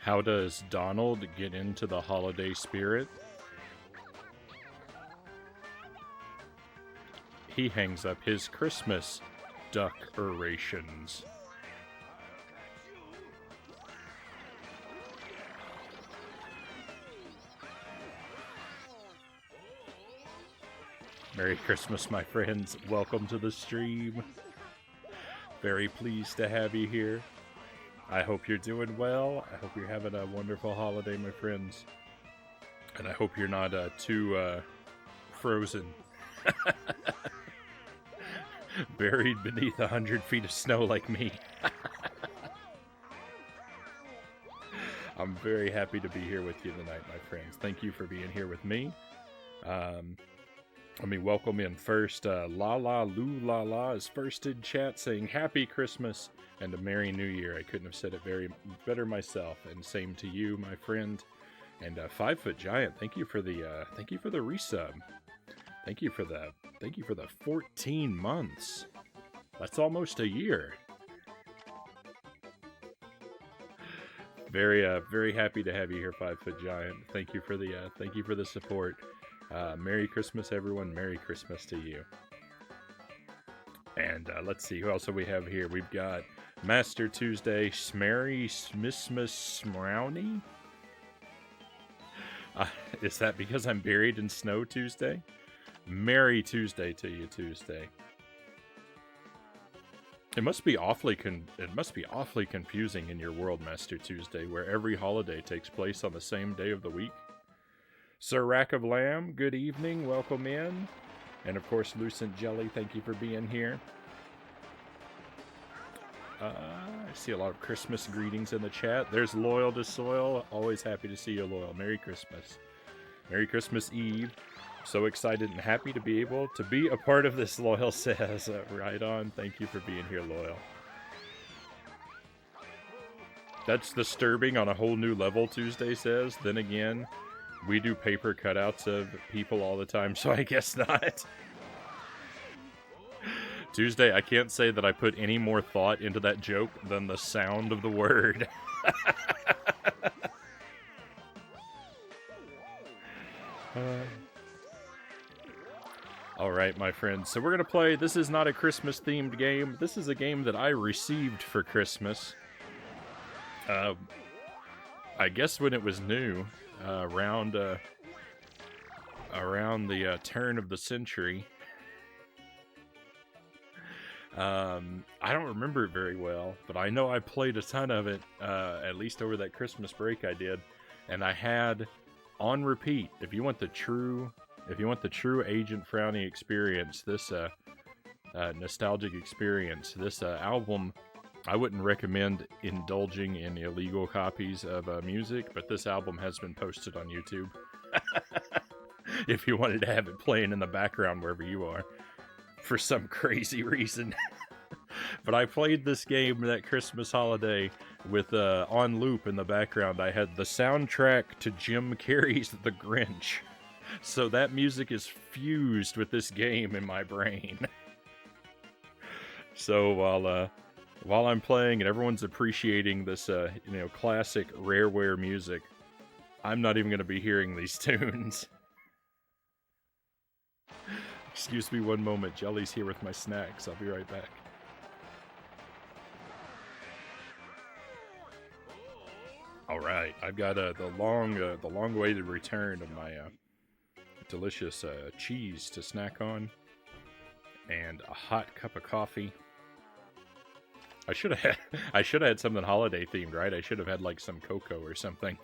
How does Donald get into the holiday spirit? He hangs up his Christmas decorations. Merry Christmas, my friends. Welcome to the stream. Very pleased to have you here. I hope you're doing well. I hope you're having a wonderful holiday, my friends. And I hope you're not too frozen. Buried beneath 100 feet of snow like me. I'm very happy to be here with you tonight, my friends. Thank you for being here with me. Let me welcome in first. La La Lou La La is first in chat saying Happy Christmas and a Merry New Year. I couldn't have said it better myself. And same to you, my friend. And 5 Foot Giant, thank you for the resub. Thank you for the 14 months. That's almost a year. Very happy to have you here, 5 Foot Giant. Thank you for the support. Merry Christmas, everyone. Merry Christmas to you. And let's see, who else do we have here? We've got Master Tuesday, Smerry Smismus Frownie. Is that because I'm buried in snow Tuesday? Merry Tuesday to you, Tuesday. It must be awfully confusing in your world, Master Tuesday, where every holiday takes place on the same day of the week. Sir Rack of Lamb, good evening, welcome in. And of course, Lucent Jelly, thank you for being here. I see a lot of Christmas greetings in the chat. There's Loyal to Soil, always happy to see you, Loyal. Merry Christmas. Merry Christmas Eve. So excited and happy to be able to be a part of this, Loyal says. Right on, thank you for being here, Loyal. That's disturbing on a whole new level, Tuesday says. Then again, we do paper cutouts of people all the time, so I guess not. Tuesday, I can't say that I put any more thought into that joke than the sound of the word. Alright, my friends, so we're going to play. This is not a Christmas-themed game. This is a game that I received for Christmas. I guess when it was new. Around the turn of the century. I don't remember it very well, but I know I played a ton of it, at least over that Christmas break I did, and I had on repeat. If you want the true Agent Frownie experience, this nostalgic experience, this album. I wouldn't recommend indulging in illegal copies of music, but this album has been posted on YouTube. If you wanted to have it playing in the background wherever you are, for some crazy reason. But I played this game that Christmas holiday with on loop in the background. I had the soundtrack to Jim Carrey's The Grinch. So that music is fused with this game in my brain. So while I'm playing and everyone's appreciating this, classic Rareware music, I'm not even going to be hearing these tunes. Excuse me one moment. Jelly's here with my snacks. I'll be right back. All right, I've got the long-awaited return of my delicious cheese to snack on, and a hot cup of coffee. I should have had something holiday themed, right? I should have had like some cocoa or something.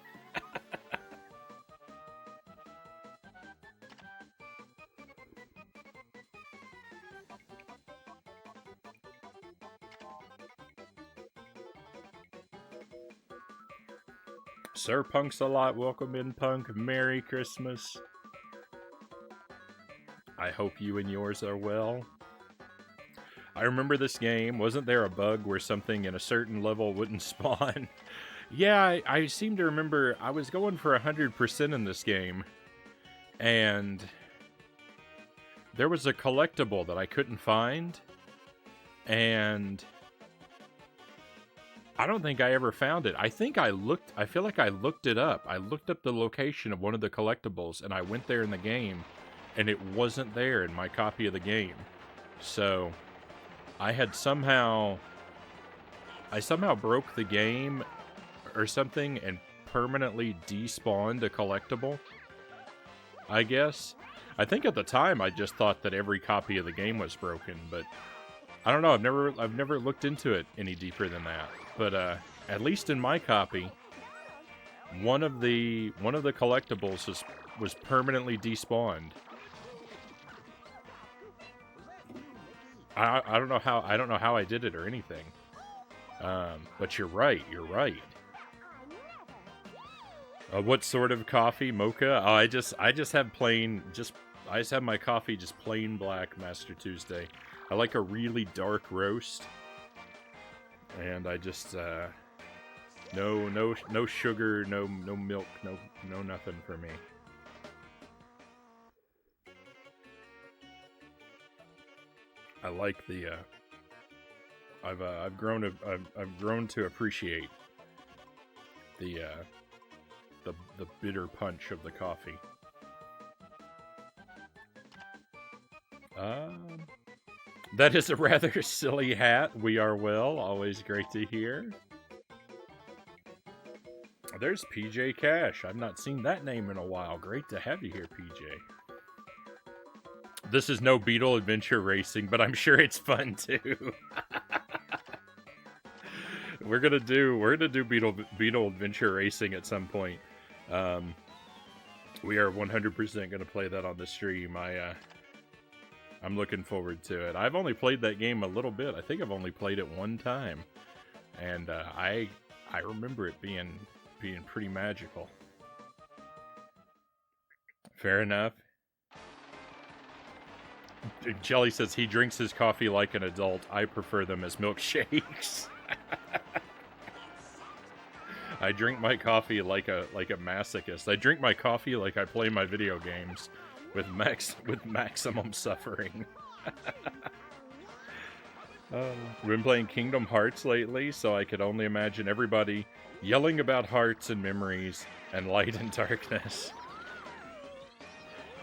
Sir Punk's a lot. Welcome in, Punk. Merry Christmas. I hope you and yours are well. I remember this game. Wasn't there a bug where something in a certain level wouldn't spawn? Yeah, I seem to remember I was going for 100% in this game, and there was a collectible that I couldn't find, and I don't think I ever found it. I feel like I looked it up. I looked up the location of one of the collectibles, and I went there in the game, and it wasn't there in my copy of the game. So, I somehow broke the game or something and permanently despawned a collectible, I guess. I think at the time I just thought that every copy of the game was broken, but I don't know. I've never looked into it any deeper than that. But at least in my copy, one of the collectibles was permanently despawned. I don't know how I did it or anything. But you're right. What sort of coffee? Mocha? Oh, I just have plain. I just have my coffee just plain black, Master Tuesday. I like a really dark roast, and I just no sugar, no milk, no nothing for me. I like the I've grown to appreciate the bitter punch of the coffee. That is a rather silly hat. We are well. Always great to hear. There's PJ Cash. I've not seen that name in a while. Great to have you here, PJ. This is no Beetle Adventure Racing, but I'm sure it's fun too. We're gonna do Beetle Adventure Racing at some point. We are 100% gonna play that on the stream. I'm looking forward to it. I've only played that game a little bit. I think I've only played it one time, and I remember it being pretty magical. Fair enough. Jelly says he drinks his coffee like an adult. I prefer them as milkshakes. I drink my coffee like a masochist. I drink my coffee like I play my video games with maximum suffering. We've been playing Kingdom Hearts lately, so I could only imagine everybody yelling about hearts and memories and light and darkness.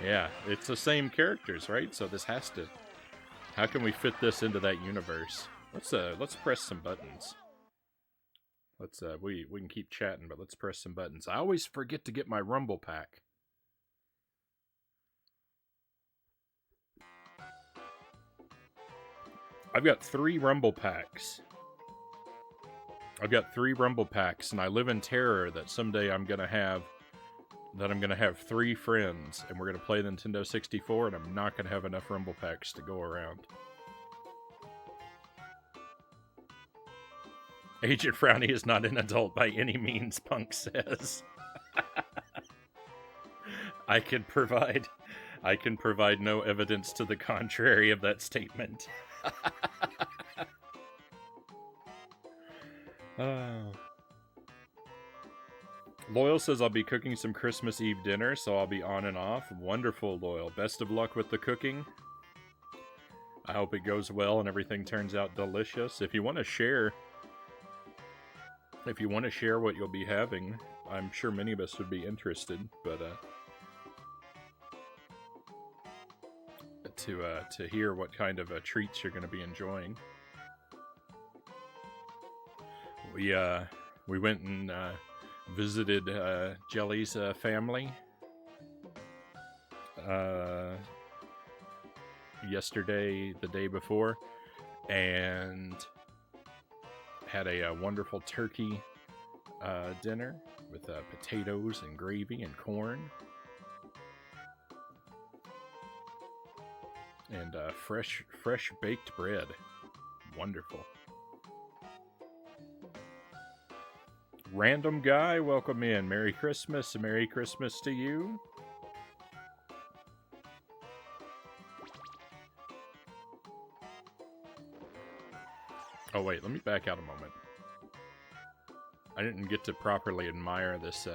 Yeah, it's the same characters, right? So this has to... How can we fit this into that universe? Let's press some buttons. We can keep chatting, but let's press some buttons. I always forget to get my Rumble Pack. I've got 3 Rumble Packs. And I live in terror that someday I'm gonna have 3 friends, and we're gonna play the Nintendo 64, and I'm not gonna have enough Rumble Packs to go around. Agent Frownie is not an adult by any means, Punk says. I can provide no evidence to the contrary of that statement. Loyal says I'll be cooking some Christmas Eve dinner, so I'll be on and off. Wonderful, Loyal. Best of luck with the cooking. I hope it goes well and everything turns out delicious. If you want to share what you'll be having, I'm sure many of us would be interested, but to hear what kind of treats you're going to be enjoying. We went and visited Jelly's family yesterday, the day before, and had a wonderful turkey dinner with potatoes and gravy and corn. And fresh baked bread. Wonderful. Random guy, welcome in. Merry Christmas. Merry Christmas to you. Oh wait, let me back out a moment. I didn't get to properly admire this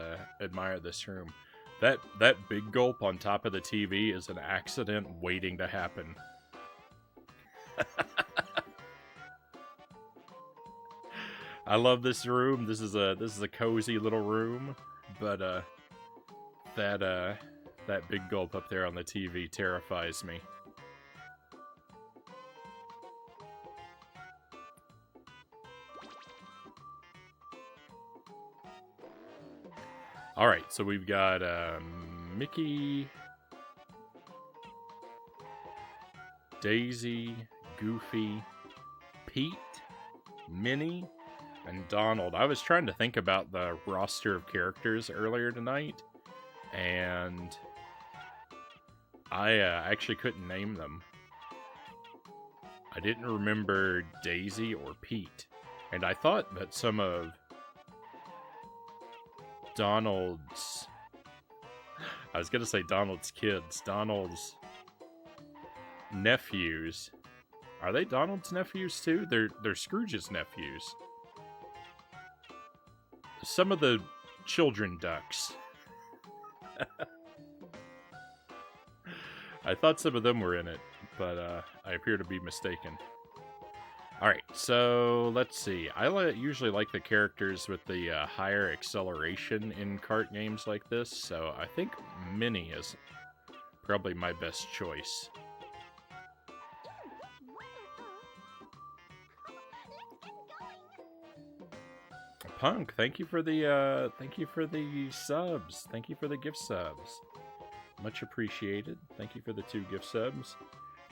room. That big gulp on top of the TV is an accident waiting to happen. I love this room. This is a cozy little room, but that big gulp up there on the TV terrifies me. All right, so we've got Mickey, Daisy, Goofy, Pete, Minnie, and Donald. I was trying to think about the roster of characters earlier tonight, and I actually couldn't name them. I didn't remember Daisy or Pete, and I thought that some of Donald's... I was going to say Donald's kids. Donald's nephews. Are they Donald's nephews too? They're Scrooge's nephews. Some of the children ducks. I thought some of them were in it, but I appear to be mistaken. Alright, so let's see. I usually like the characters with the higher acceleration in kart games like this, so I think Minnie is probably my best choice. Punk, thank you for the subs. Thank you for the gift subs. Much appreciated. Thank you for the 2 gift subs.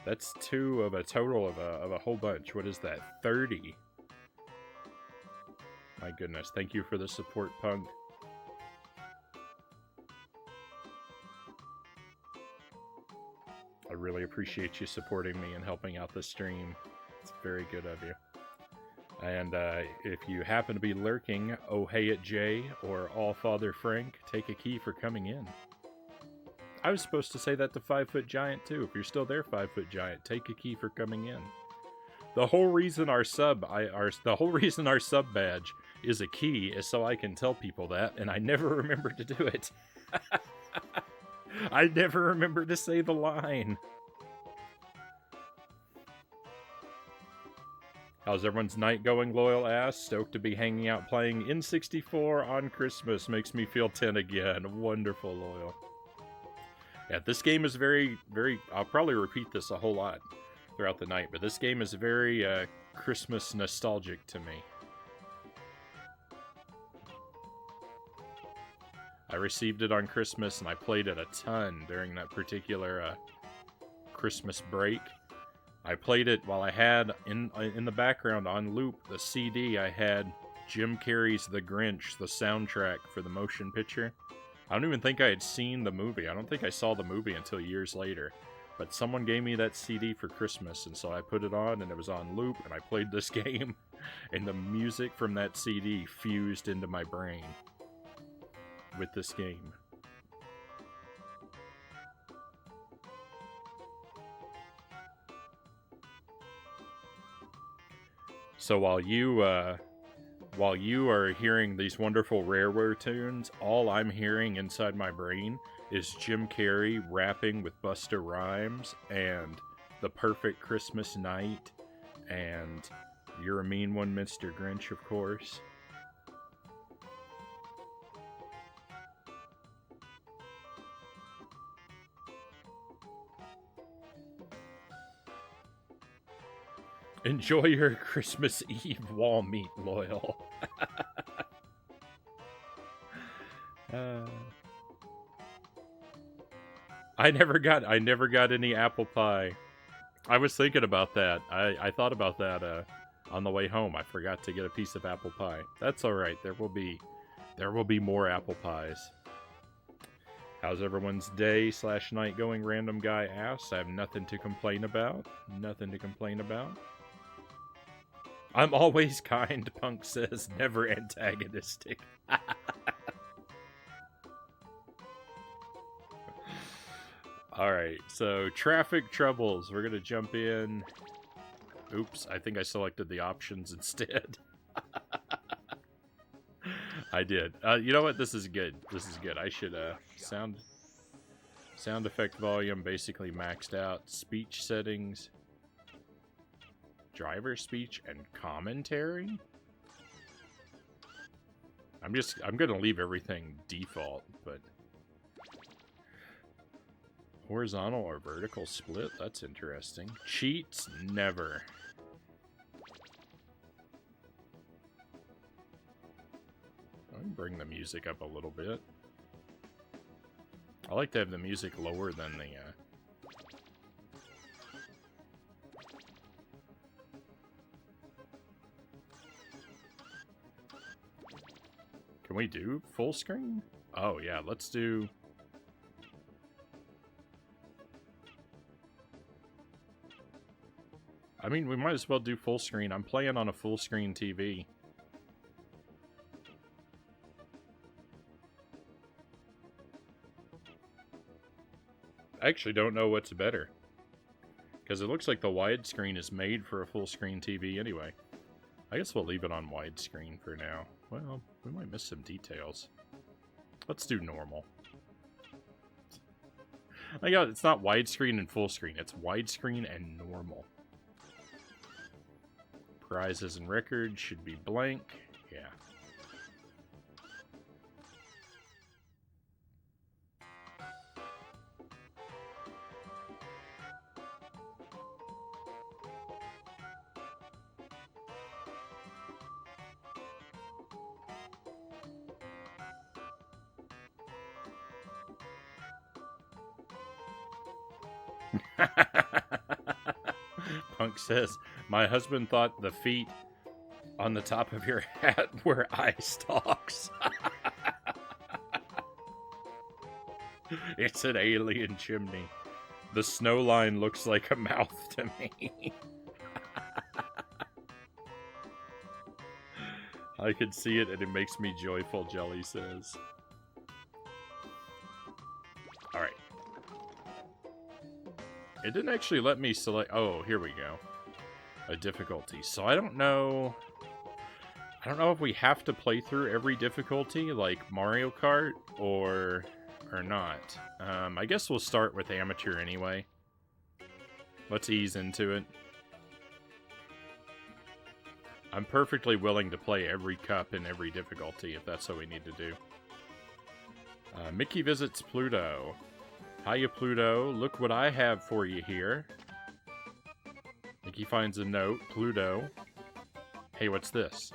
That's 2 of a total of a whole bunch. What is that? 30. My goodness. Thank you for the support, Punk. I really appreciate you supporting me and helping out the stream. It's very good of you. And if you happen to be lurking, Oh Hey It Jay or All Father Frank, take a key for coming in. I was supposed to say that to 5 Foot Giant too. If you're still there, 5 Foot Giant, take a key for coming in. The whole reason our sub badge is a key is so I can tell people that, and I never remember to do it. I never remember to say the line. How's everyone's night going, Loyal Ass? Stoked to be hanging out playing N64 on Christmas. Makes me feel 10 again. Wonderful, Loyal. Yeah, this game is very, very... I'll probably repeat this a whole lot throughout the night, but this game is very Christmas nostalgic to me. I received it on Christmas, and I played it a ton during that particular Christmas break. I played it while I had, in the background on loop, the CD, I had Jim Carrey's The Grinch, the soundtrack for the motion picture. I don't even think I had seen the movie. I don't think I saw the movie until years later. But someone gave me that CD for Christmas, and so I put it on, and it was on loop, and I played this game, and the music from that CD fused into my brain with this game. So while you are hearing these wonderful Rareware tunes, all I'm hearing inside my brain is Jim Carrey rapping with Busta Rhymes and The Perfect Christmas Night and You're a Mean One, Mr. Grinch, of course. Enjoy your Christmas Eve wall meat, Loyal. I never got any apple pie. I was thinking about that. I thought about that on the way home. I forgot to get a piece of apple pie. That's all right. There will be more apple pies. How's everyone's day / night going? Random guy asks. I have nothing to complain about. Nothing to complain about. I'm always kind, Punk says, never antagonistic. Alright, so traffic troubles. We're gonna jump in. Oops, I think I selected the options instead. I did. You know what? This is good. This is good. I should, sound effect volume basically maxed out. Speech settings. Driver speech and commentary? I'm gonna leave everything default, but horizontal or vertical split, that's interesting. Cheats, never. I'll bring the music up a little bit. I like to have the music lower than the Can we do full screen? Oh yeah, let's do... I mean, we might as well do full screen. I'm playing on a full screen TV. I actually don't know what's better. Because it looks like the widescreen is made for a full screen TV anyway. I guess we'll leave it on widescreen for now. Well, we might miss some details. Let's do normal. It's not widescreen and full screen. It's widescreen and normal. Prizes and records should be blank. Yeah. Punk says, my husband thought the feet on the top of your hat were eye stalks. It's an alien chimney. The snow line looks like a mouth to me. I can see it and it makes me joyful, Jelly says. Alright. It didn't actually let me select... Oh, here we go. A difficulty. So I don't know... I don't know if we have to play through every difficulty, like Mario Kart, or not. I guess we'll start with amateur anyway. Let's ease into it. I'm perfectly willing to play every cup in every difficulty, if that's what we need to do. Mickey visits Pluto. Hiya, Pluto. Look what I have for you here. Mickey finds a note. Pluto. Hey, what's this?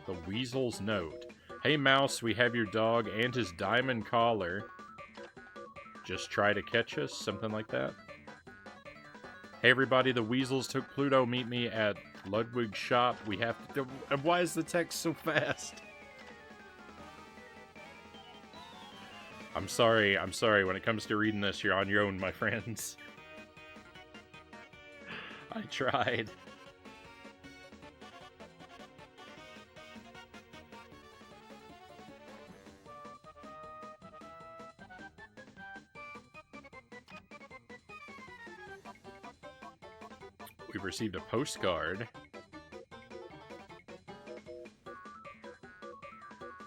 The Weasel's note. Hey, Mouse, we have your dog and his diamond collar. Just try to catch us? Something like that. Hey, everybody, the Weasels took Pluto. Meet me at Ludwig's shop. We have to... Why is the text so fast? I'm sorry. When it comes to reading this, you're on your own, my friends. I tried. We've received a postcard.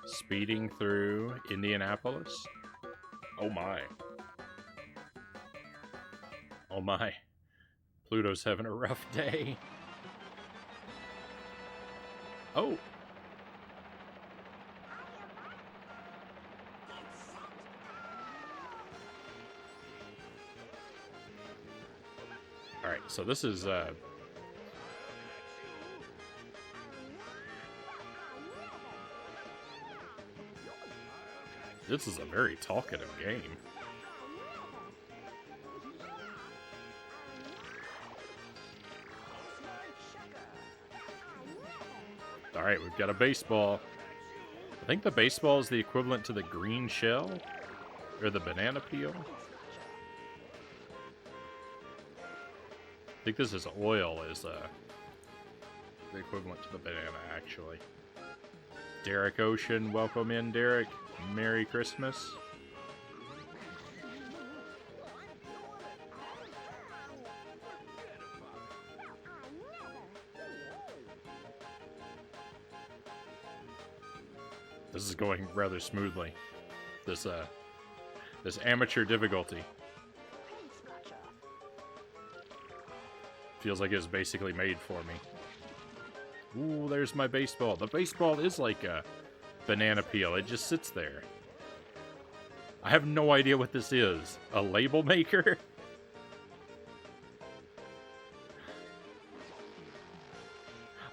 Speeding through Indianapolis. Oh my. Oh my. Pluto's having a rough day. Oh. Alright, so this is, this is a very talkative game. Alright, we've got a baseball. I think the baseball is the equivalent to the green shell, or the banana peel. I think this is oil, is the equivalent to the banana, actually. Derek Ocean, welcome in, Derek. Merry Christmas. This is going rather smoothly. This amateur difficulty. Feels like it's basically made for me. Ooh, there's my baseball. The baseball is like a banana peel. It just sits there. I have no idea what this is. A label maker?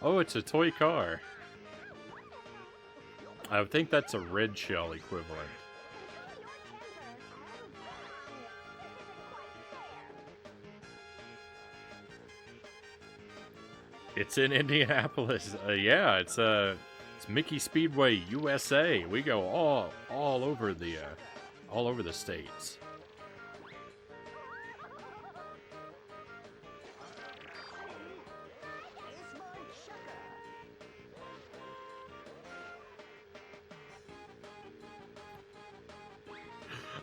Oh, it's a toy car. I think that's a red shell equivalent. It's in Indianapolis. Yeah, it's Mickey Speedway USA. We go all over the states.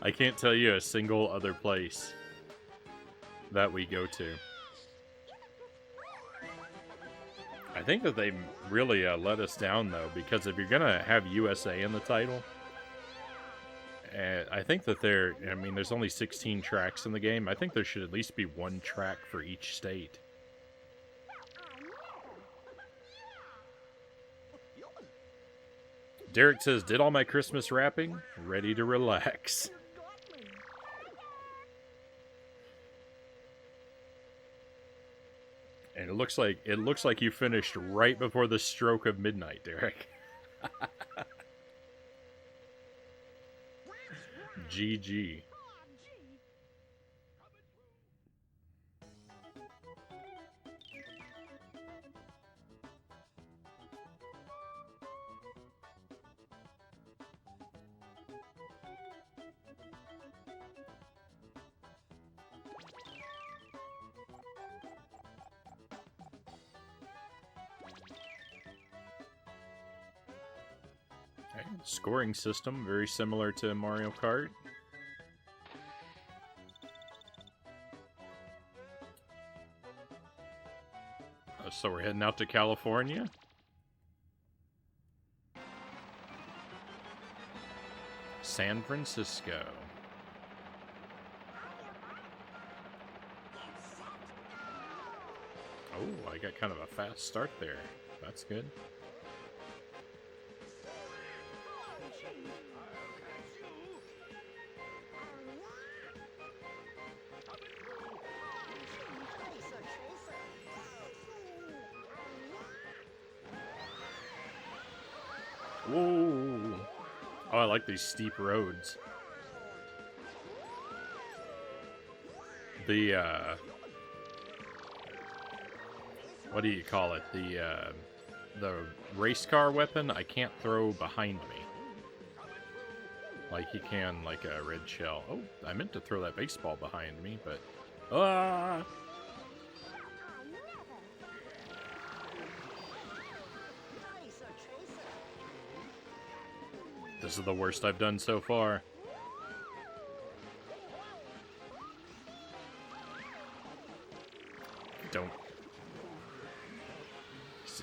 I can't tell you a single other place that we go to. I think that they really let us down, though, because if you're going to have USA in the title, I think that there's only 16 tracks in the game. I think there should at least be one track for each state. Derek says, did all my Christmas wrapping? Ready to relax. And it looks like you finished right before the stroke of midnight, Derek. GG. Okay. Scoring system, very similar to Mario Kart. So we're heading out to California. San Francisco. Oh, I got kind of a fast start there. That's good. Whoa! Oh, I like these steep roads. The, what do you call it? The race car weapon I can't throw behind me. Like you can, like a red shell. Oh, I meant to throw that baseball behind me, but... Ah! This is the worst I've done so far. Don't.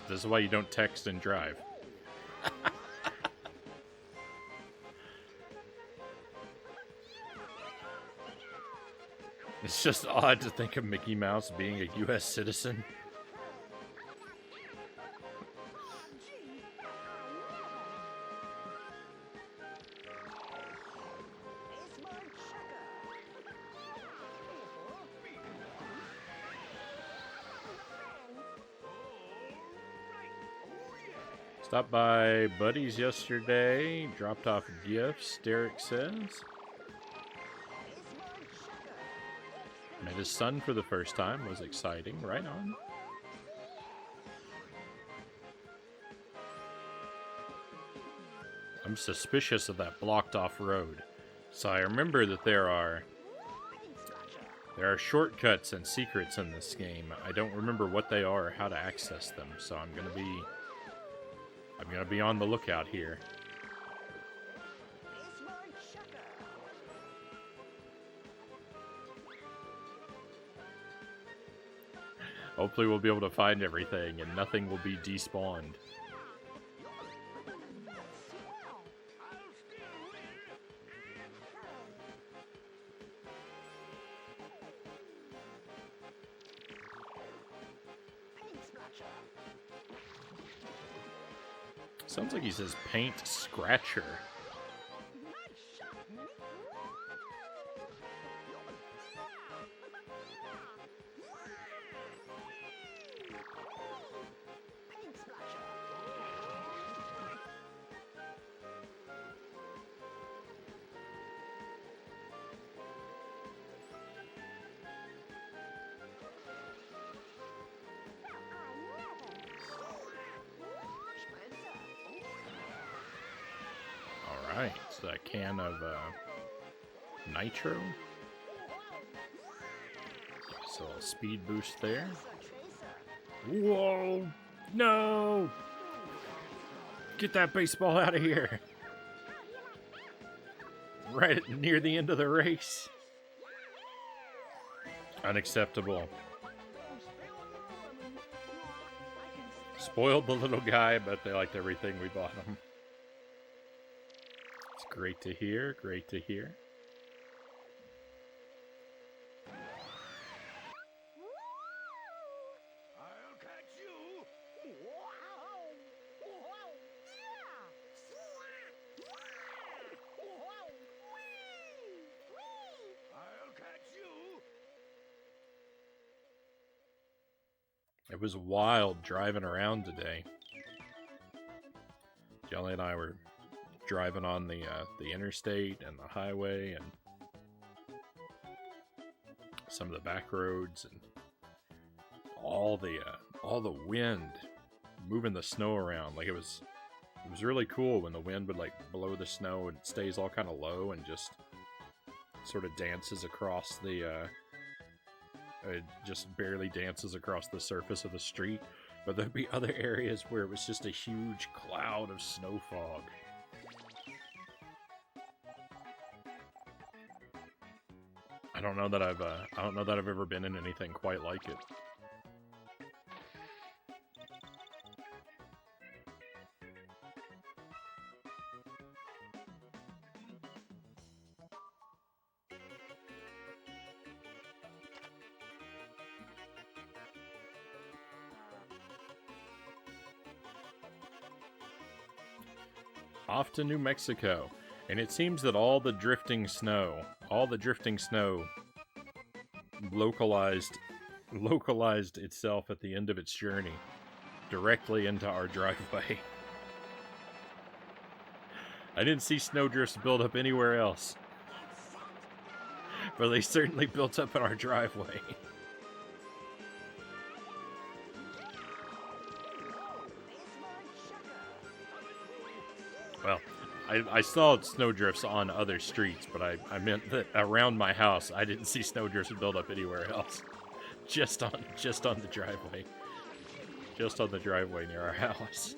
This is why you don't text and drive. It's just odd to think of Mickey Mouse being a U.S. citizen. Stopped by Buddy's yesterday, dropped off gifts, Derek says. Met his son for the first time, was exciting, right on. I'm suspicious of that blocked off road. So I remember that there are shortcuts and secrets in this game. I don't remember what they are or how to access them, so I'm gonna be on the lookout here. Hopefully we'll be able to find everything and nothing will be despawned. Sounds like he says paint scratcher. Alright, so a can of nitro. So a speed boost there. Whoa! No! Get that baseball out of here! Right near the end of the race. Unacceptable. Spoiled the little guy, but they liked everything we bought him. It's great to hear, great to hear. I'll catch you. I'll catch you. It was wild driving around today. Jelly and I were driving on the interstate and the highway and some of the back roads, and all the wind moving the snow around. Like it was really cool when the wind would like blow the snow and it stays all kind of low and just sort of dances across the it just barely dances across the surface of the street. But there'd be other areas where it was just a huge cloud of snow fog. I don't know that I've ever been in anything quite like it. Off to New Mexico, and it seems that all the drifting snow localized itself at the end of its journey directly into our driveway. I didn't see snowdrifts build up anywhere else, but they certainly built up in our driveway. Well, I saw snowdrifts on other streets, but I meant that around my house, I didn't see snowdrifts build up anywhere else. Just on the driveway. Just on the driveway near our house.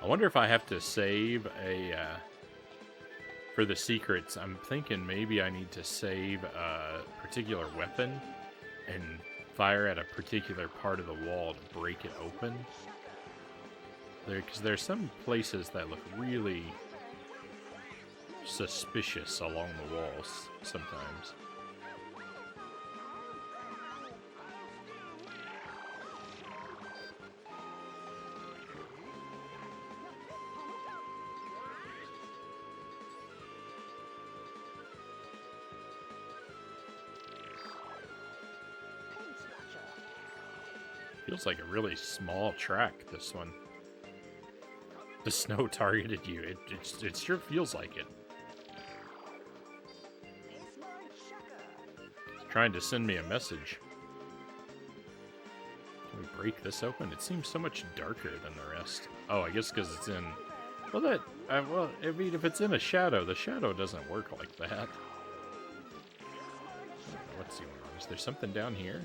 I wonder if I have to save a... for the secrets, I'm thinking maybe I need to save a particular weapon and fire at a particular part of the wall to break it open. Because there's some places that look really suspicious along the walls sometimes. Feels like a really small track, this one. The snow targeted you. It sure feels like it. It's trying to send me a message. Can we break this open? It seems so much darker than the rest. Oh, I guess because it's in... Well, I mean, if it's in a shadow, the shadow doesn't work like that. I don't know what's going on. Is there something down here?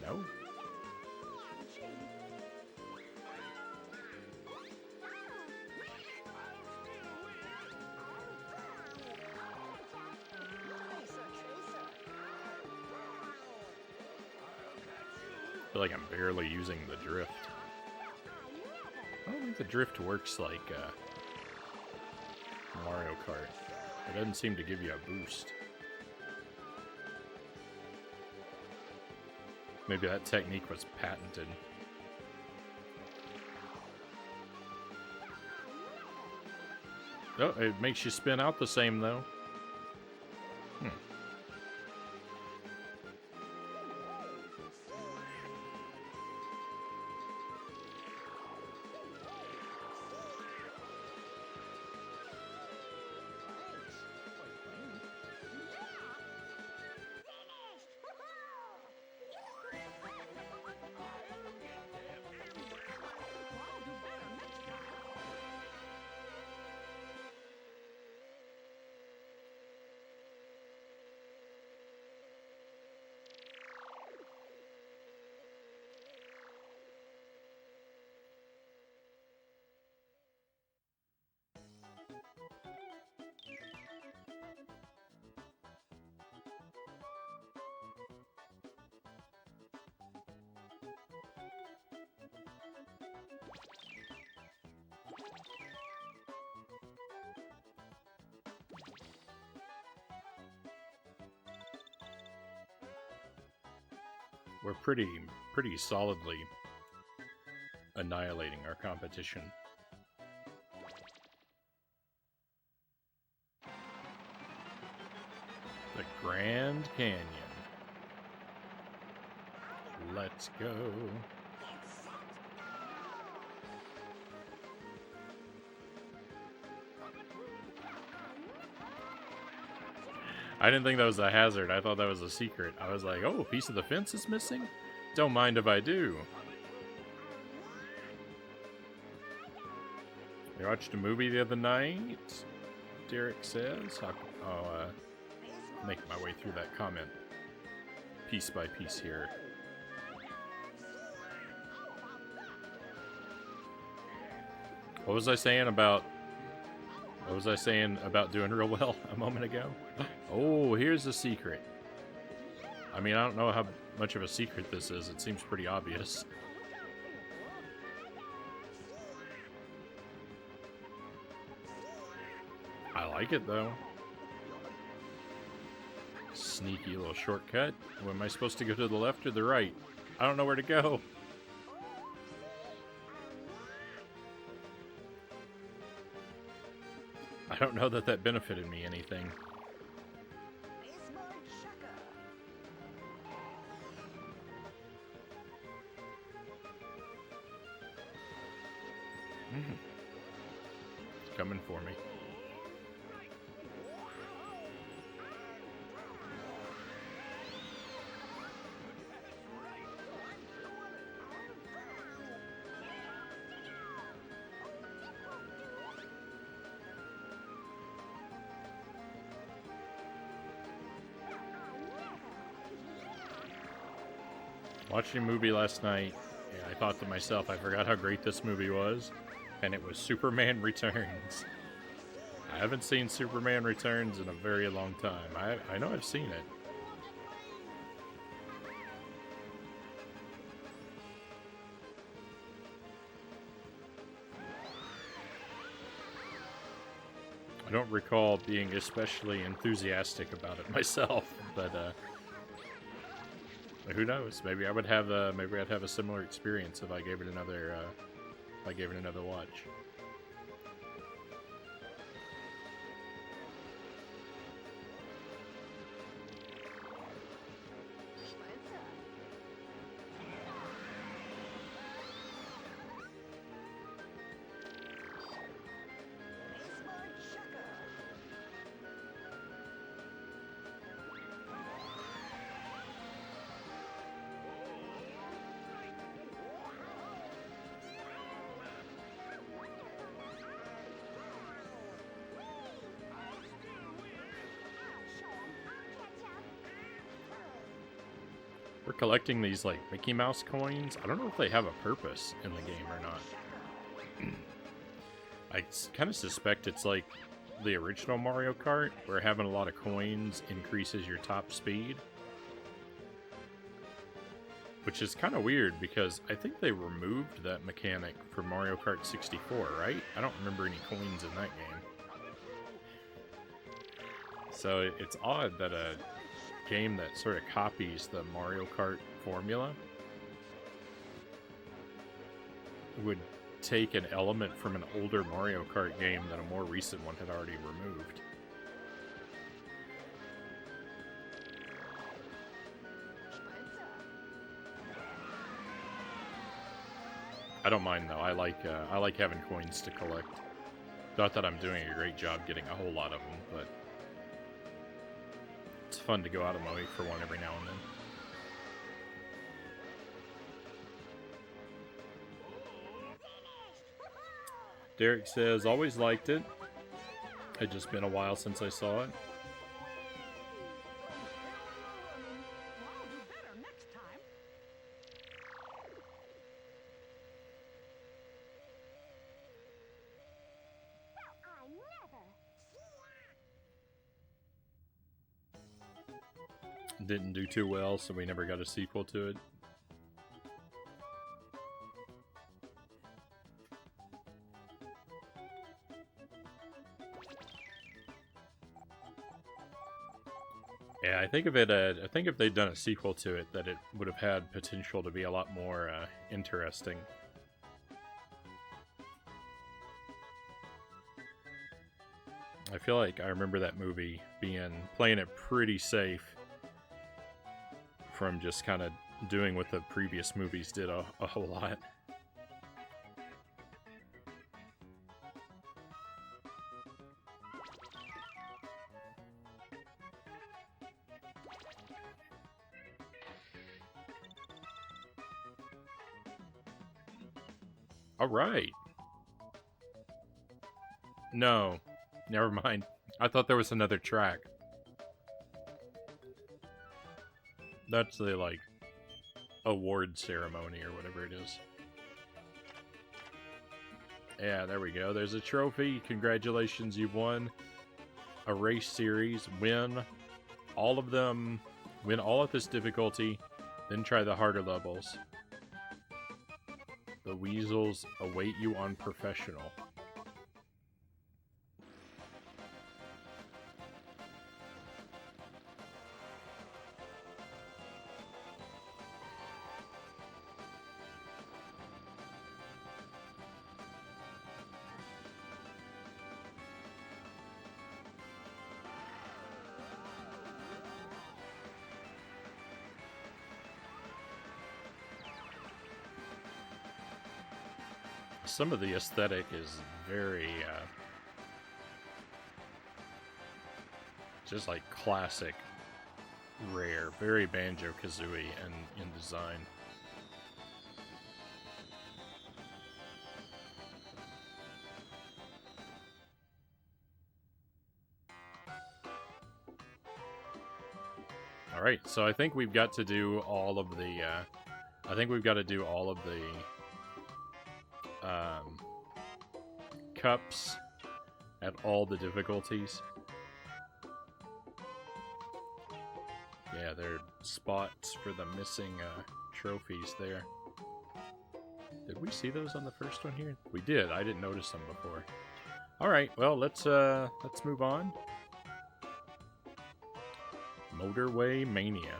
No? I feel like I'm barely using the drift. I don't think the drift works like Mario Kart. It doesn't seem to give you a boost. Maybe that technique was patented. Oh, it makes you spin out the same, though. We're pretty solidly annihilating our competition. The Grand Canyon. Let's go. I didn't think that was a hazard. I thought that was a secret. I was like, oh, a piece of the fence is missing? Don't mind if I do. I watched a movie the other night, Derek says. I'll make my way through that comment piece by piece here. What was I saying about doing real well a moment ago? Oh, here's a secret. I mean, I don't know how much of a secret this is. It seems pretty obvious. I like it, though. Sneaky little shortcut. Am I supposed to go to the left or the right? I don't know where to go. I don't know that benefited me anything. It's coming for me. Watching a movie last night, and I thought to myself, I forgot how great this movie was, and it was Superman Returns. I haven't seen Superman Returns in a very long time. I know I've seen it. I don't recall being especially enthusiastic about it myself, but who knows? Maybe I would have maybe I'd have a similar experience if I gave it another watch. We're collecting these, like, Mickey Mouse coins. I don't know if they have a purpose in the game or not. I kind of suspect it's like the original Mario Kart, where having a lot of coins increases your top speed. Which is kind of weird, because I think they removed that mechanic for Mario Kart 64, right? I don't remember any coins in that game. So it's odd that a game that sort of copies the Mario Kart formula would take an element from an older Mario Kart game that a more recent one had already removed. I don't mind though. I like having coins to collect. Not that I'm doing a great job getting a whole lot of them, but it's fun to go out of my way for one every now and then. Derek says, always liked it. Had just been a while since I saw it. Didn't do too well, so we never got a sequel to it. Yeah, I think if they'd done a sequel to it, that it would have had potential to be a lot more interesting. I feel like I remember that movie playing it pretty safe from just kind of doing what the previous movies did a whole lot. All right. No, never mind. I thought there was another track. That's the, like, award ceremony or whatever it is. Yeah, there we go. There's a trophy. Congratulations, you've won a race series. Win all of them. Win all of this difficulty. Then try the harder levels. The weasels await you on professional. Some of the aesthetic is very, just like classic, rare, very Banjo-Kazooie in design. All right, so I think we've got to do all of the, cups at all the difficulties. Yeah, there are spots for the missing trophies there. Did we see those on the first one here? We did. I didn't notice them before. All right, well, let's move on. Motorway Mania.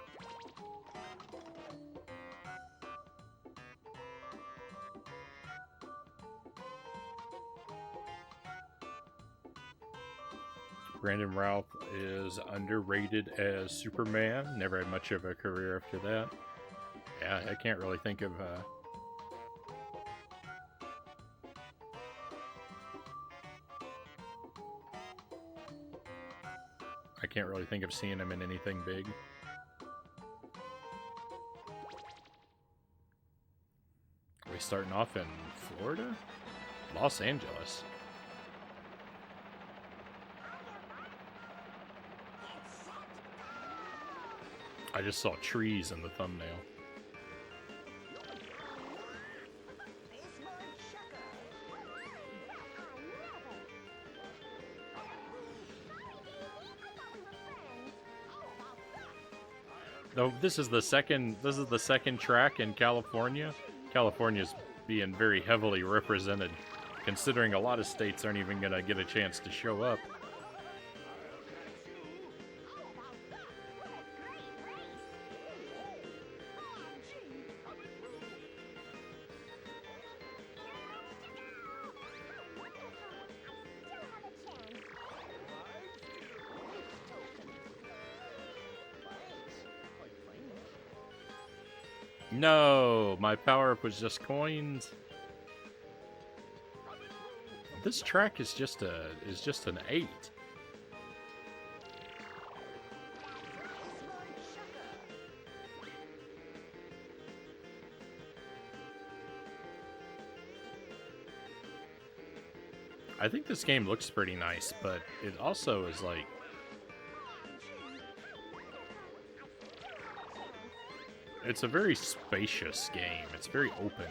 Brandon Routh is underrated as Superman. Never had much of a career after that. Yeah, I can't really think of... I can't really think of seeing him in anything big. Are we starting off in Florida? Los Angeles. I just saw trees in the thumbnail. No, this is the second track in California. California's being very heavily represented, considering a lot of states aren't even gonna get a chance to show up. No, my power-up was just coins. This track is just an 8. I think this game looks pretty nice, but it also is like... It's a very spacious game. It's very open.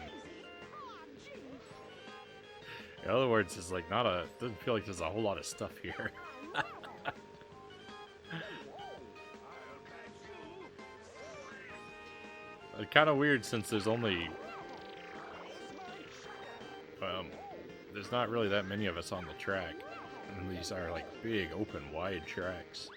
In other words, it's like not a... It doesn't feel like there's a whole lot of stuff here. It's kind of weird since there's only... there's not really that many of us on the track. And these are like big, open, wide tracks.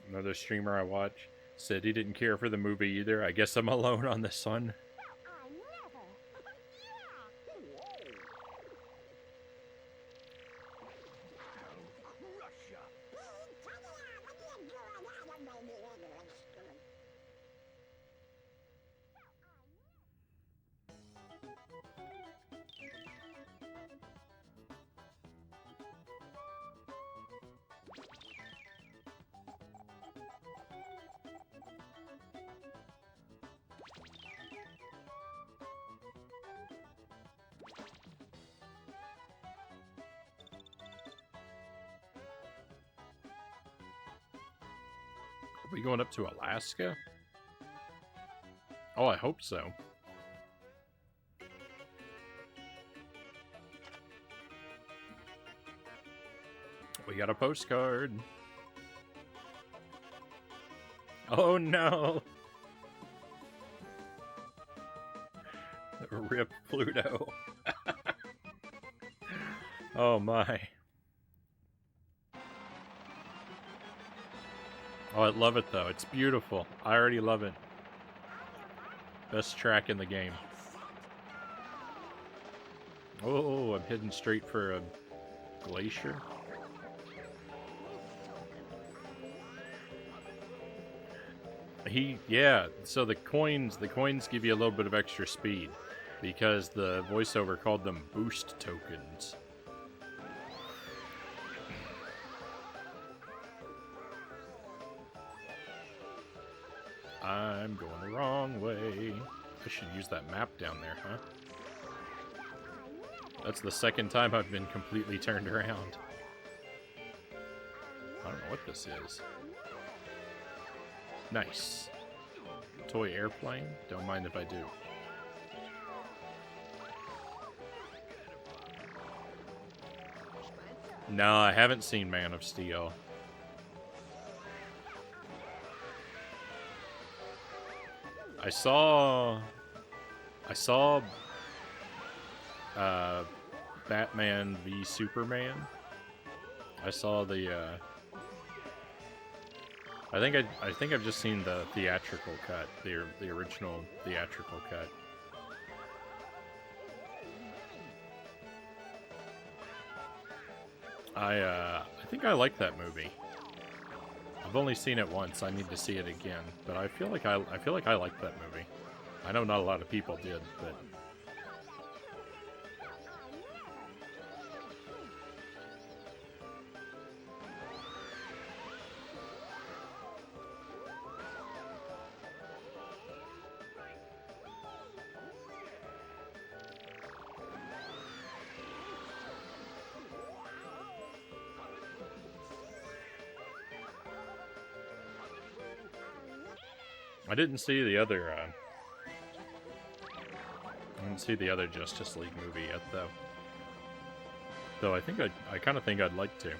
Another streamer I watch said he didn't care for the movie either. I guess I'm alone on this one. Are we going up to Alaska? Oh, I hope so. We got a postcard. Oh no! Rip Pluto. Oh my. Oh, I love it though. It's beautiful. I already love it. Best track in the game. Oh, I'm heading straight for a glacier. Yeah, so the coins give you a little bit of extra speed because the voiceover called them boost tokens. I'm going the wrong way. I should use that map down there, huh? That's the second time I've been completely turned around. I don't know what this is. Nice. Toy airplane? Don't mind if I do. No, I haven't seen Man of Steel. I saw Batman v Superman. I saw the I think I've just seen the theatrical cut, the original theatrical cut. I think I like that movie. I've only seen it once. I need to see it again, but I feel like I like that movie. I know not a lot of people did, but I didn't see the other Justice League movie yet, though. Though I kind of think I'd like to.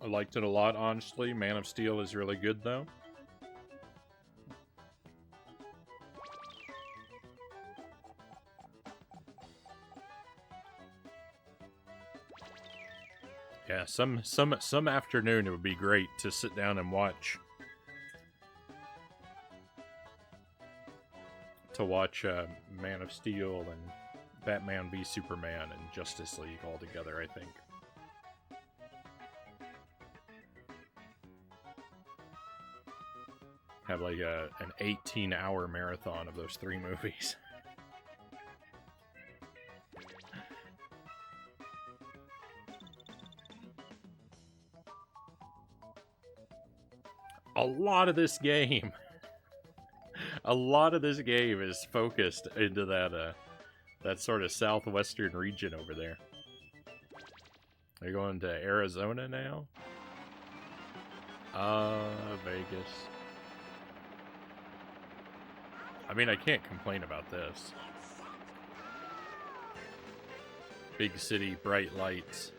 I liked it a lot, honestly. Man of Steel is really good, though. Yeah, some afternoon it would be great to sit down and watch. Man of Steel and Batman v Superman and Justice League all together, I think. Have like an 18-hour marathon of those 3 movies. A lot of this game is focused into that sort of southwestern region over there. They're going to Arizona now? Vegas. I mean, I can't complain about this. Big city, bright lights.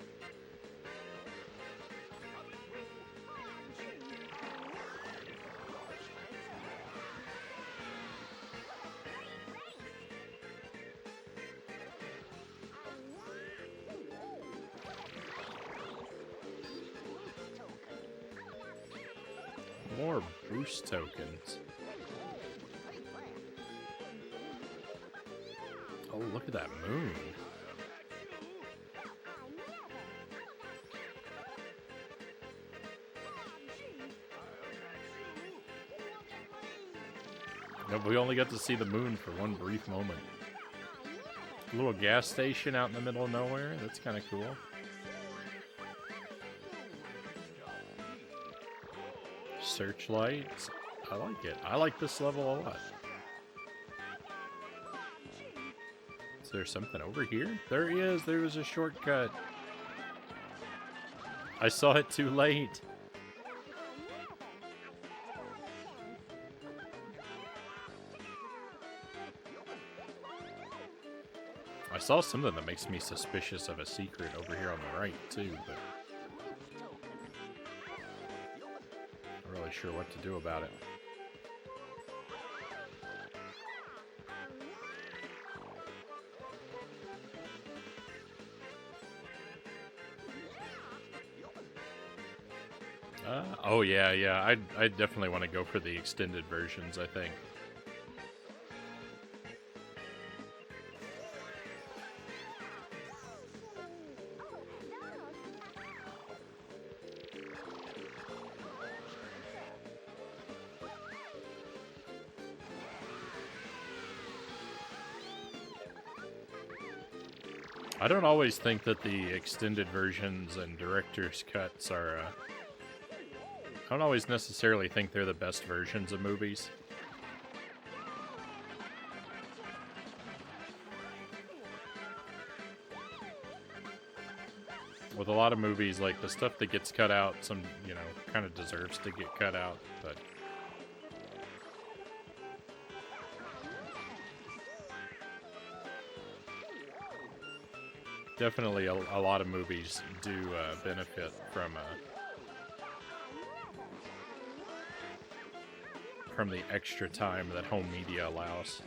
More boost tokens. Oh, look at that moon. No, we only got to see the moon for one brief moment. A little gas station out in the middle of nowhere. That's kind of cool. Searchlights. I like it. I like this level a lot. Is there something over here? There is. There was a shortcut. I saw it too late. I saw something that makes me suspicious of a secret over here on the right, too, but I'm not really sure what to do about it. Oh yeah. I definitely want to go for the extended versions, I think. I don't always think that the extended versions and director's cuts are, I don't always necessarily think they're the best versions of movies. With a lot of movies, like, the stuff that gets cut out, some, kind of deserves to get cut out, but definitely a lot of movies do benefit from the extra time that home media allows.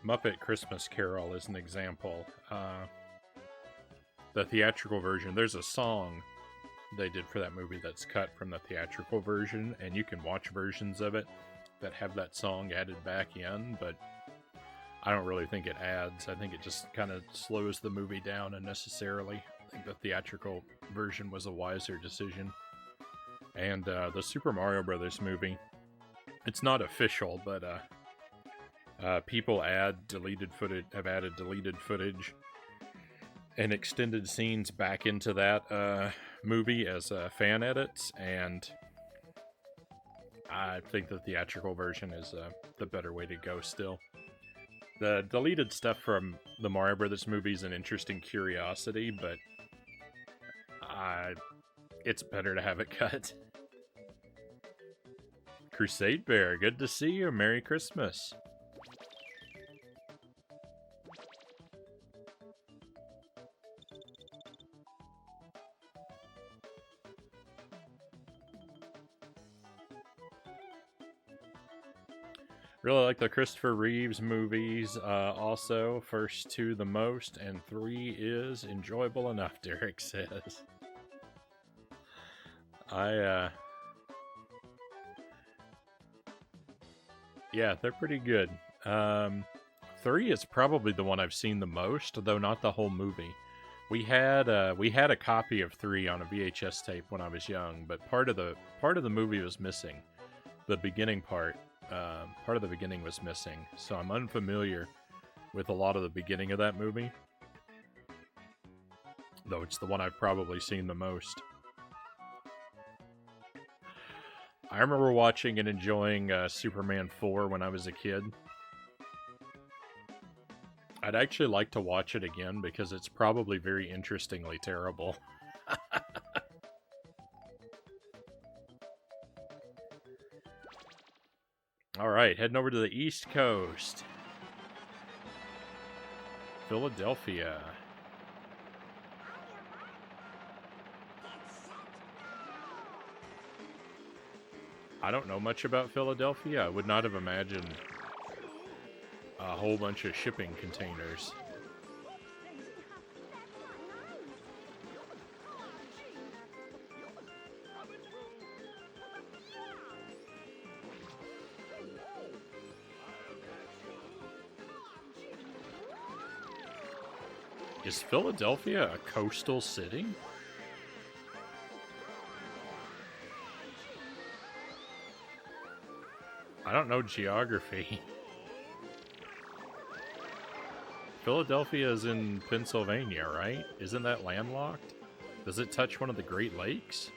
Muppet Christmas Carol is an example. The theatrical version, there's a song they did for that movie that's cut from the theatrical version, and you can watch versions of it that have that song added back in, but I don't really think it adds. I think it just kind of slows the movie down unnecessarily. I think the theatrical version was a wiser decision. And the Super Mario Brothers movie, it's not official, but people have added deleted footage and extended scenes back into that movie as fan edits, and I think the theatrical version is the better way to go still. The deleted stuff from the Mario Brothers movie is an interesting curiosity, but it's better to have it cut. Crusade Bear, good to see you. Merry Christmas. Really like the Christopher Reeves movies. Also, first 2 the most, and 3 is enjoyable enough, Derek says. Yeah, they're pretty good. 3 is probably the one I've seen the most, though not the whole movie. We had a copy of 3 on a VHS tape when I was young, but part of the movie was missing. The beginning part of the beginning was missing, so I'm unfamiliar with a lot of the beginning of that movie, though it's the one I've probably seen the most. I remember watching and enjoying Superman 4 when I was a kid. I'd actually like to watch it again because it's probably very interestingly terrible. Alright, heading over to the East Coast. Philadelphia. I don't know much about Philadelphia. I would not have imagined a whole bunch of shipping containers. Is Philadelphia a coastal city? I don't know geography. Philadelphia is in Pennsylvania, right? Isn't that landlocked? Does it touch one of the Great Lakes?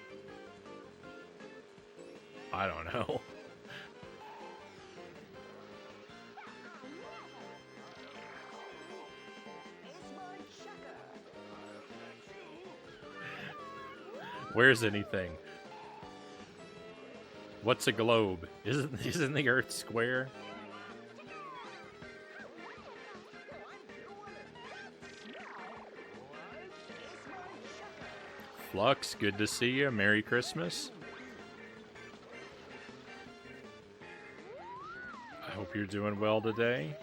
I don't know. Where's anything? What's a globe? Isn't the Earth square? Flux, good to see you. Merry Christmas. I hope you're doing well today.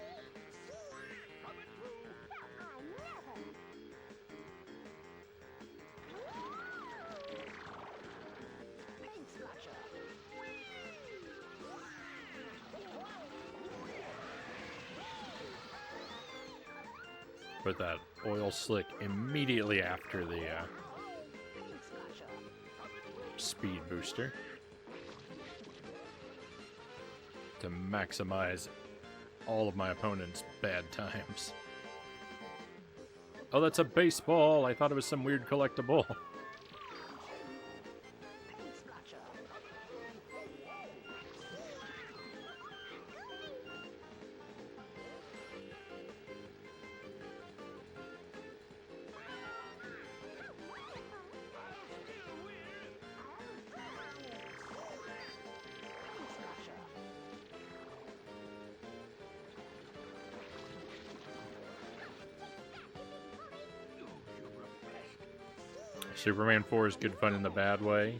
Put that oil slick immediately after the speed booster to maximize all of my opponent's bad times. Oh, that's a baseball. I thought it was some weird collectible. Superman 4 is good fun in the bad way.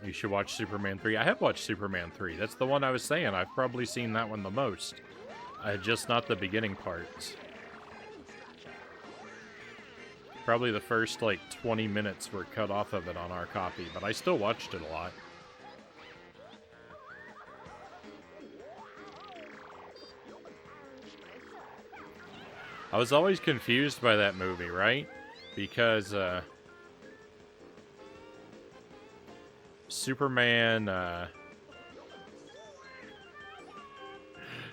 You should watch Superman 3. I have watched Superman 3. That's the one I was saying. I've probably seen that one the most. Just not the beginning parts. Probably the first, like, 20 minutes were cut off of it on our copy, but I still watched it a lot. I was always confused by that movie, right? Because,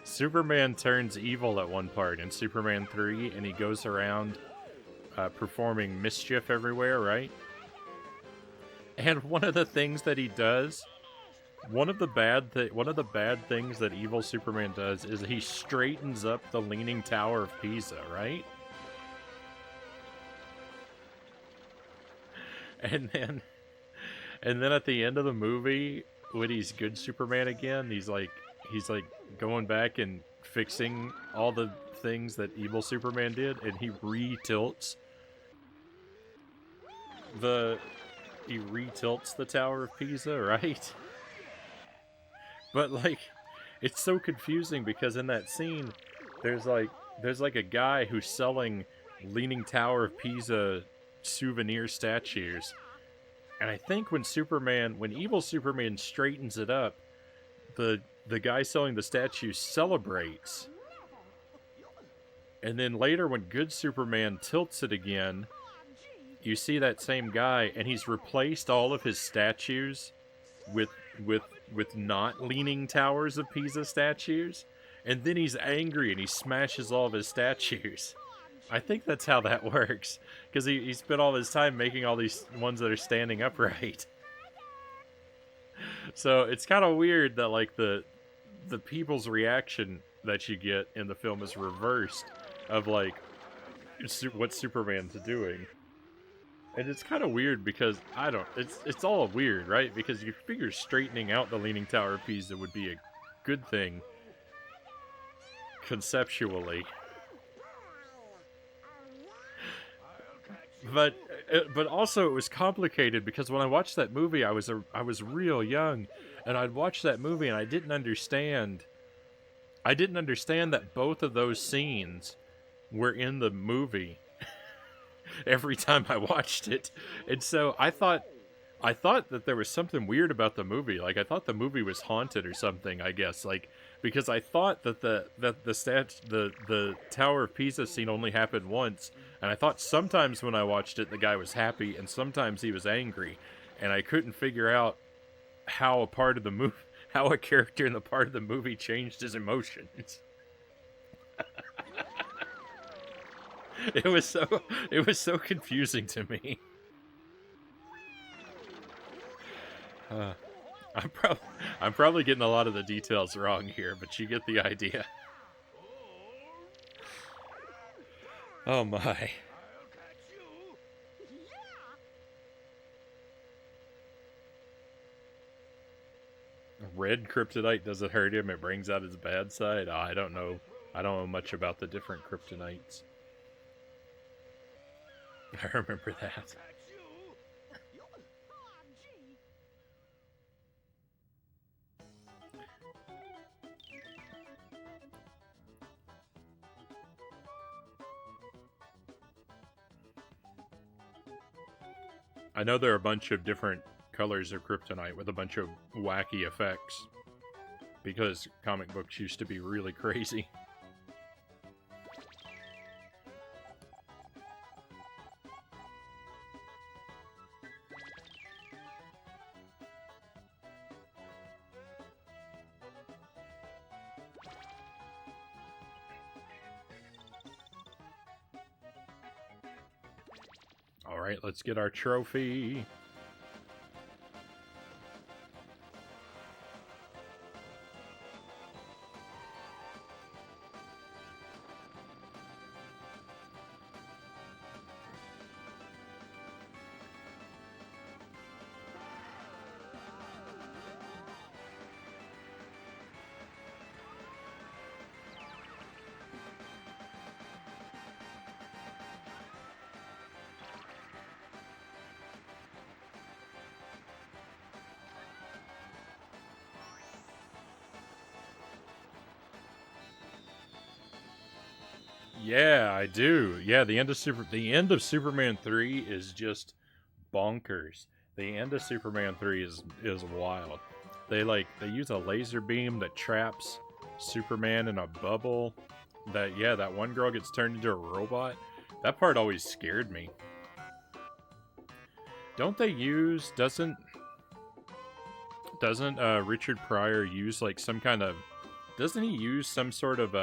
Superman turns evil at one part in Superman 3, and he goes around performing mischief everywhere, right? And one of the things that he does, one of the bad things that evil Superman does is he straightens up the Leaning Tower of Pisa, right? And then at the end of the movie, when he's good Superman again, he's like going back and fixing all the things that evil Superman did, and he re-tilts the Tower of Pisa, right? But like, it's so confusing because in that scene, there's like a guy who's selling Leaning Tower of Pisa souvenir statues. And I think when evil Superman straightens it up, the guy selling the statue celebrates. And then later when good Superman tilts it again, you see that same guy, and he's replaced all of his statues with not Leaning Towers of Pisa statues. And then he's angry and he smashes all of his statues. I think that's how that works. Because he spent all his time making all these ones that are standing upright. So it's kind of weird that like the people's reaction that you get in the film is reversed of like what Superman's doing. And it's kind of weird because it's all weird, right? Because you figure straightening out the Leaning Tower of Pisa would be a good thing conceptually. But also it was complicated because when I watched that movie, I was real young, and I'd watched that movie and I didn't understand that both of those scenes were in the movie every time I watched it. And so I thought that there was something weird about the movie. Like I thought the movie was haunted or something, I guess. Like because I thought that the Tower of Pisa scene only happened once, and I thought sometimes when I watched it the guy was happy and sometimes he was angry, and I couldn't figure out how a character in the part of the movie changed his emotions. It was so confusing to me. I'm probably getting a lot of the details wrong here, but you get the idea. Oh my. I'll catch you. Red kryptonite doesn't hurt him, it brings out his bad side. I don't know much about the different kryptonites. I remember that. Catch you. I know there are a bunch of different colors of kryptonite with a bunch of wacky effects because comic books used to be really crazy. Alright, let's get our trophy. Yeah, I do. Yeah, the end of Superman 3 is just bonkers. The end of Superman 3 is wild. They use a laser beam that traps Superman in a bubble. That one girl gets turned into a robot. That part always scared me. Don't they use doesn't Richard Pryor use like some kind of doesn't he use some sort of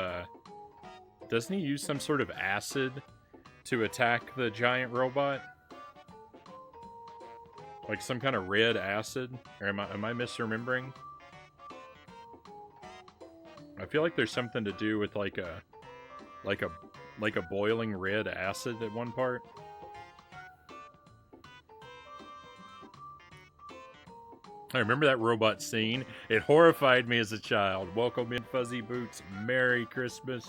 doesn't he use some sort of acid to attack the giant robot? Like some kind of red acid? Or am I misremembering? I feel like there's something to do with like a boiling red acid at one part. I remember that robot scene. It horrified me as a child. Welcome in, Fuzzy Boots. Merry Christmas.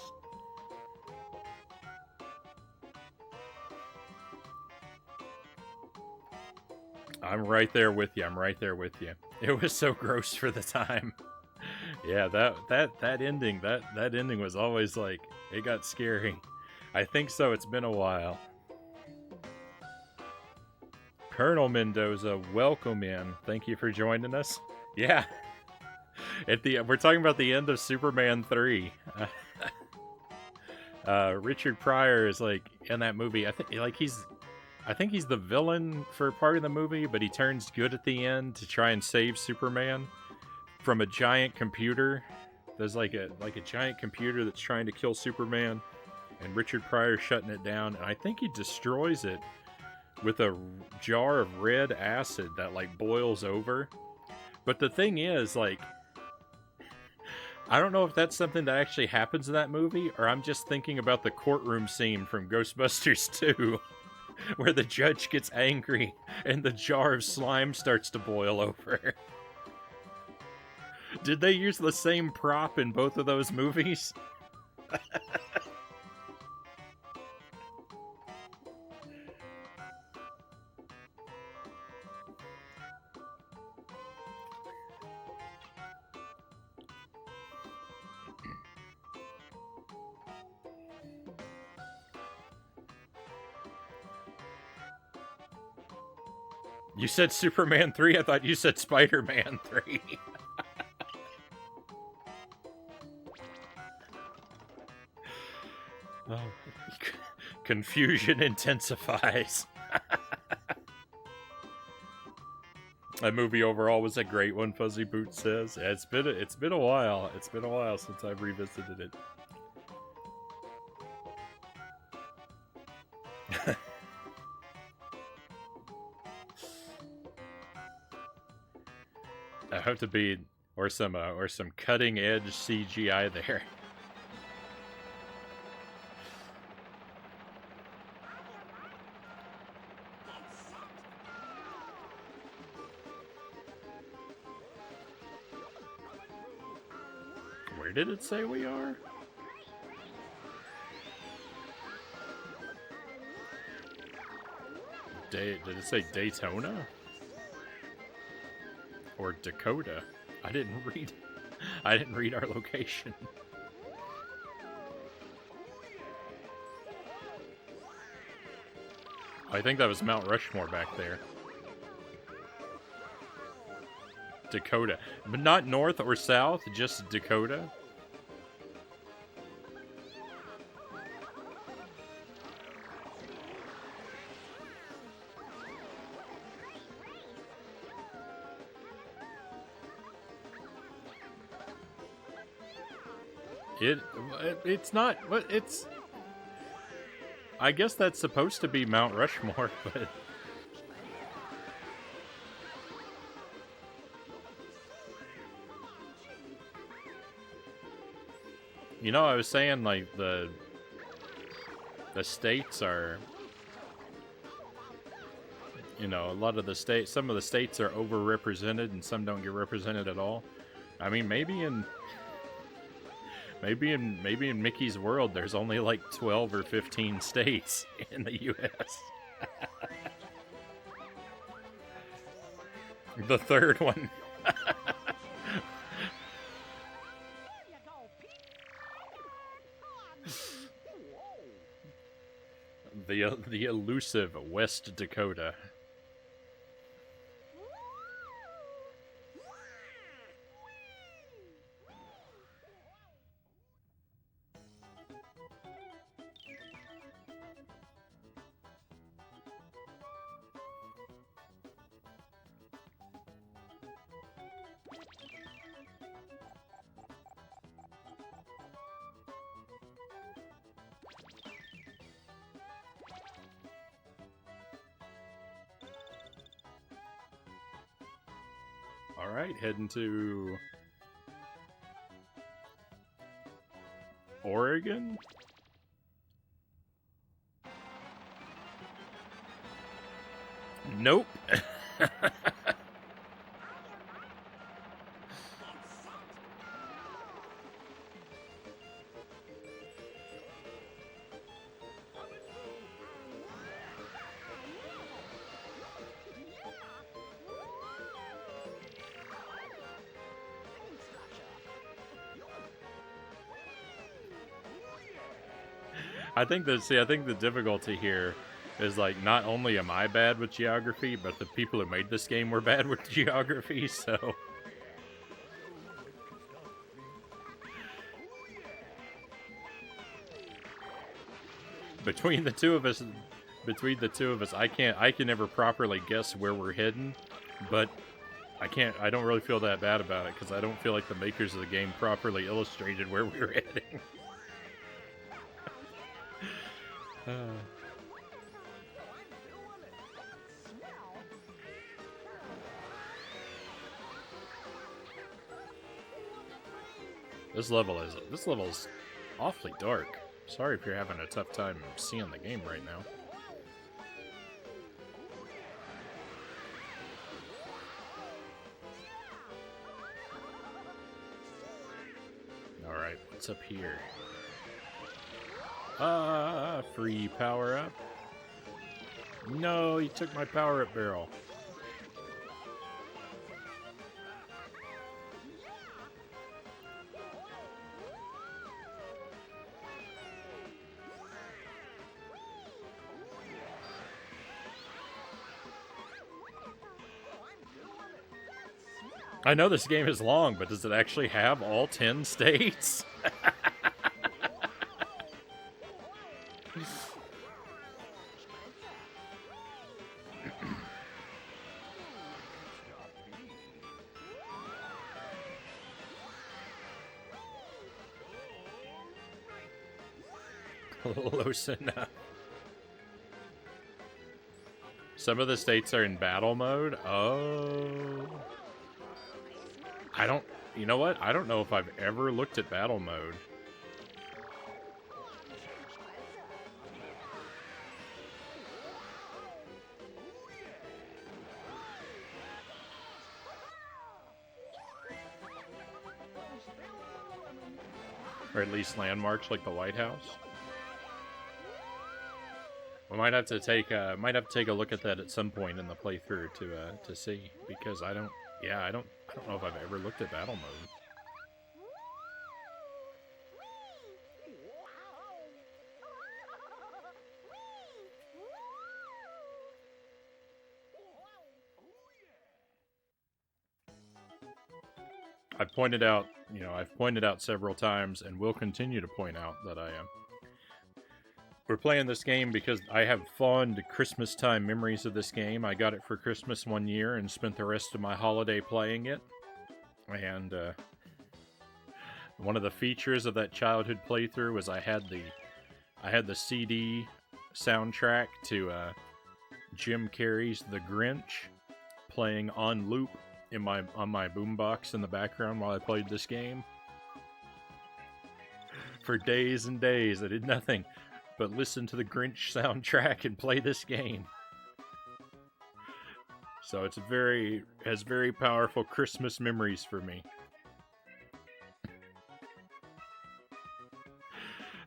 I'm right there with you. I'm right there with you. It was so gross for the time. Yeah, that ending was always like it got scary. I think so. It's been a while. Colonel Mendoza, welcome in. Thank you for joining us. Yeah, we're talking about the end of Superman 3. Richard Pryor is like in that movie. I think he's the villain for part of the movie, but he turns good at the end to try and save Superman from a giant computer. There's like a giant computer that's trying to kill Superman, and Richard Pryor shutting it down, and I think he destroys it with a jar of red acid that like boils over. But the thing is, like, I don't know if that's something that actually happens in that movie, or I'm just thinking about the courtroom scene from Ghostbusters 2, where the judge gets angry and the jar of slime starts to boil over. Did they use the same prop in both of those movies? You said Superman 3? I thought you said Spider-Man 3. Oh, confusion intensifies. That movie overall was a great one, Fuzzy Boots says. Yeah, it's been a while. It's been a while since I've revisited it. I hope to be or some cutting edge CGI there. Where did it say we are? Did it say Daytona? Or Dakota? I didn't read our location. I think that was Mount Rushmore back there. Dakota. But not north or south, just Dakota. It's not. It's. I guess that's supposed to be Mount Rushmore, but. You know, I was saying like the states are. You know, a lot of the states. Some of the states are overrepresented, and some don't get represented at all. I mean, maybe in Mickey's world, there's only like 12 or 15 states in the U.S. The third one. The elusive West Dakota. All right, heading to Oregon? Nope. I think the difficulty here is like not only am I bad with geography, but the people who made this game were bad with geography, so between the two of us, I can never properly guess where we're heading, but I don't really feel that bad about it because I don't feel like the makers of the game properly illustrated where we were heading. This level is awfully dark. Sorry if you're having a tough time seeing the game right now. Alright, what's up here? Free power up. No, he took my power up barrel. I know this game is long, but does it actually have all 10 states? Close enough. Some of the states are in battle mode. Oh. You know what? I don't know if I've ever looked at battle mode. Or at least landmarks like the White House. We might have to take a look at that at some point in the playthrough to see, because I don't know if I've ever looked at battle mode. I've pointed out several times and will continue to point out that we're playing this game because I have fond Christmas time memories of this game. I got it for Christmas one year and spent the rest of my holiday playing it. And one of the features of that childhood playthrough was I had the CD soundtrack to Jim Carrey's The Grinch playing on loop on my boombox in the background while I played this game. For days and days, I did nothing but listen to the Grinch soundtrack and play this game. So has very powerful Christmas memories for me.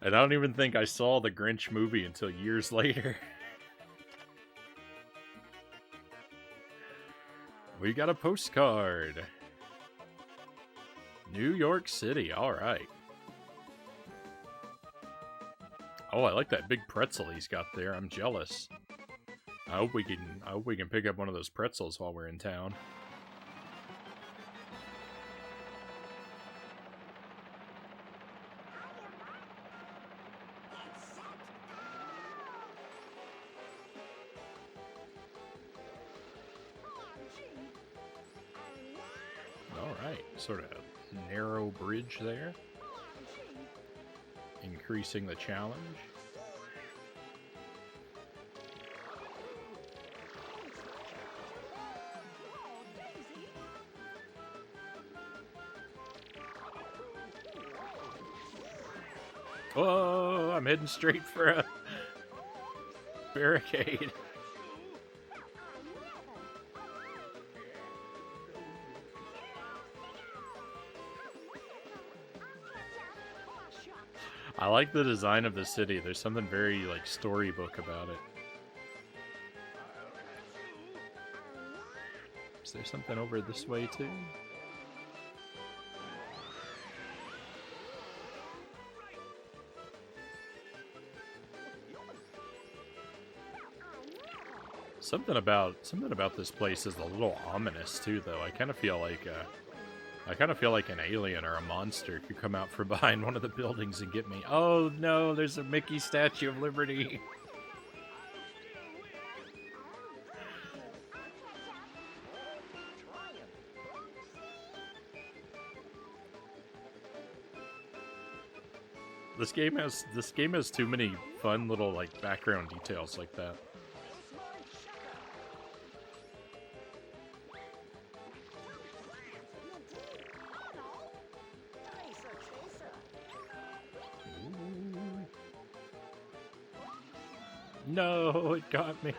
And I don't even think I saw the Grinch movie until years later. We got a postcard. New York City, alright. Oh, I like that big pretzel he's got there. I'm jealous. I hope we can pick up one of those pretzels while we're in town. Alright, sort of narrow bridge there. Increasing the challenge. Oh, I'm heading straight for a barricade. I like the design of the city. There's something very, like, storybook about it. Is there something over this way, too? Something about this place is a little ominous, too, though. I kind of feel like an alien or a monster could come out from behind one of the buildings and get me. Oh no, there's a Mickey Statue of Liberty. This game has too many fun little, like, background details like that. No, it got me.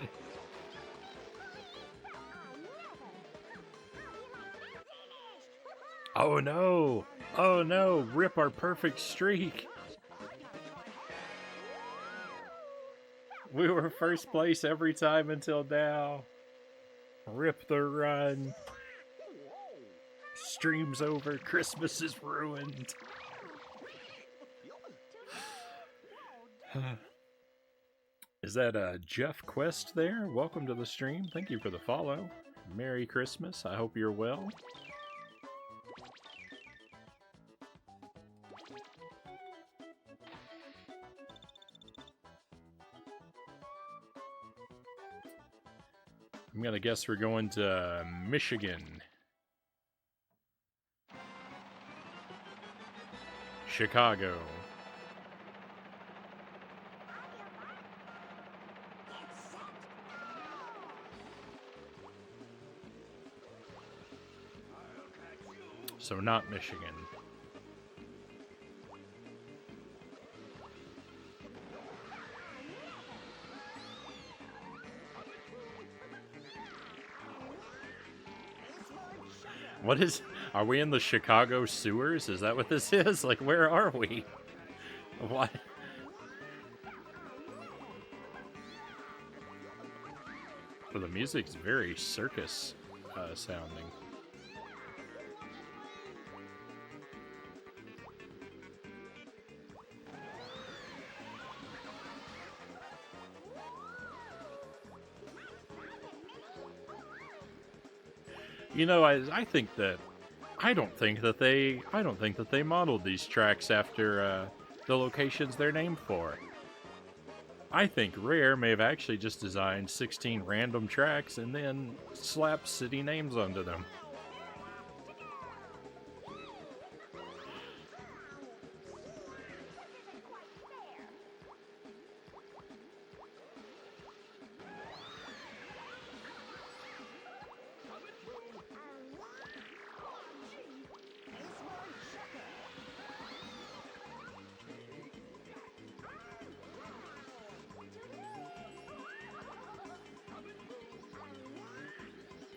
Oh no! Oh no! Rip our perfect streak! We were first place every time until now. Rip the run. Stream's over. Christmas is ruined. Is that Jeff Quest there? Welcome to the stream. Thank you for the follow. Merry Christmas. I hope you're well. I'm gonna guess we're going to Michigan. Chicago. So not Michigan. What is... Are we in the Chicago sewers? Is that what this is? Like, where are we? What? Well, the music's very circus sounding. You know, I don't think that they modeled these tracks after the locations they're named for. I think Rare may have actually just designed 16 random tracks and then slapped city names onto them.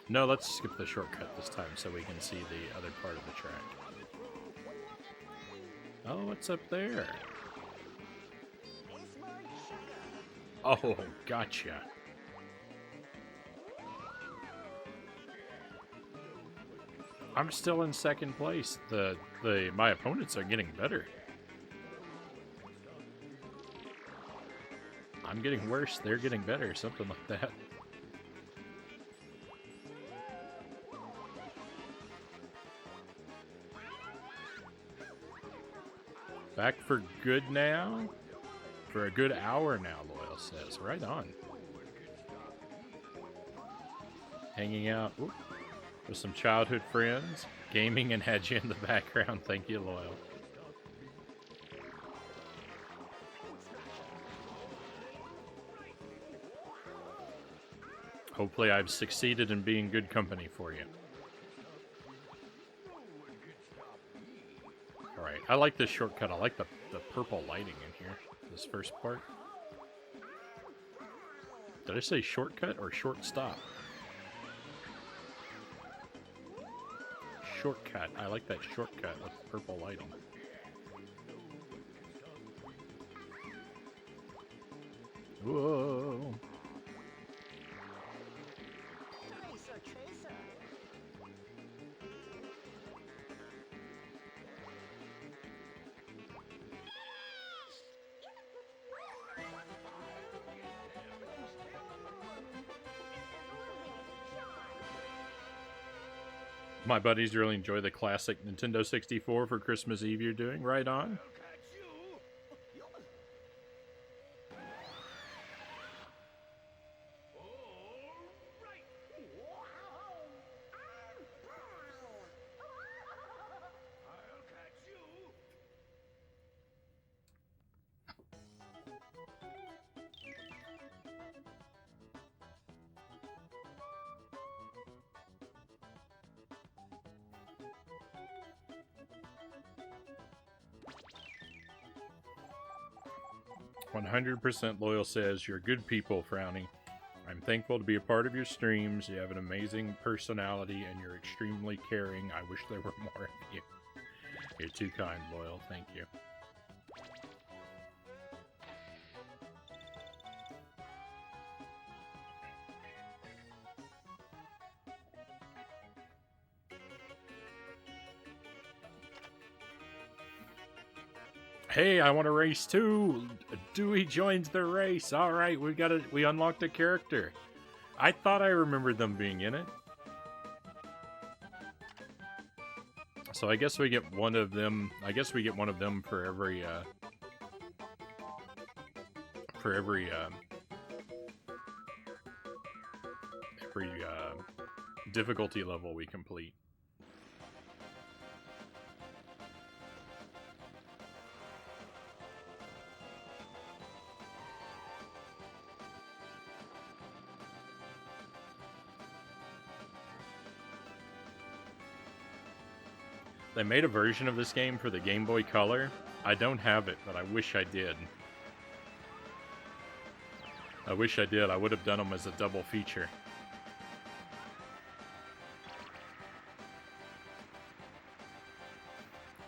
No, let's skip the shortcut this time so we can see the other part of the track. Oh, what's up there? Oh, gotcha. I'm still in second place. My opponents are getting better. I'm getting worse, they're getting better, something like that. Back for good now? For a good hour now, Loyal says. Right on. Hanging out with some childhood friends. Gaming and had you in the background. Thank you, Loyal. Hopefully I've succeeded in being good company for you. Alright, I like this shortcut. I like the purple lighting in here. This first part. Did I say shortcut or short stop? Shortcut. I like that shortcut with purple lighting. Whoa. My buddies really enjoy the classic Nintendo 64 for Christmas Eve you're doing. Right on. I'll catch you. 100% Loyal says, you're good people, Frownie. I'm thankful to be a part of your streams. You have an amazing personality and you're extremely caring. I wish there were more of you. You're too kind, Loyal. Thank you. Hey, I want to race too. Dewey joins the race. All right, we unlocked a character. I thought I remembered them being in it. So I guess we get one of them. I guess we get one of them for every difficulty level we complete. They made a version of this game for the Game Boy Color. I don't have it, but I wish I did. I wish I did. I would have done them as a double feature.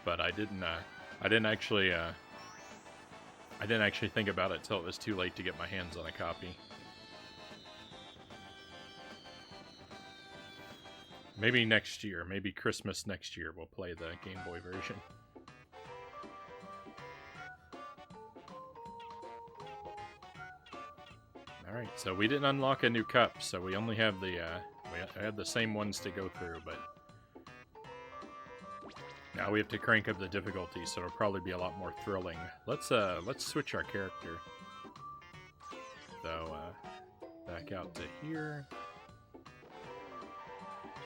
But I didn't actually think about it till it was too late to get my hands on a copy. Maybe next year, maybe Christmas next year, we'll play the Game Boy version. Alright, so we didn't unlock a new cup, so we only have the, we had the same ones to go through, but now we have to crank up the difficulty, so it'll probably be a lot more thrilling. Let's switch our character. So, back out to here.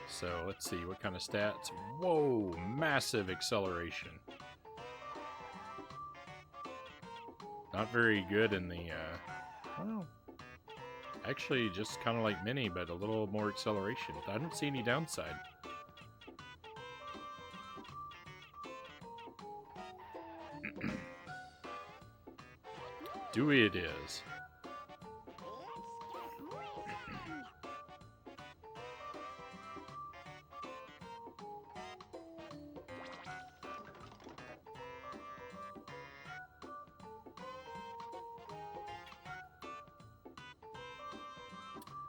So, let's see, what kind of stats? Whoa, massive acceleration. Not very good in the, well, actually just kind of like Mini, but a little more acceleration. I don't see any downside. Dewey it is.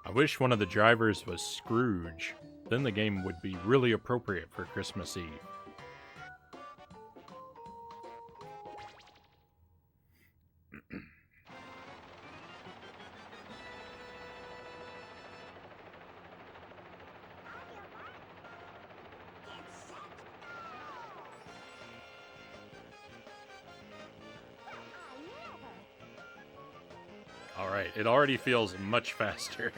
I wish one of the drivers was Scrooge. Then the game would be really appropriate for Christmas Eve. Alright, it already feels much faster.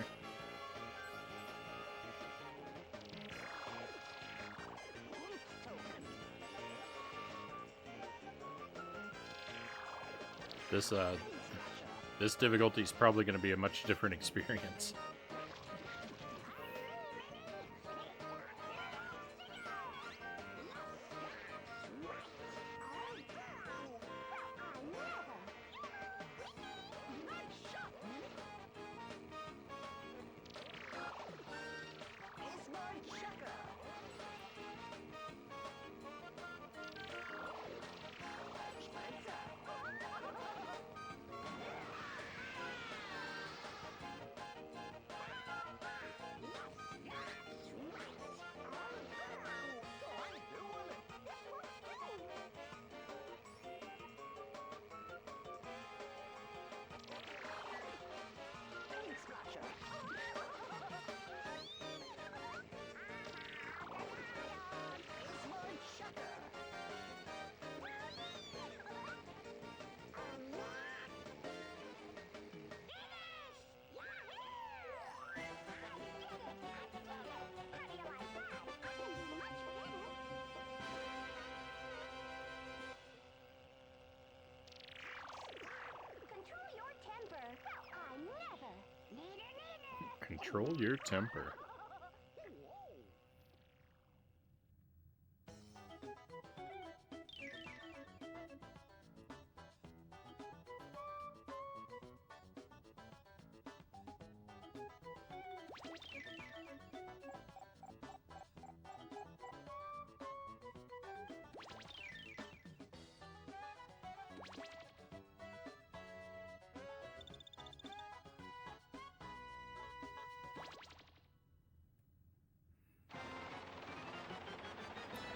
This difficulty is probably going to be a much different experience. Control your temper.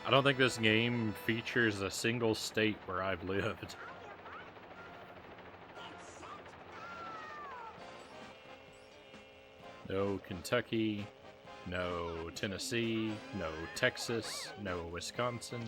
I don't think this game features a single state where I've lived. No Kentucky, no Tennessee, no Texas, no Wisconsin.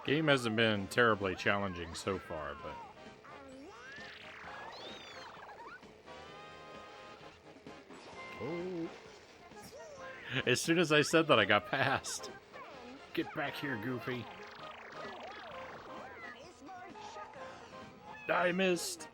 Game hasn't been terribly challenging so far, but... Oh. As soon as I said that, I got past. Get back here, Goofy. I missed.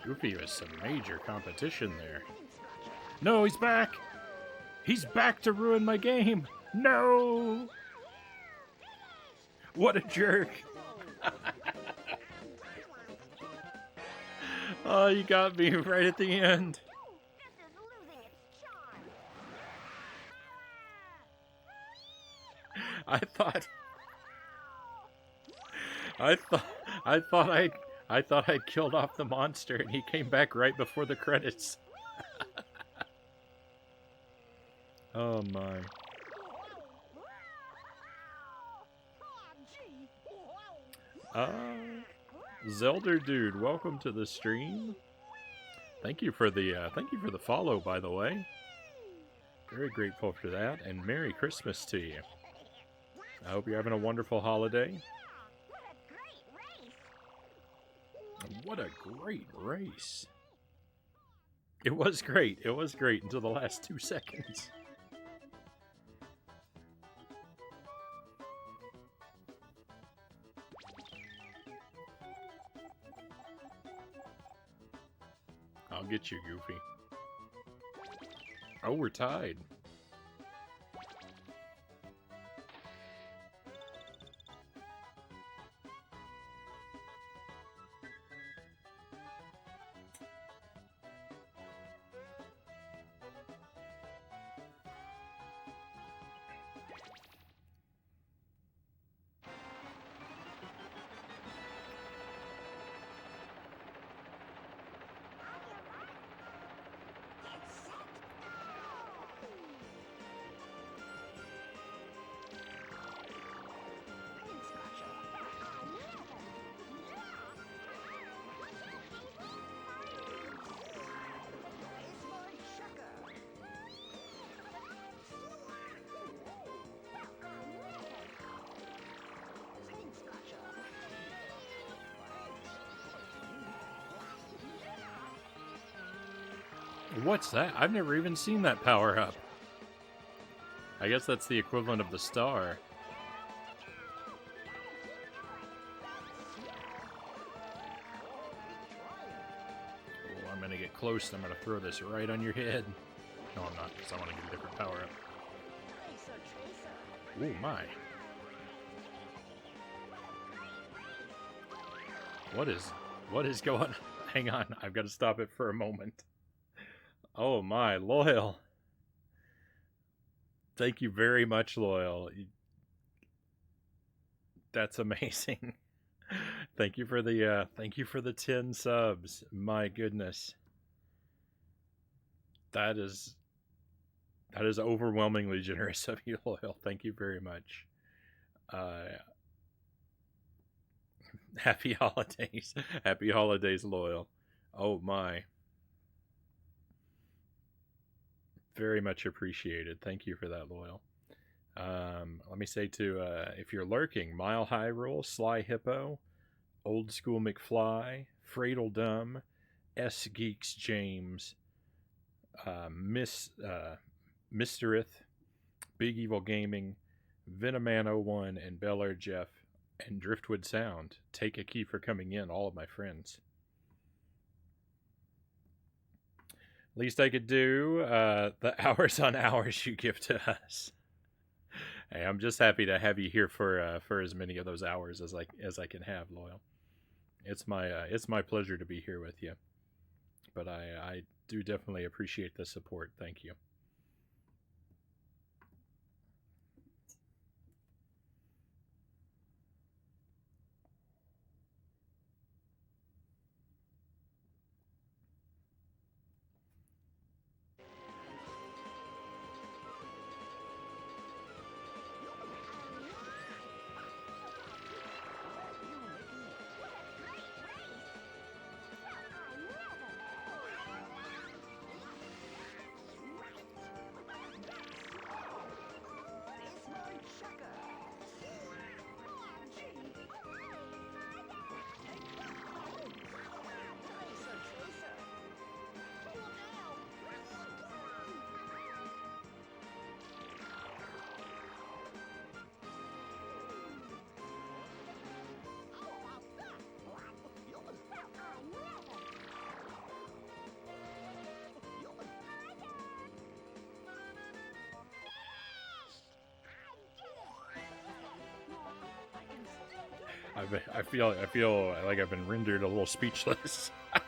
Goofy was some major competition there. No, he's back! He's back to ruin my game! No! What a jerk! Oh, you got me right at the end. I thought I'd killed off the monster, and he came back right before the credits. Oh my. Zelda dude, welcome to the stream. Thank you for the follow, by the way. Very grateful for that, and Merry Christmas to you. I hope you're having a wonderful holiday. What a great race. It was great. It was great until the last 2 seconds. I'll get you, Goofy. Oh, we're tied. What's that? I've never even seen that power up. I guess that's the equivalent of the star. Oh, I'm gonna get close. I'm gonna throw this right on your head. No, I'm not, because I want to get a different power up. Oh my. What is going on? Hang on, I've got to stop it for a moment. Oh my, Loyal. Thank you very much, Loyal. That's amazing. Thank you for the 10 subs. My goodness. That is overwhelmingly generous of you, Loyal. Thank you very much. Happy holidays. Happy holidays, Loyal. Oh my. Very much appreciated. Thank you for that, Loyal. Let me say if you're lurking, Mile High Roll, Sly Hippo, Old School McFly, Fradle Dumb, S Geeks James, Misterith, Big Evil Gaming, Venoman01, and Bel Air Jeff, and Driftwood Sound. Take a key for coming in, all of my friends. Least I could do, the hours on hours you give to us. Hey, I'm just happy to have you here for as many of those hours as I can have, Loyal. It's my pleasure to be here with you. But I do definitely appreciate the support. Thank you. I feel like I've been rendered a little speechless. How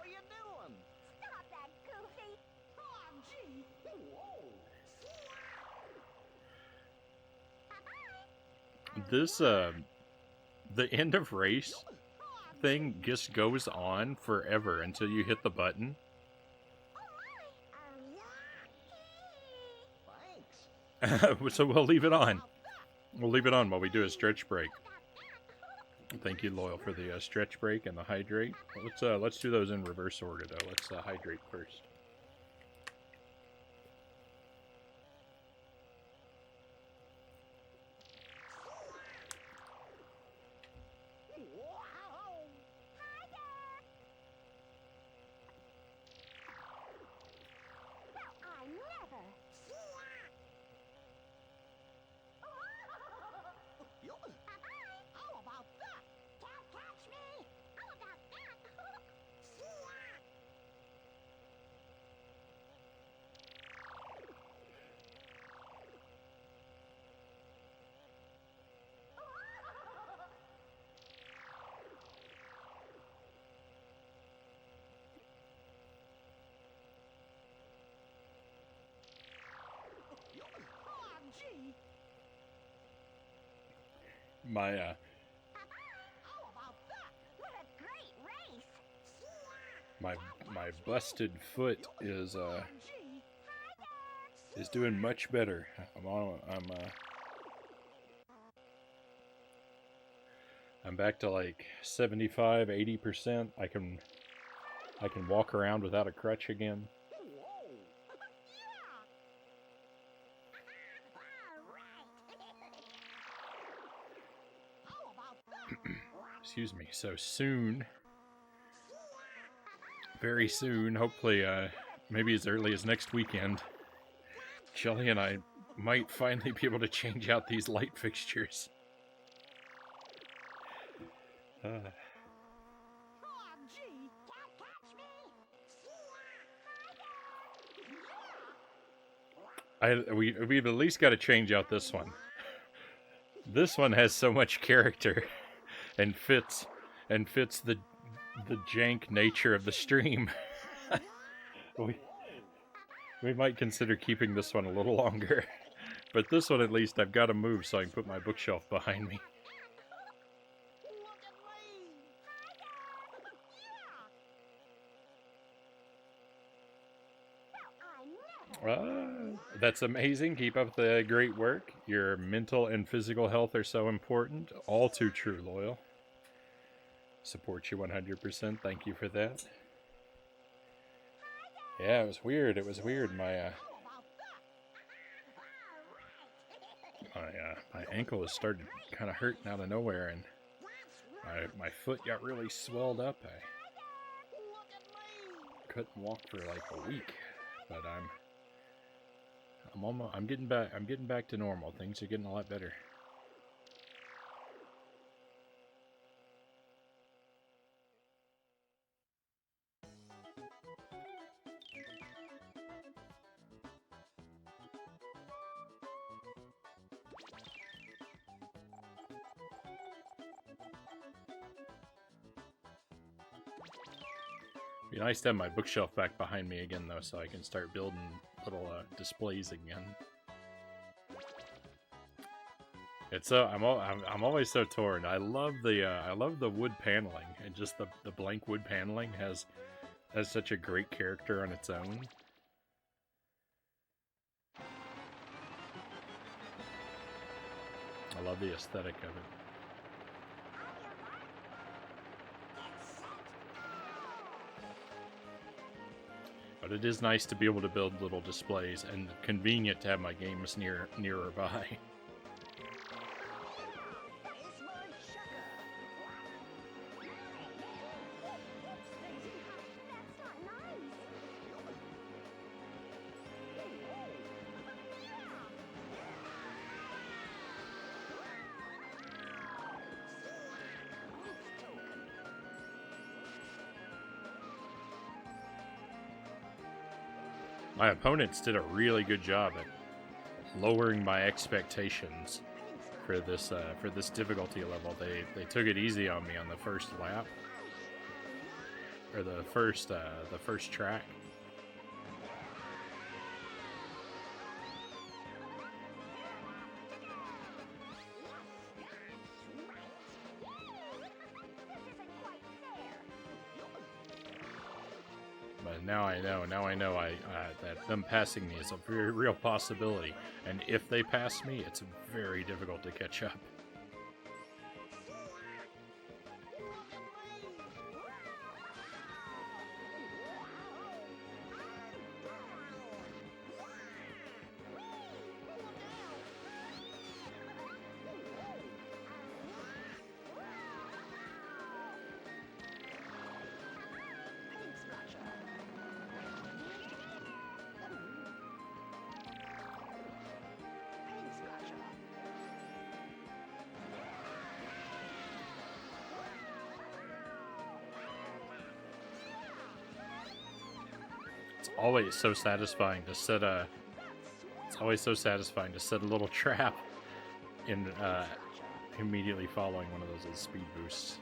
you doing? Stop that, Goofy! Oh, gee. Whoa. This the end of race thing just goes on forever until you hit the button. Thanks. So we'll leave it on. We'll leave it on while we do a stretch break. Thank you, Loyal, for the stretch break and the hydrate. Let's do those in reverse order, though. Let's hydrate first. Wow! Well, I never. How about that? Can't catch me. How about that? OMG! My How about that? What a great race. my busted foot is OMG! doing much better. I'm back to like 75, 80%. I can walk around without a crutch again. Whoa! How about that? Excuse me. So soon, very soon, hopefully, maybe as early as next weekend, Shelly and I might finally be able to change out these light fixtures. OMG! Can't catch me. We've at least got to change out this one. This one has so much character and fits the jank nature of the stream. we might consider keeping this one a little longer. But this one at least I've got to move so I can put my bookshelf behind me. Look at me! Well, I never. That's amazing. Keep up the great work. Your mental and physical health are so important. All too true, Loyal. Support you 100%. Thank you for that. Yeah, it was weird. It was weird. My my ankle has started kind of hurting out of nowhere, and my foot got really swelled up. I Look at me! couldn't walk for like a week, but I'm getting back to normal. Things are getting a lot better. Be nice to have my bookshelf back behind me again, though, so I can start building little displays again. It's I'm always so torn. I love the wood paneling, and just the blank wood paneling has such a great character on its own. I love the aesthetic of it. But it is nice to be able to build little displays, and convenient to have my games nearer by. It's my sugar! That's not nice. My opponents did a really good job at lowering my expectations for this difficulty level. They took it easy on me on the first lap, or the first track. Now I know. Now I know. That them passing me is a very real possibility, and if they pass me, it's very difficult to catch up. It's always so satisfying to set a. It's always so satisfying to set a little trap in immediately following one of those little speed boosts.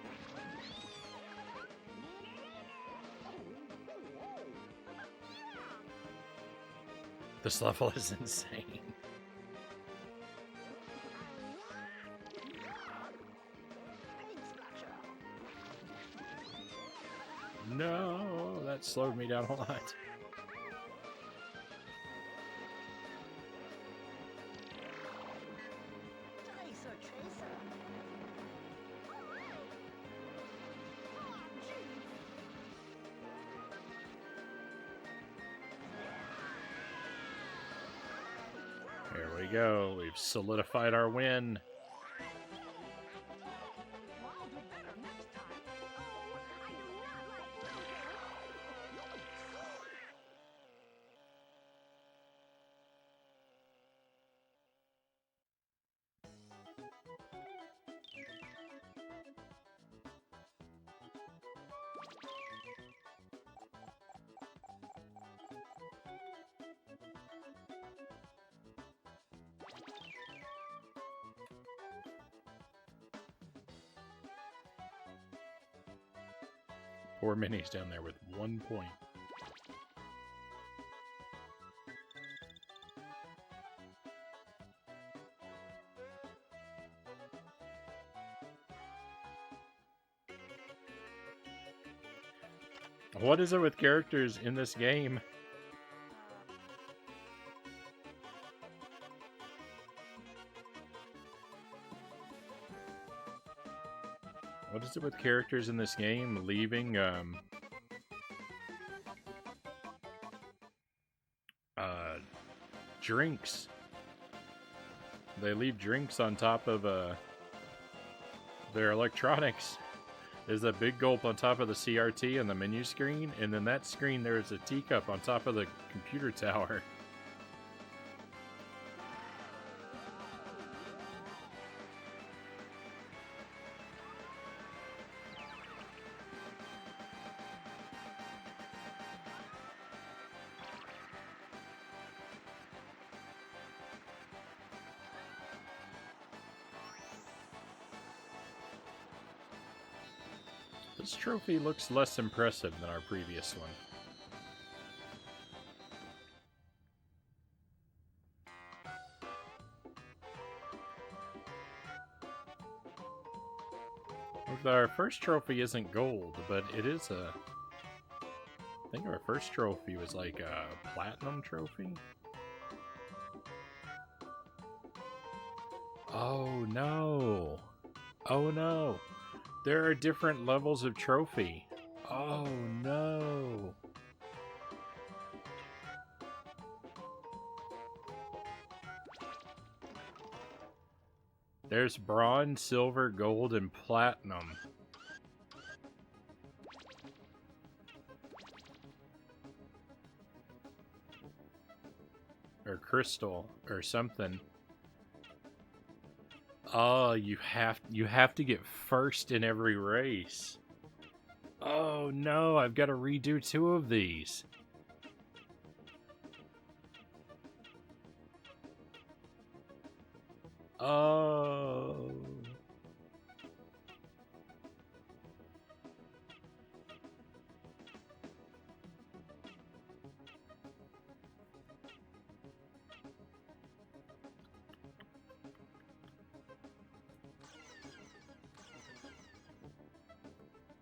This level is insane. No, that slowed me down a lot. There we go. We've solidified our win. Poor Minnie's down there with 1 point. What is it with characters in this game? What is it with characters in this game leaving drinks? They leave drinks on top of their electronics. There's a big gulp on top of the CRT and the menu screen, and then that screen there's a teacup on top of the computer tower. This trophy looks less impressive than our previous one. Our first trophy isn't gold, but it is a... I think our first trophy was like a platinum trophy. Oh no! Oh no! There are different levels of trophy. Oh no! There's bronze, silver, gold, and platinum. Or crystal, or something. Oh, you have to get first in every race. Oh no, I've got to redo 2 of these. Oh.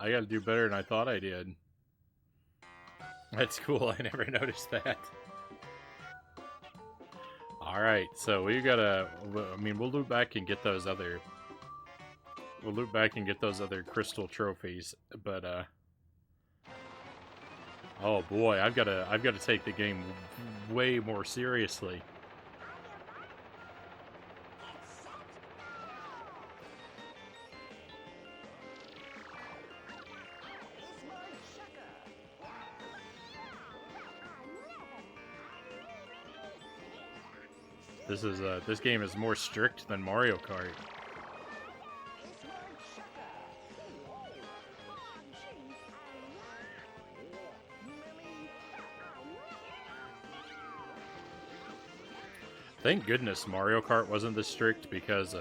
I gotta do better than I thought I did. That's cool. I never noticed that. All right, so we gotta. I mean, we'll loop back and get those other. We'll loop back and get those other crystal trophies, but oh boy, I've got to take the game way more seriously. This game is more strict than Mario Kart. Thank goodness Mario Kart wasn't this strict because,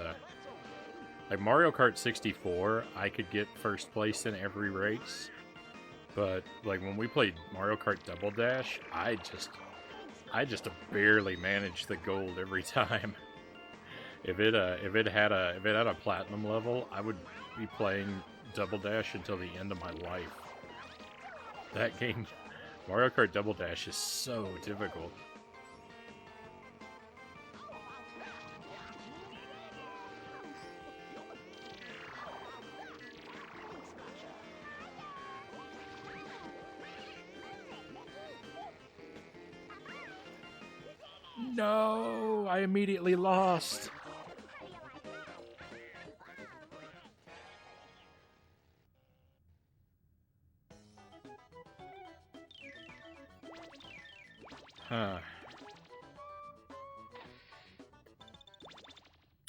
like Mario Kart 64, I could get first place in every race, but like when we played Mario Kart Double Dash, I just barely managed the gold every time. If it had a platinum level, I would be playing Double Dash until the end of my life. That game, Mario Kart Double Dash, is so difficult. No, I immediately lost. Huh.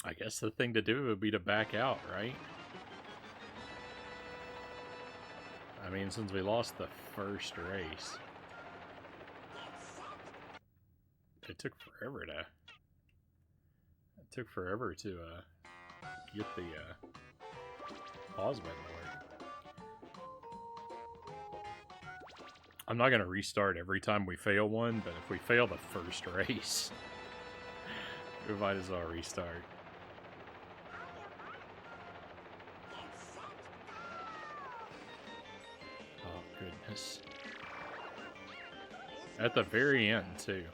I guess the thing to do would be to back out, right? I mean, since we lost the first race. It took forever to get the pause button to work. I'm not gonna restart every time we fail one, but if we fail the first race, we might as well restart. Oh goodness. At the very end too.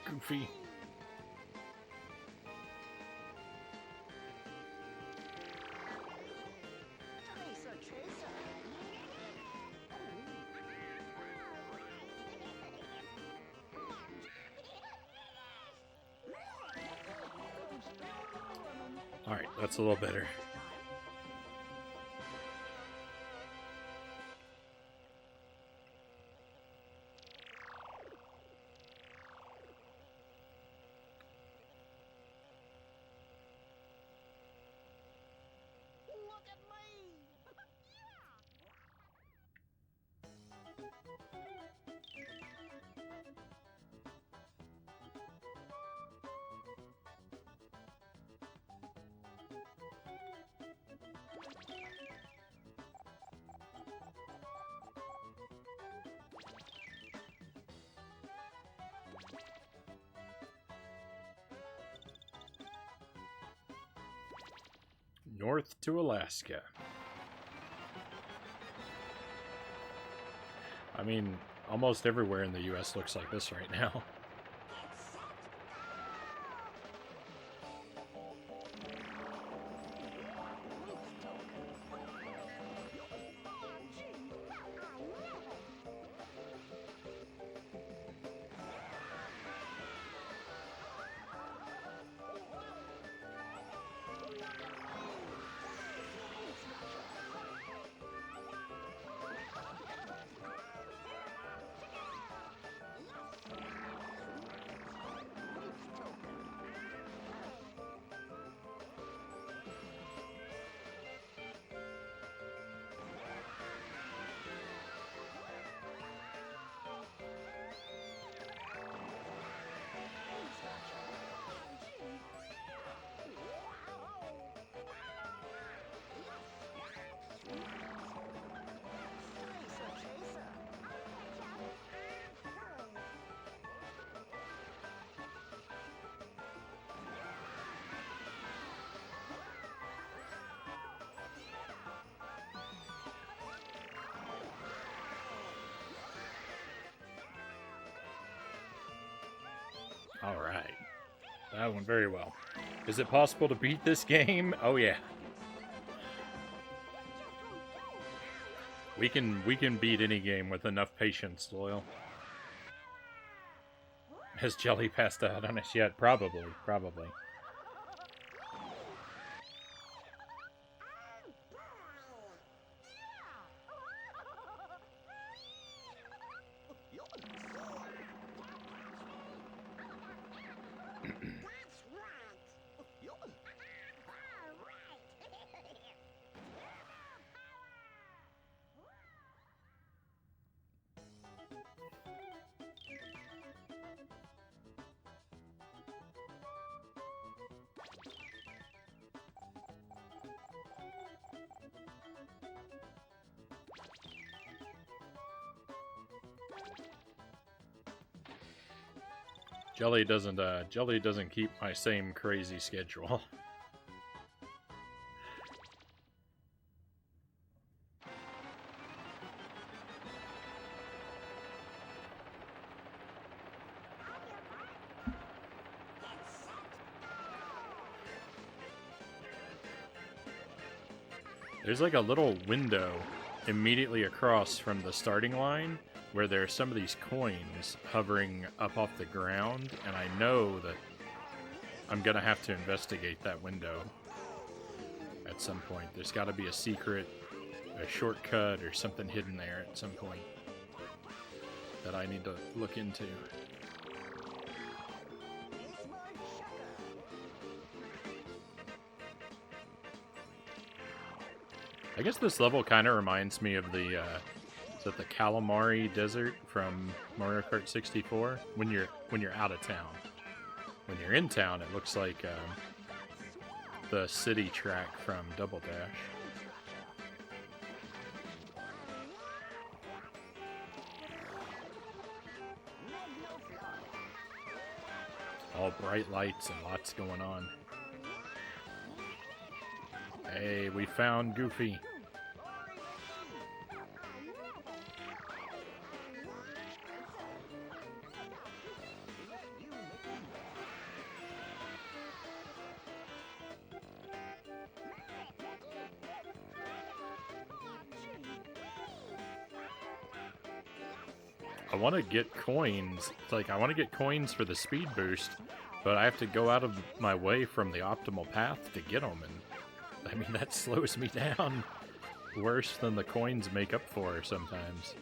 Goofy. Alright, that's a little better. North to Alaska. I mean, almost everywhere in the US looks like this right now. Alright. That went very well. Is it possible to beat this game? Oh yeah. We can beat any game with enough patience, Loyal. Has Jelly passed out on us yet? Probably. Jelly doesn't keep my same crazy schedule. There's like a little window immediately across from the starting line where there's some of these coins hovering up off the ground, and I know that I'm gonna have to investigate that window at some point. There's gotta be a secret, a shortcut, or something hidden there at some point that I need to look into. I guess this level kind of reminds me of the, is that the Calamari Desert from Mario Kart 64? When you're out of town. When you're in town, it looks like the city track from Double Dash. All bright lights and lots going on. Hey, we found Goofy. I want to get coins. It's like, I want to get coins for the speed boost, but I have to go out of my way from the optimal path to get them, and I mean, that slows me down worse than the coins make up for sometimes.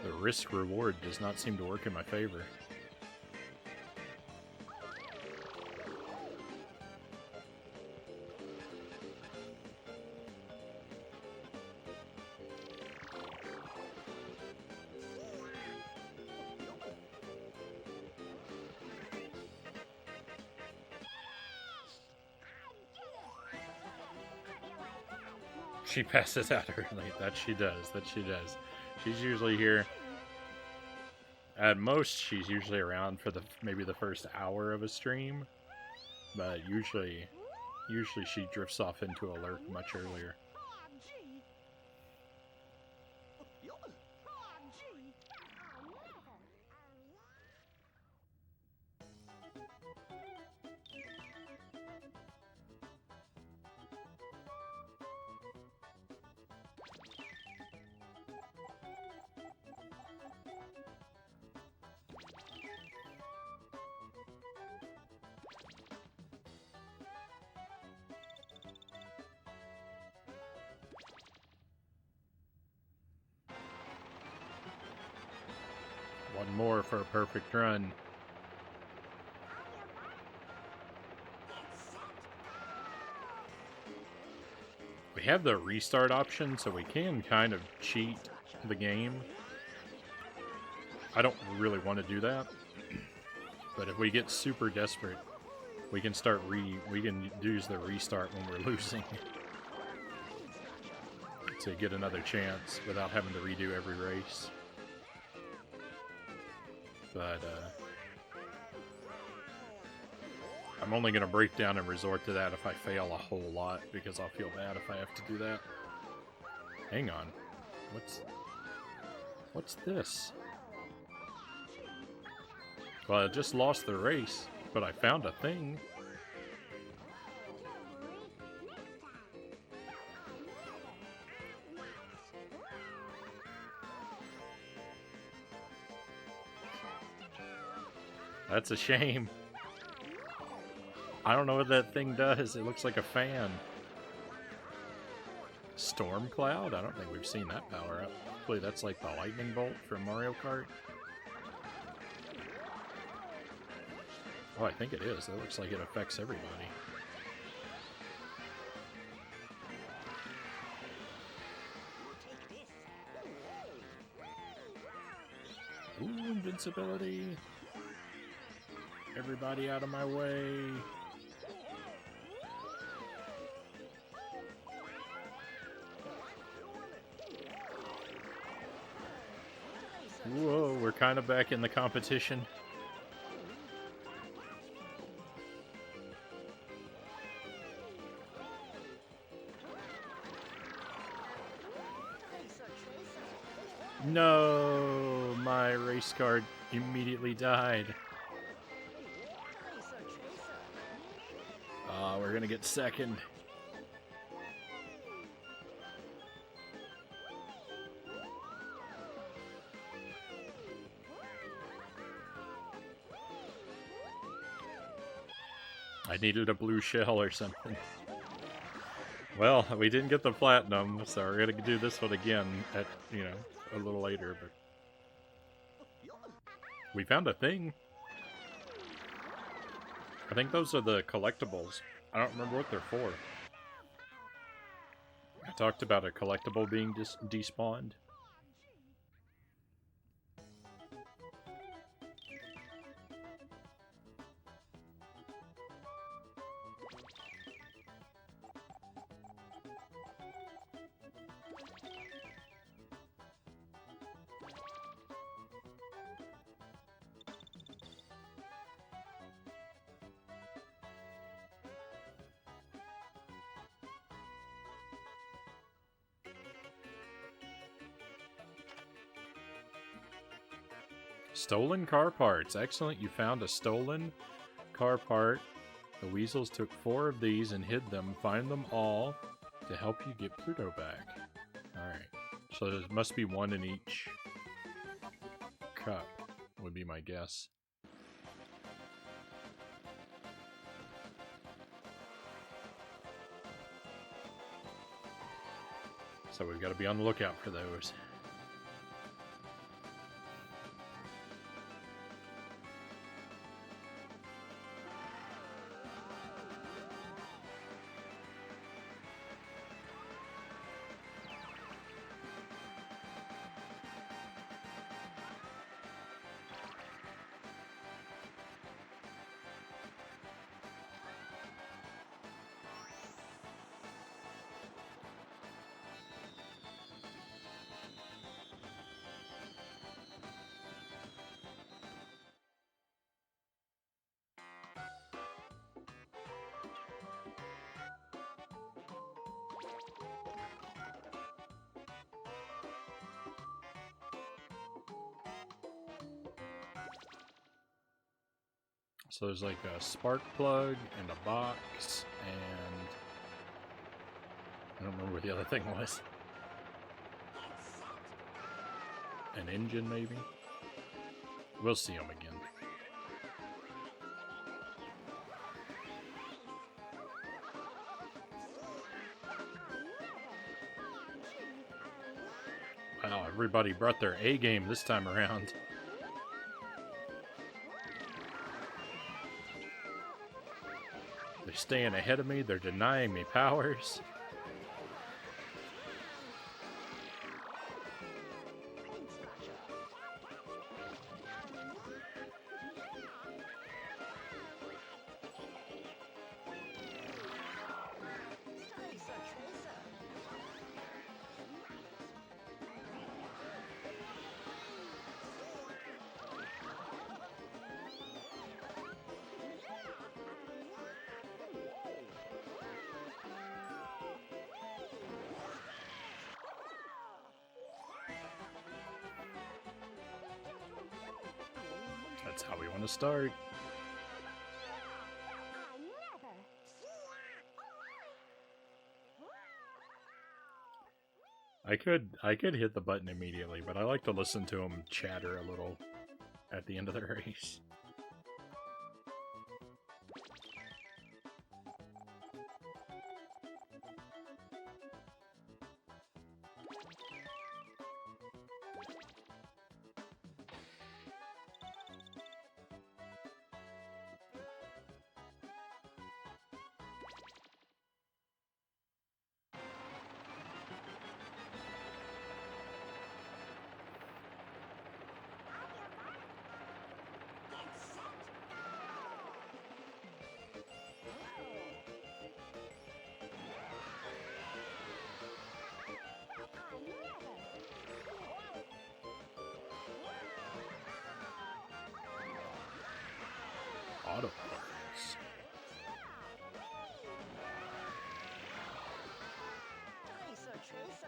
The risk-reward does not seem to work in my favor. She passes out early. That she does. She's usually here. At most, she's usually around for maybe the first hour of a stream, but usually she drifts off into a lurk much earlier. One more for a perfect run. We have the restart option, so we can kind of cheat the game. I don't really want to do that, but if we get super desperate, we can we can use the restart when we're losing to get another chance without having to redo every race. But I'm only going to break down and resort to that if I fail a whole lot, because I'll feel bad if I have to do that. Hang on. What's this? Well, I just lost the race, but I found a thing. That's a shame. I don't know what that thing does. It looks like a fan. Storm Cloud? I don't think we've seen that power up. Hopefully that's like the lightning bolt from Mario Kart. Oh, I think it is. That looks like it affects everybody. Ooh, invincibility. Everybody out of my way. Whoa, we're kind of back in the competition. No, my race car immediately died. We're gonna get second. I needed a blue shell or something. Well, we didn't get the platinum, so we're gonna do this one again at, you know, a little later, but we found a thing. I think those are the collectibles. I don't remember what they're for. I talked about a collectible being despawned. Stolen car parts. Excellent, you found a stolen car part. The weasels took 4 of these and hid them. Find them all to help you get Pluto back. Alright, so there must be one in each cup, would be my guess. So we've got to be on the lookout for those. So there's like a spark plug and a box, and I don't remember what the other thing was. An engine, maybe? We'll see them again. Wow, everybody brought their A game this time around. They're staying ahead of me, they're denying me powers. That's how we want to start. I could hit the button immediately, but I like to listen to him chatter a little at the end of the race. Auto parts. Tracer, tracer.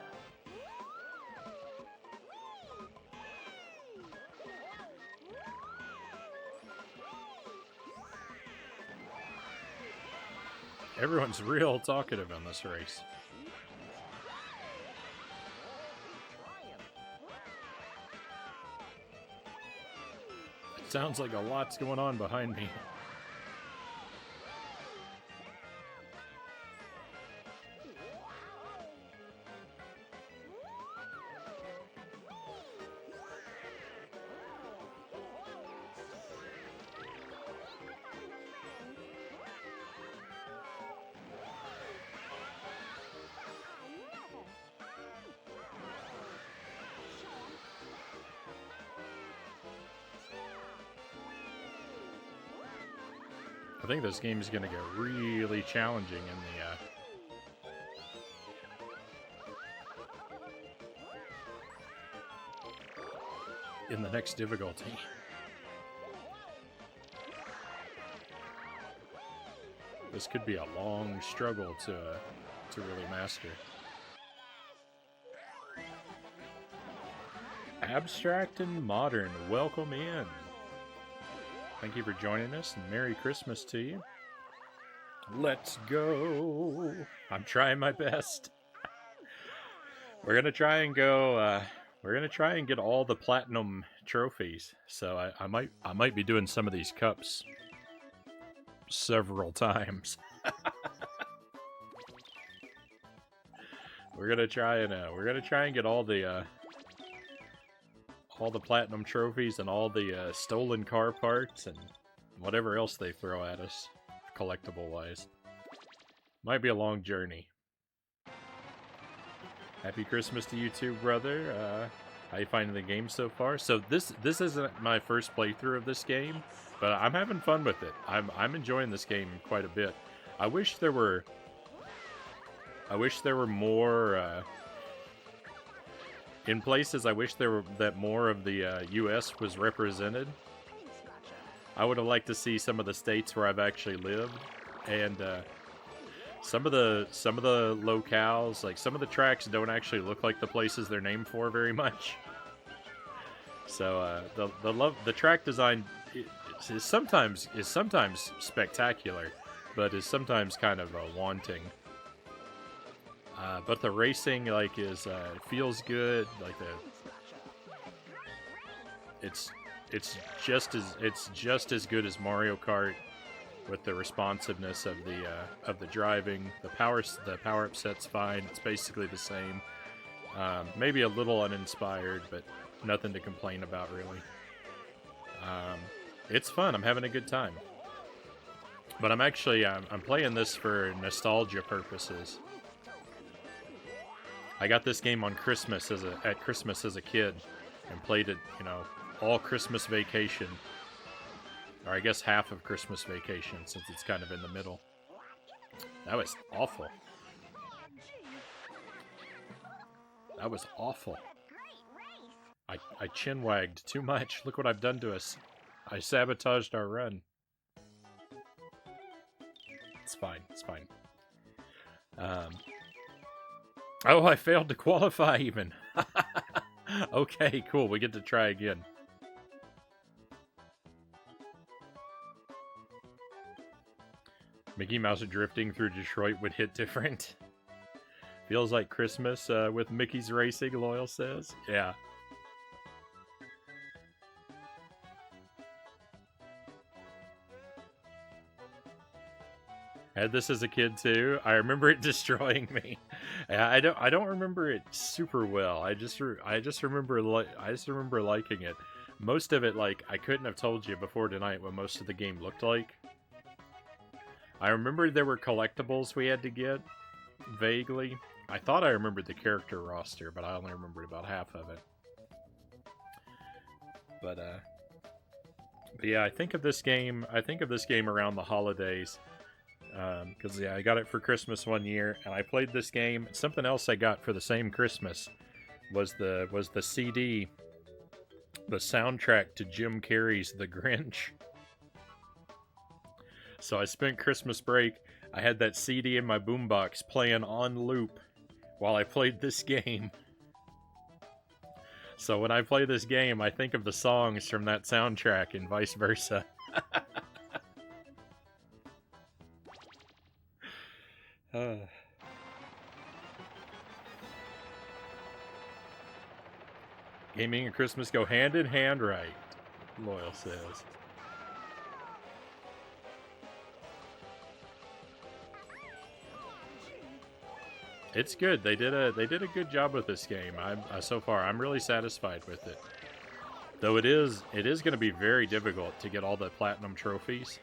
Everyone's real talkative in this race. It sounds like a lot's going on behind me. I think this game is going to get really challenging in the next difficulty. This could be a long struggle to really master. Abstract and Modern, welcome in. Thank you for joining us, and Merry Christmas to you. Let's go. I'm trying my best. We're gonna try and go. We're gonna try and get all the platinum trophies. So I might be doing some of these cups several times. We're gonna try and get all the platinum trophies and all the stolen car parts and whatever else they throw at us, collectible wise. Might be a long journey. Happy Christmas to you too, brother. How you finding the game so far? So this isn't my first playthrough of this game, but I'm having fun with it. I'm enjoying this game quite a bit. I wish there were more. In places, I wish that more of the U.S. was represented. I would have liked to see some of the states where I've actually lived, and some of the locales, like some of the tracks, don't actually look like the places they're named for very much. So the track design is sometimes spectacular, but is sometimes kind of wanting. But the racing, like, is feels good. Like it's just as good as Mario Kart, with the responsiveness of the driving. The power up set's fine. It's basically the same. Maybe a little uninspired, but nothing to complain about really. It's fun. I'm having a good time. But I'm actually I'm playing this for nostalgia purposes. I got this game on Christmas at Christmas as a kid, and played it, all Christmas Vacation, or I guess half of Christmas Vacation, since it's kind of in the middle. That was awful. That was awful. I chin wagged too much. Look what I've done to us. I sabotaged our run. It's fine. It's fine. Oh, I failed to qualify even. Okay, cool. We get to try again. Mickey Mouse drifting through Detroit would hit different. Feels like Christmas with Mickey's Racing, Loyal says. Yeah. I had this as a kid too. I remember it destroying me. I don't remember it super well. I just remember liking it. Most of it, like, I couldn't have told you before tonight what most of the game looked like. I remember there were collectibles we had to get, vaguely. I thought I remembered the character roster, but I only remembered about half of it. But yeah, I think of this game around the holidays. Because yeah, I got it for Christmas one year, and I played this game. Something else I got for the same Christmas was the CD, the soundtrack to Jim Carrey's The Grinch. So I spent Christmas break. I had that CD in my boombox playing on loop while I played this game. So when I play this game, I think of the songs from that soundtrack and vice versa. Gaming and Christmas go hand in hand, right? Loyal says. It's good. They did a good job with this game. So far I'm really satisfied with it. Though it is going to be very difficult to get all the platinum trophies.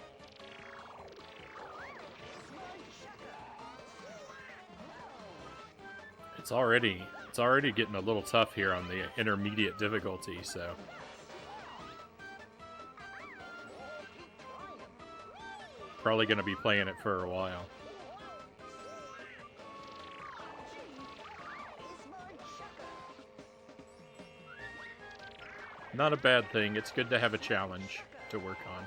It's already getting a little tough here on the intermediate difficulty, so probably going to be playing it for a while. Not a bad thing. It's good to have a challenge to work on.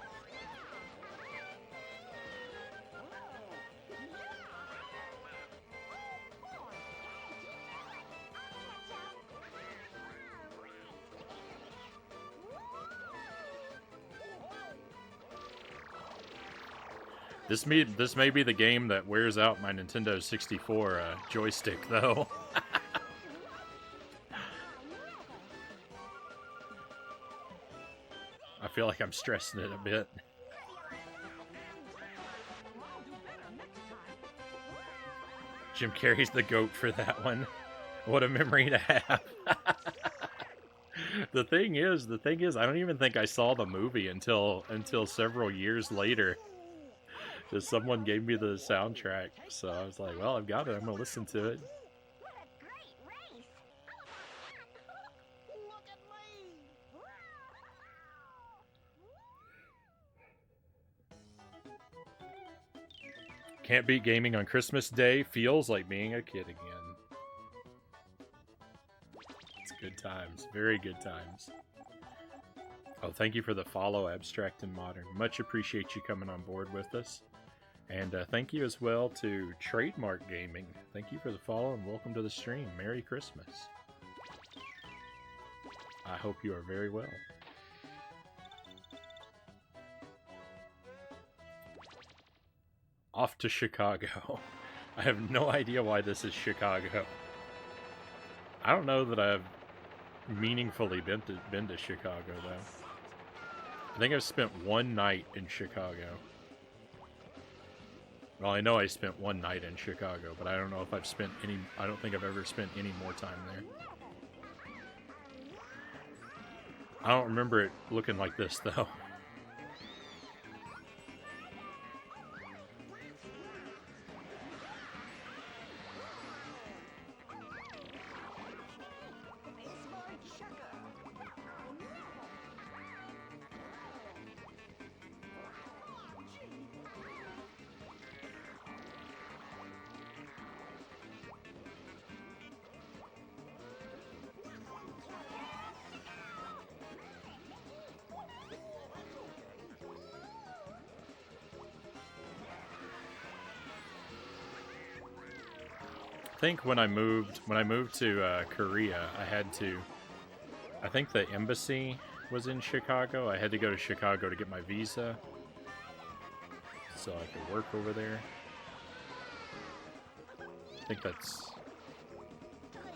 This may be the game that wears out my Nintendo 64 joystick, though. I feel like I'm stressing it a bit. Jim Carrey's the GOAT for that one. What a memory to have. The thing is, I don't even think I saw the movie until several years later. Just someone gave me the soundtrack, so I was like, well, I've got it. I'm gonna listen to it. What a great race! Look at me! Can't beat gaming on Christmas Day. Feels like being a kid again. It's good times. Very good times. Oh, thank you for the follow, Abstract and Modern. Much appreciate you coming on board with us. And thank you as well to Trademark Gaming. Thank you for the follow and welcome to the stream. Merry Christmas. I hope you are very well. Off to Chicago. I have no idea why this is Chicago. I don't know that I've meaningfully been to Chicago, though. I think I've spent one night in Chicago. Well, I know I spent one night in Chicago, but I don't know if I've spent any... I don't think I've ever spent any more time there. I don't remember it looking like this, though. I think when I moved to Korea, I think the embassy was in Chicago. I had to go to Chicago to get my visa. so I could work over there. I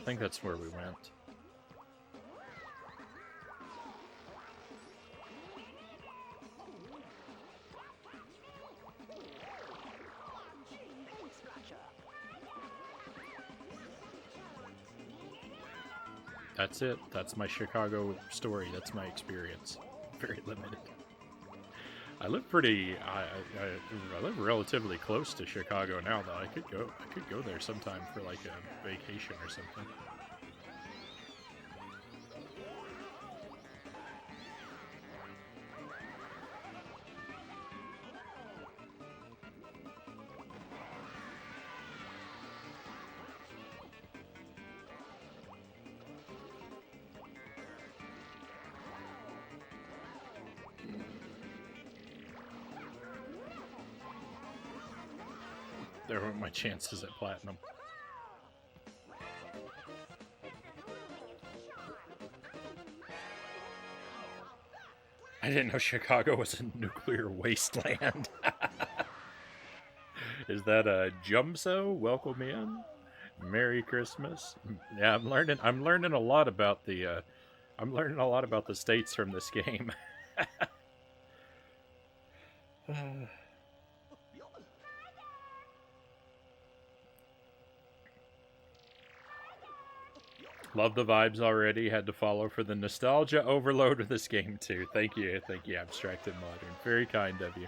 think that's where we went. That's it. That's my Chicago story. That's my experience. Very limited. I live I live relatively close to Chicago now, though. I could go there sometime for like a vacation or something. There were my chances at platinum. I didn't know Chicago was a nuclear wasteland. Is that a Jumso? Welcome in. Merry Christmas. Yeah, I'm learning a lot about the states from this game. Love the vibes already. Had to follow for the nostalgia overload of this game too. Thank you, Abstracted Modern. Very kind of you.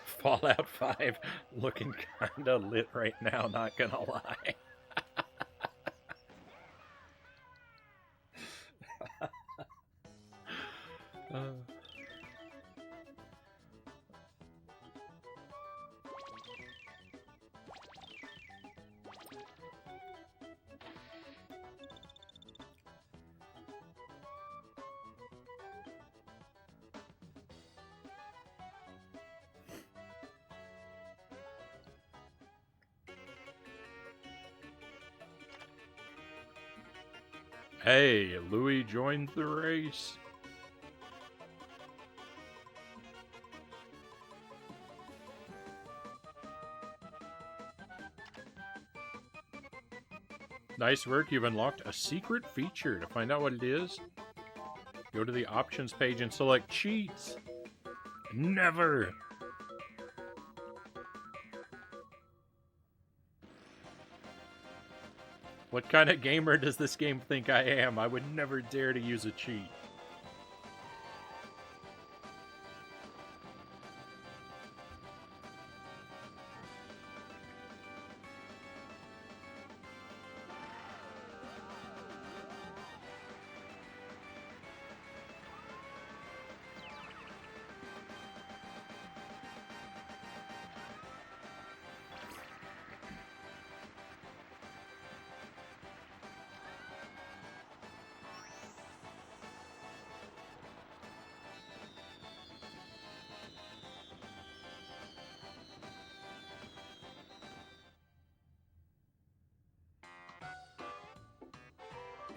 Fallout 5 looking kinda lit right now, not gonna lie. Hey, Louis joined the race. Nice work, you've unlocked a secret feature. To find out what it is, go to the options page and select cheats. Never! What kind of gamer does this game think I am? I would never dare to use a cheat.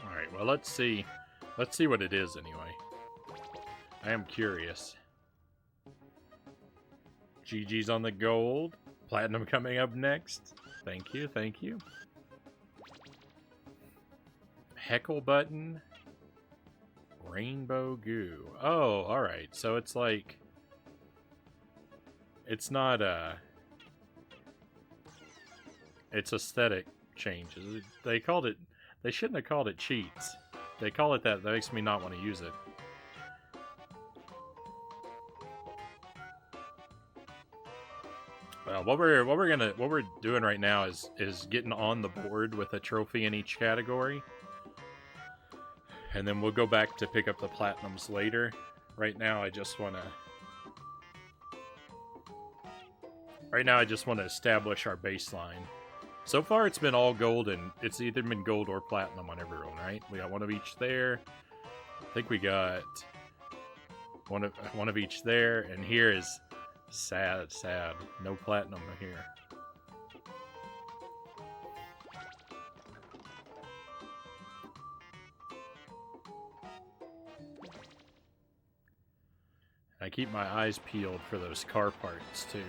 Alright, well let's see. Let's see what it is anyway. I am curious. GG's on the gold. Platinum coming up next. Thank you, thank you. Heckle button. Rainbow goo. Oh, alright. So it's like... It's not it's aesthetic changes. They called it... They shouldn't have called it cheats. They call it that. That makes me not want to use it. Well, what we're doing right now is getting on the board with a trophy in each category, and then we'll go back to pick up the platinums later. Right now, I just want to establish our baseline. So far, it's been all gold, and it's either been gold or platinum on everyone, right? We got one of each there. I think we got one of each there, and here is sad. No platinum here. I keep my eyes peeled for those car parts, too.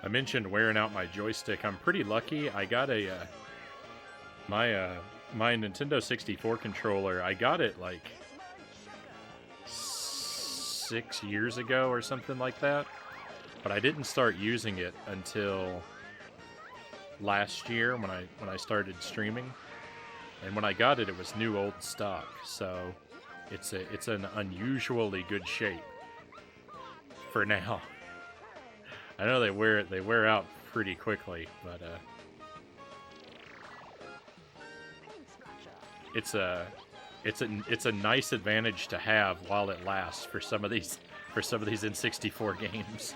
I mentioned wearing out my joystick. I'm pretty lucky. I got a my Nintendo 64 controller. I got it like 6 years ago or something like that, but I didn't start using it until last year when I started streaming. And when I got it, it was new old stock, so it's an unusually good shape for now. I know they wear out pretty quickly, but it's a nice advantage to have while it lasts for some of these N64 games.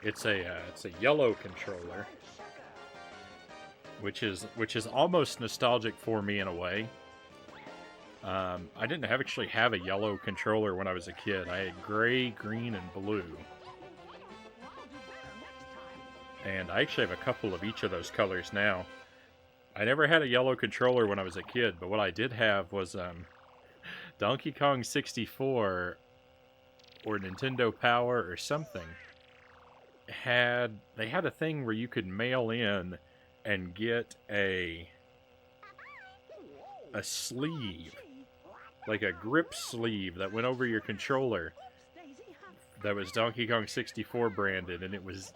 It's a yellow controller, which is almost nostalgic for me in a way. I didn't actually have a yellow controller when I was a kid. I had gray, green, and blue. And I actually have a couple of each of those colors now. I never had a yellow controller when I was a kid, but what I did have was Donkey Kong 64 or Nintendo Power or something. They had a thing where you could mail in and get a sleeve, like a grip sleeve that went over your controller that was Donkey Kong 64 branded, and it was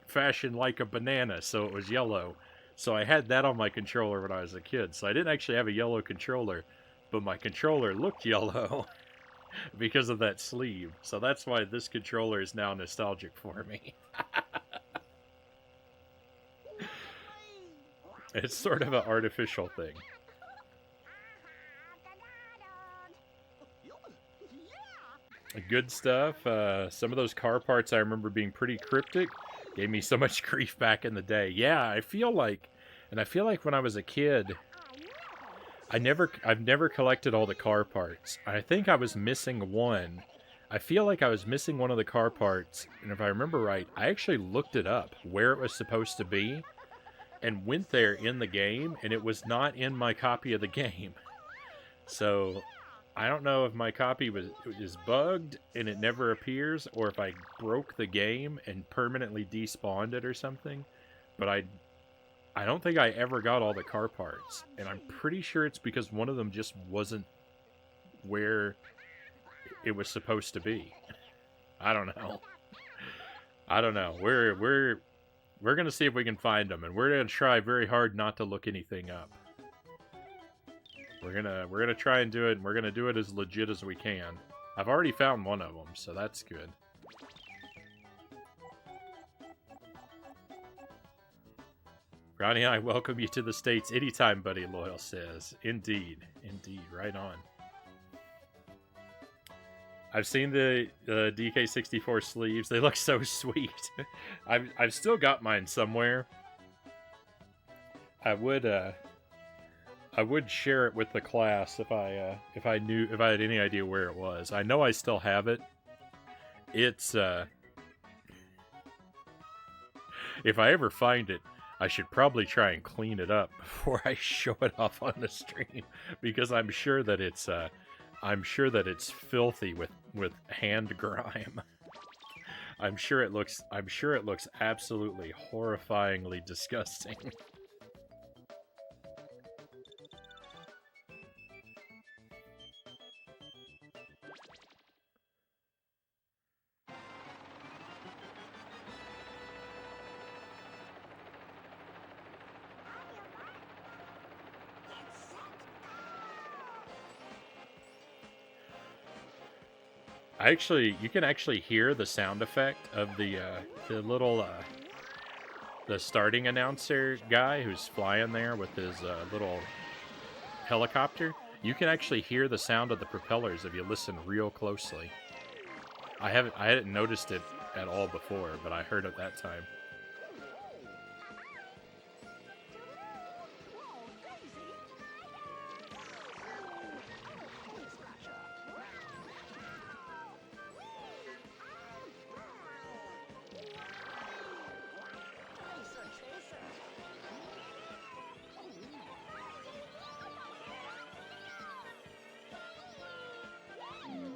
fashioned like a banana, so it was yellow. So I had that on my controller when I was a kid. So I didn't actually have a yellow controller, but my controller looked yellow because of that sleeve. So that's why this controller is now nostalgic for me. It's sort of an artificial thing. Good stuff. Some of those car parts I remember being pretty cryptic. Gave me so much grief back in the day. Yeah, I feel like when I was a kid, I've never collected all the car parts. I think I was missing one. I feel like I was missing one of the car parts, and if I remember right, I actually looked it up where it was supposed to be and went there in the game, and it was not in my copy of the game. So I don't know if my copy is bugged and it never appears, or if I broke the game and permanently despawned it or something. But I don't think I ever got all the car parts, and I'm pretty sure it's because one of them just wasn't where it was supposed to be. I don't know. We're gonna see if we can find them, and we're gonna try very hard not to look anything up. We're gonna try and do it, and we're gonna do it as legit as we can. I've already found one of them, so that's good. Frownie, I welcome you to the States anytime, buddy, Loyal says. Indeed. Indeed. Right on. I've seen the DK64 sleeves. They look so sweet. I've still got mine somewhere. I would share it with the class if I had any idea where it was. I know I still have it. It's if I ever find it, I should probably try and clean it up before I show it off on the stream, because I'm sure that it's filthy with hand grime. I'm sure it looks absolutely horrifyingly disgusting. You can actually hear the sound effect of the little the starting announcer guy who's flying there with his little helicopter, you can actually hear the sound of the propellers if you listen real closely. I hadn't noticed it at all before, but I heard it that time.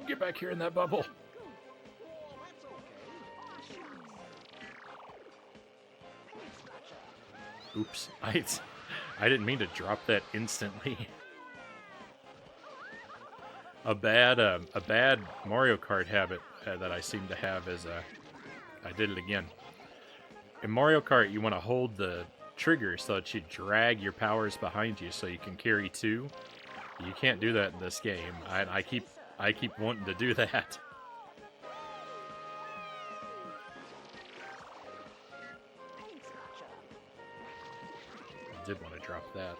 Get back here in that bubble. Oops, I didn't mean to drop that instantly. A bad Mario Kart habit that I seem to have is I did it again. In Mario Kart, you want to hold the trigger so that you drag your powers behind you so you can carry two. You can't do that in this game. I keep wanting to do that. I did want to drop that.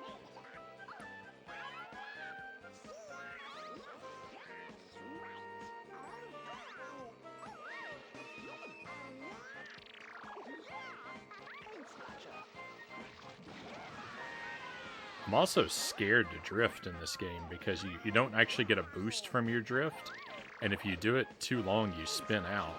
I'm also scared to drift in this game because you don't actually get a boost from your drift, and if you do it too long, you spin out.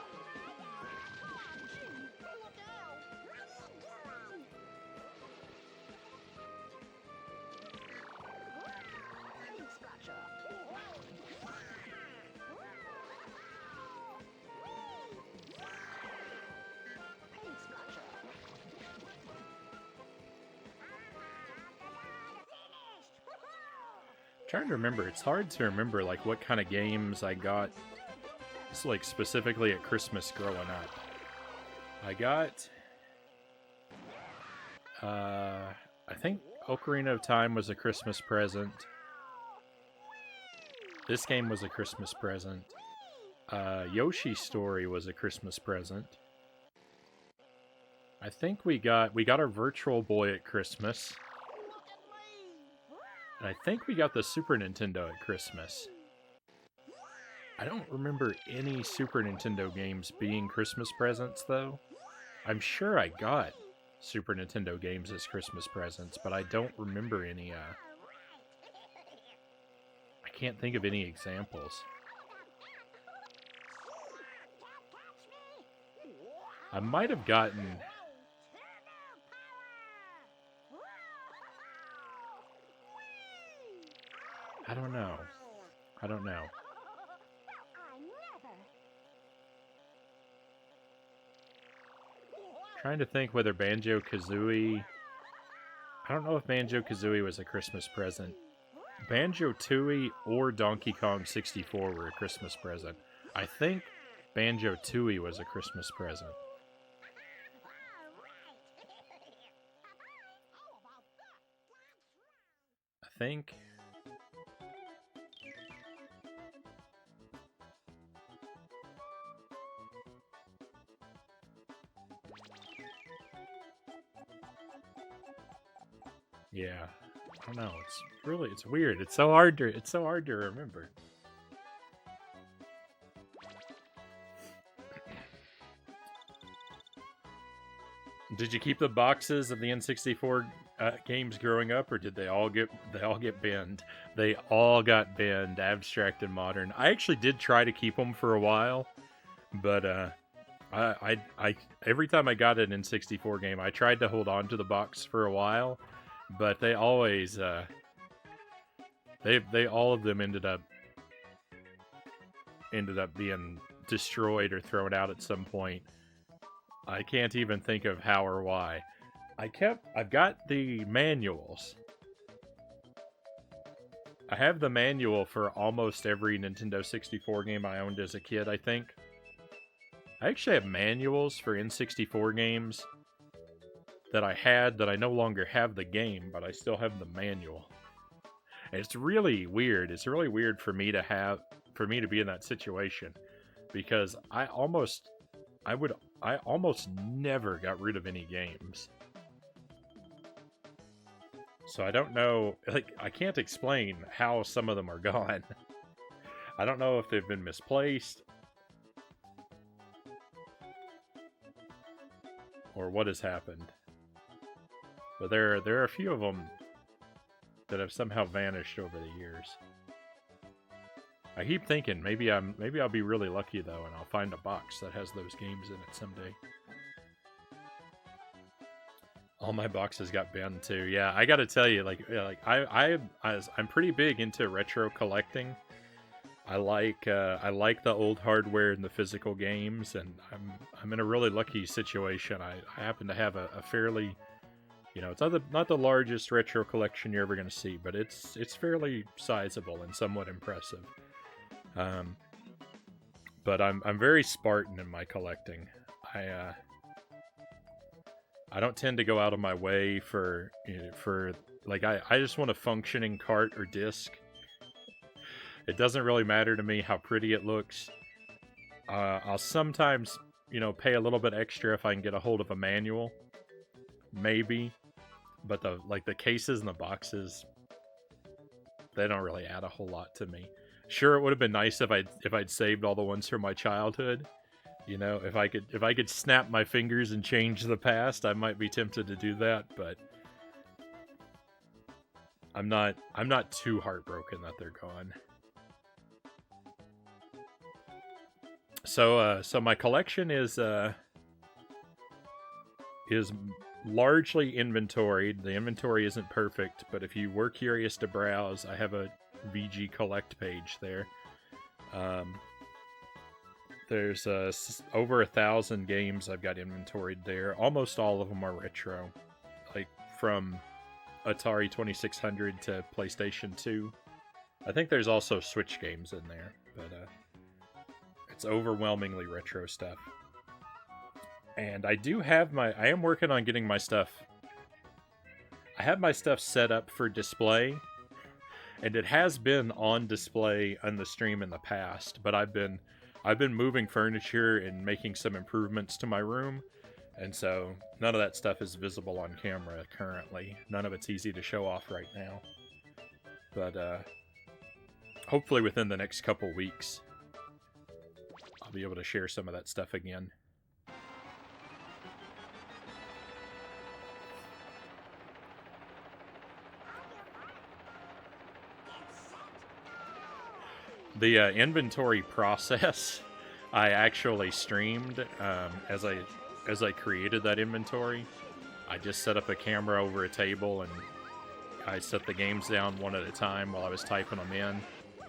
Trying to remember, it's hard to remember like what kind of games I got. It's like specifically at Christmas growing up. I got I think Ocarina of Time was a Christmas present. This game was a Christmas present. Yoshi's Story was a Christmas present. I think we got our Virtual Boy at Christmas. And I think we got the Super Nintendo at Christmas. I don't remember any Super Nintendo games being Christmas presents, though. I'm sure I got Super Nintendo games as Christmas presents, but I don't remember any, I can't think of any examples. I might have gotten... I don't know. Trying to think whether Banjo-Kazooie... I don't know if Banjo-Kazooie was a Christmas present. Banjo-Tooie or Donkey Kong 64 were a Christmas present. I think Banjo-Tooie was a Christmas present. I think... Yeah, I don't know. It's weird. It's so hard to remember. Did you keep the boxes of the N64 games growing up, or did they all get banned? They all got banned, Abstract and Modern. I actually did try to keep them for a while, but I every time I got an N64 game, I tried to hold on to the box for a while. But they always, they all of them ended up being destroyed or thrown out at some point. I can't even think of how or why. I've got the manuals. I have the manual for almost every Nintendo 64 game I owned as a kid, I think. I actually have manuals for N64 games that I had that I no longer have the game, but I still have the manual. And it's really weird. It's really weird for me to be in that situation, because I almost never got rid of any games. So I don't know, like, I can't explain how some of them are gone. I don't know if they've been misplaced or what has happened. But there are a few of them that have somehow vanished over the years. I keep thinking maybe I'll be really lucky though, and I'll find a box that has those games in it someday. All my boxes got banned too. Yeah, I got to tell you, I'm pretty big into retro collecting. I like the old hardware and the physical games, and I'm in a really lucky situation. I happen to have a fairly, it's not the largest retro collection you're ever going to see, but it's fairly sizable and somewhat impressive. But I'm very Spartan in my collecting. I don't tend to go out of my way for I just want a functioning cart or disc. It doesn't really matter to me how pretty it looks. I'll sometimes, pay a little bit extra if I can get a hold of a manual. Maybe. But the cases and the boxes, they don't really add a whole lot to me. Sure, it would have been nice if I'd saved all the ones from my childhood. If I could snap my fingers and change the past, I might be tempted to do that, but I'm not too heartbroken that they're gone. So my collection is largely inventoried. The inventory isn't perfect, but if you were curious to browse, I have a VG Collect page there. There's over 1,000 games I've got inventoried there. Almost all of them are retro, like from Atari 2600 to PlayStation 2. I think there's also Switch games in there, but it's overwhelmingly retro stuff. And I am working on getting my stuff. I have my stuff set up for display, and it has been on display on the stream in the past, but I've been moving furniture and making some improvements to my room, and so none of that stuff is visible on camera currently. None of it's easy to show off right now. But hopefully within the next couple weeks, I'll be able to share some of that stuff again. The inventory process, I actually streamed as I created that inventory. I just set up a camera over a table and I set the games down one at a time while I was typing them in.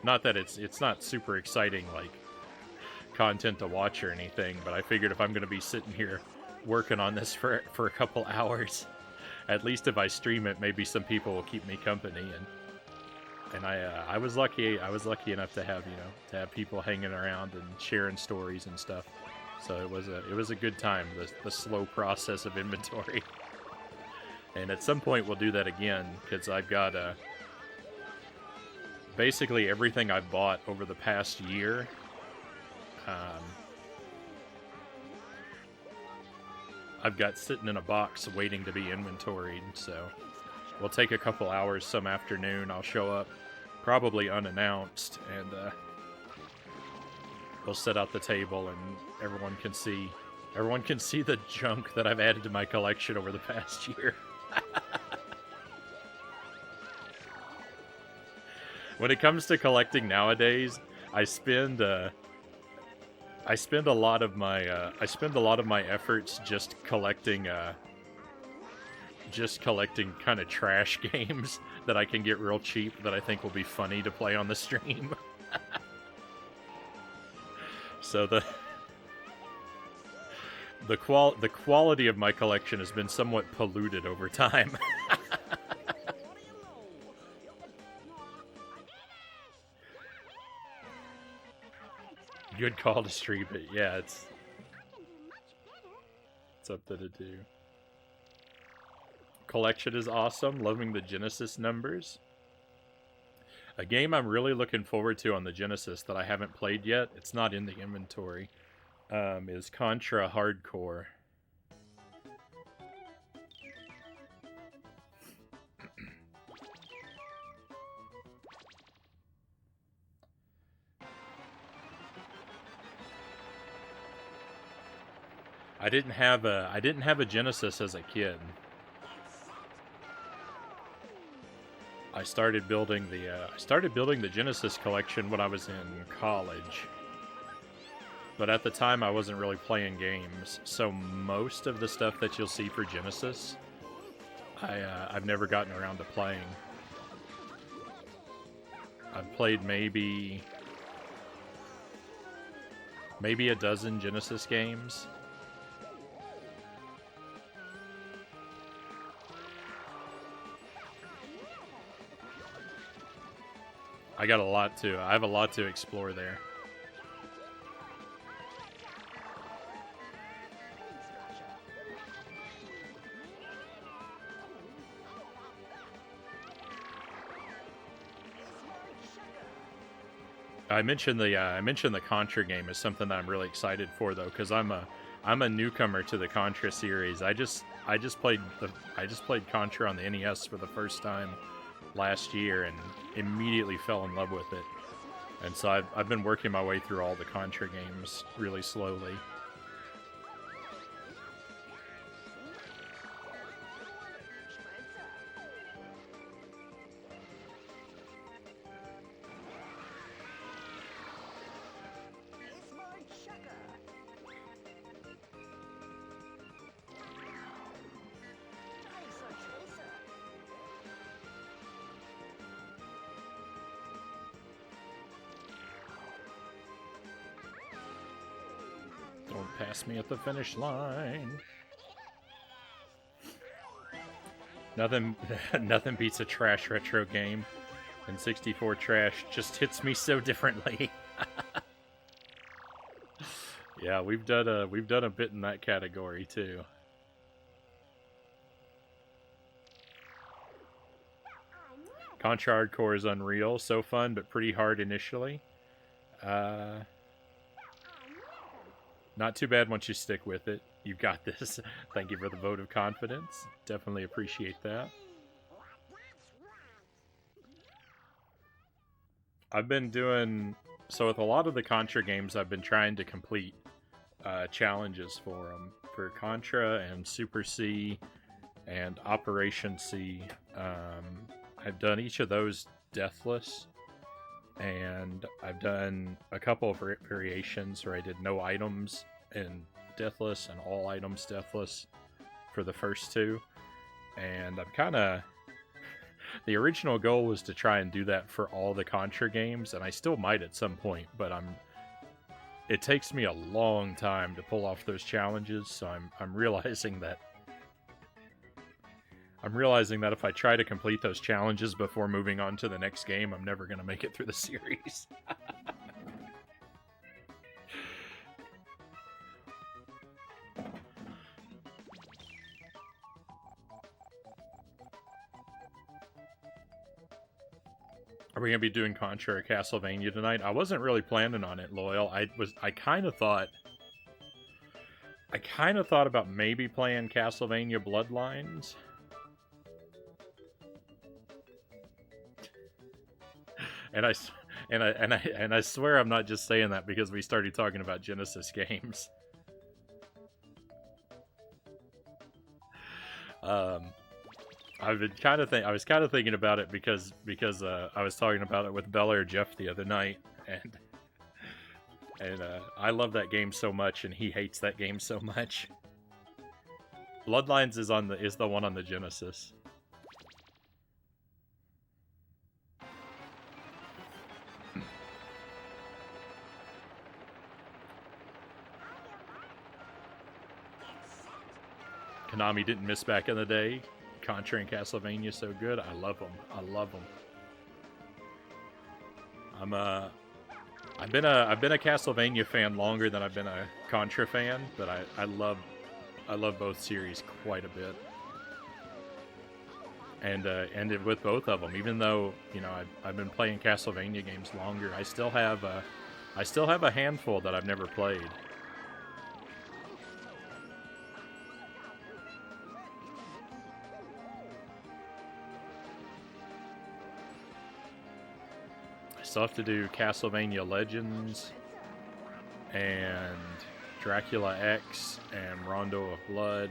Not that it's not super exciting like content to watch or anything, but I figured if I'm going to be sitting here working on this for a couple hours, at least if I stream it, maybe some people will keep me company. And I was lucky. I was lucky enough to have people hanging around and sharing stories and stuff. So it was a good time. The slow process of inventory. And at some point we'll do that again because I've got basically everything I've bought over the past year. I've got sitting in a box waiting to be inventoried. So we'll take a couple hours some afternoon. I'll show up. Probably unannounced, and we'll set out the table, and everyone can see the junk that I've added to my collection over the past year. When it comes to collecting nowadays, I spend a lot of my efforts just collecting kind of trash games that I can get real cheap that I think will be funny to play on the stream. So the quality of my collection has been somewhat polluted over time. Good call to stream it. Yeah, it's something to do. Collection is awesome. Loving the Genesis numbers. A game I'm really looking forward to on the Genesis that I haven't played yet, it's not in the inventory, is Contra Hardcore. I didn't have a Genesis as a kid. I started building the Genesis collection when I was in college. But at the time, I wasn't really playing games, so most of the stuff that you'll see for Genesis, I've never gotten around to playing. I've played maybe a dozen Genesis games. I have a lot to explore there. I mentioned the Contra game as something that I'm really excited for though, because I'm a newcomer to the Contra series. I just played Contra on the NES for the first time last year and immediately fell in love with it. And so I've been working my way through all the Contra games really slowly. Don't pass me at the finish line. Nothing beats a trash retro game, and 64 trash just hits me so differently. Yeah, we've done a bit in that category too. Contra Hardcore is unreal, so fun but pretty hard initially. Not too bad once you stick with it. You got this. Thank you for the vote of confidence. Definitely appreciate that. I've been doing... So with a lot of the Contra games, I've been trying to complete challenges for them. For Contra and Super C and Operation C. I've done each of those deathless. And I've done a couple of variations where I did no items in deathless and all items deathless for the first two. And I'm kind of... The original goal was to try and do that for all the Contra games, and I still might at some point, but it takes me a long time to pull off those challenges, so I'm realizing that if I try to complete those challenges before moving on to the next game, I'm never going to make it through the series. Are we going to be doing Contra or Castlevania tonight? I wasn't really planning on it, Loyal. I kind of thought about maybe playing Castlevania Bloodlines. And I swear I'm not just saying that because we started talking about Genesis games. I was kind of thinking about it because I was talking about it with Bella or Jeff the other night, and I love that game so much, and he hates that game so much. Bloodlines is the one on the Genesis. Konami didn't miss back in the day. Contra and Castlevania so good. I love them. I love them. I've been a Castlevania fan longer than I've been a Contra fan, but I love both series quite a bit. And ended with both of them, even though I've been playing Castlevania games longer. I still have a handful that I've never played. I still have to do Castlevania Legends and Dracula X and Rondo of Blood.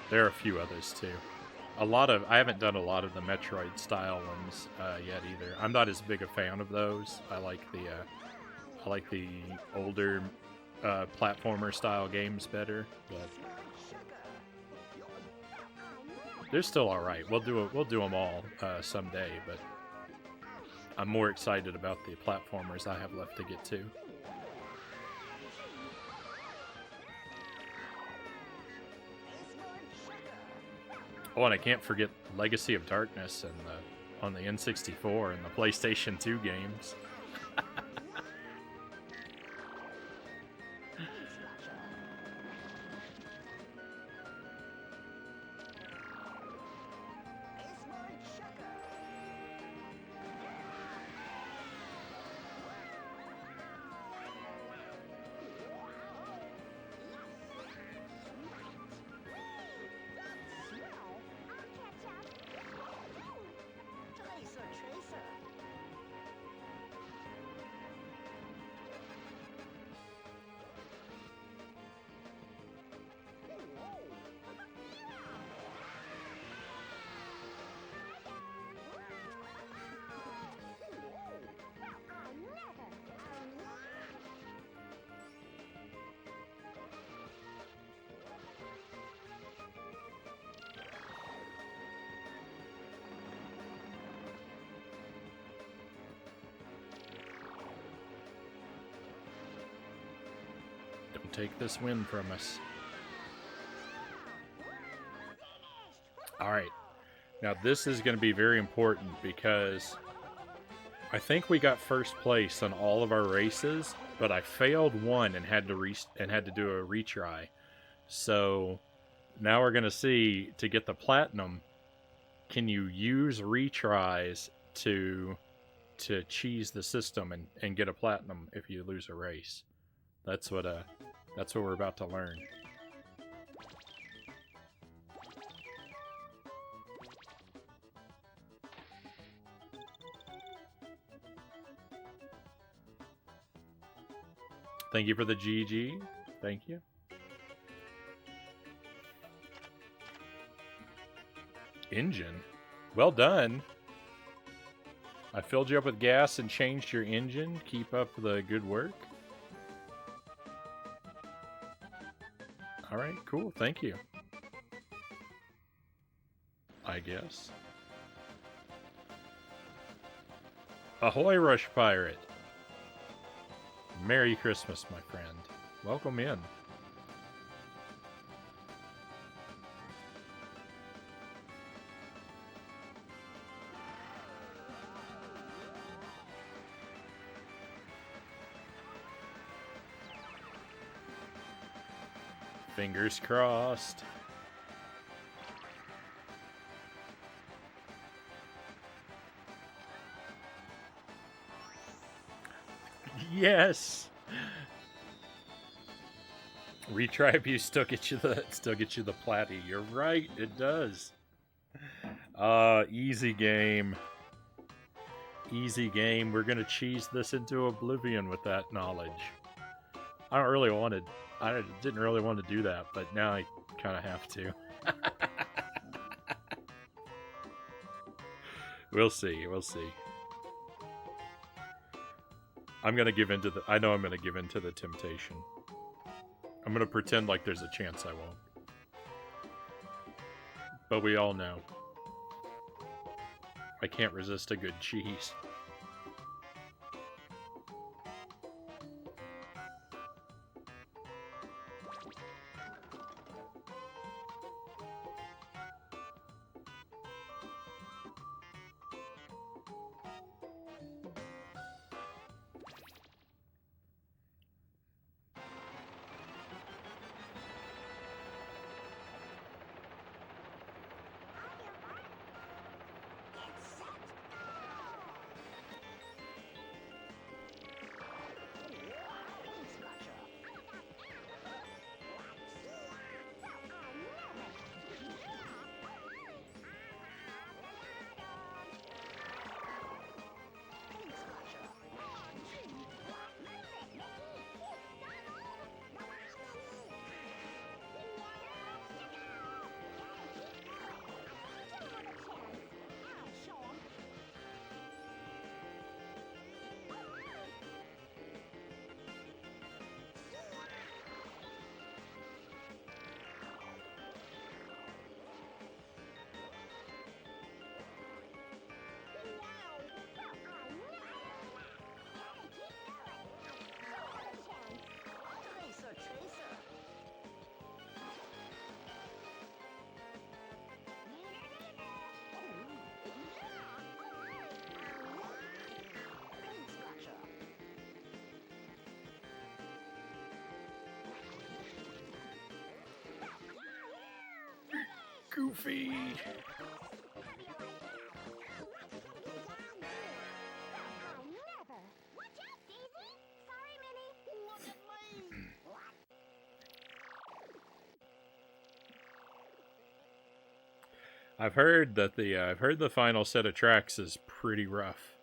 There are a few others too. I haven't done a lot of the Metroid style ones yet either. I'm not as big a fan of those. I like the older platformer style games better, but they're still all right. We'll do them all someday, but I'm more excited about the platformers I have left to get to. Oh, and I can't forget Legacy of Darkness and on the N64 and the PlayStation 2 games. Don't take this win from us. Alright. Now this is going to be very important because I think we got first place on all of our races, but I failed one and had to do a retry. So now we're going to see, to get the platinum, can you use retries to cheese the system and get a platinum if you lose a race? That's what we're about to learn. Thank you for the GG. Thank you. Engine. Well done. I filled you up with gas and changed your engine. Keep up the good work. Alright, cool. Thank you. I guess. Ahoy, Rush Pirate. Merry Christmas, my friend. Welcome in. Fingers crossed. Yes. Retry abuse still get you the platty. You're right, it does. Easy game. Easy game. We're gonna cheese this into oblivion with that knowledge. I didn't really want to do that, but now I kind of have to. We'll see. We'll see. I know I'm gonna give in to the temptation. I'm gonna pretend like there's a chance I won't. But we all know I can't resist a good cheese. Goofy! I'll never. Watch out, Daisy. Sorry, Minnie. Look at me. I've heard that the final set of tracks is pretty rough.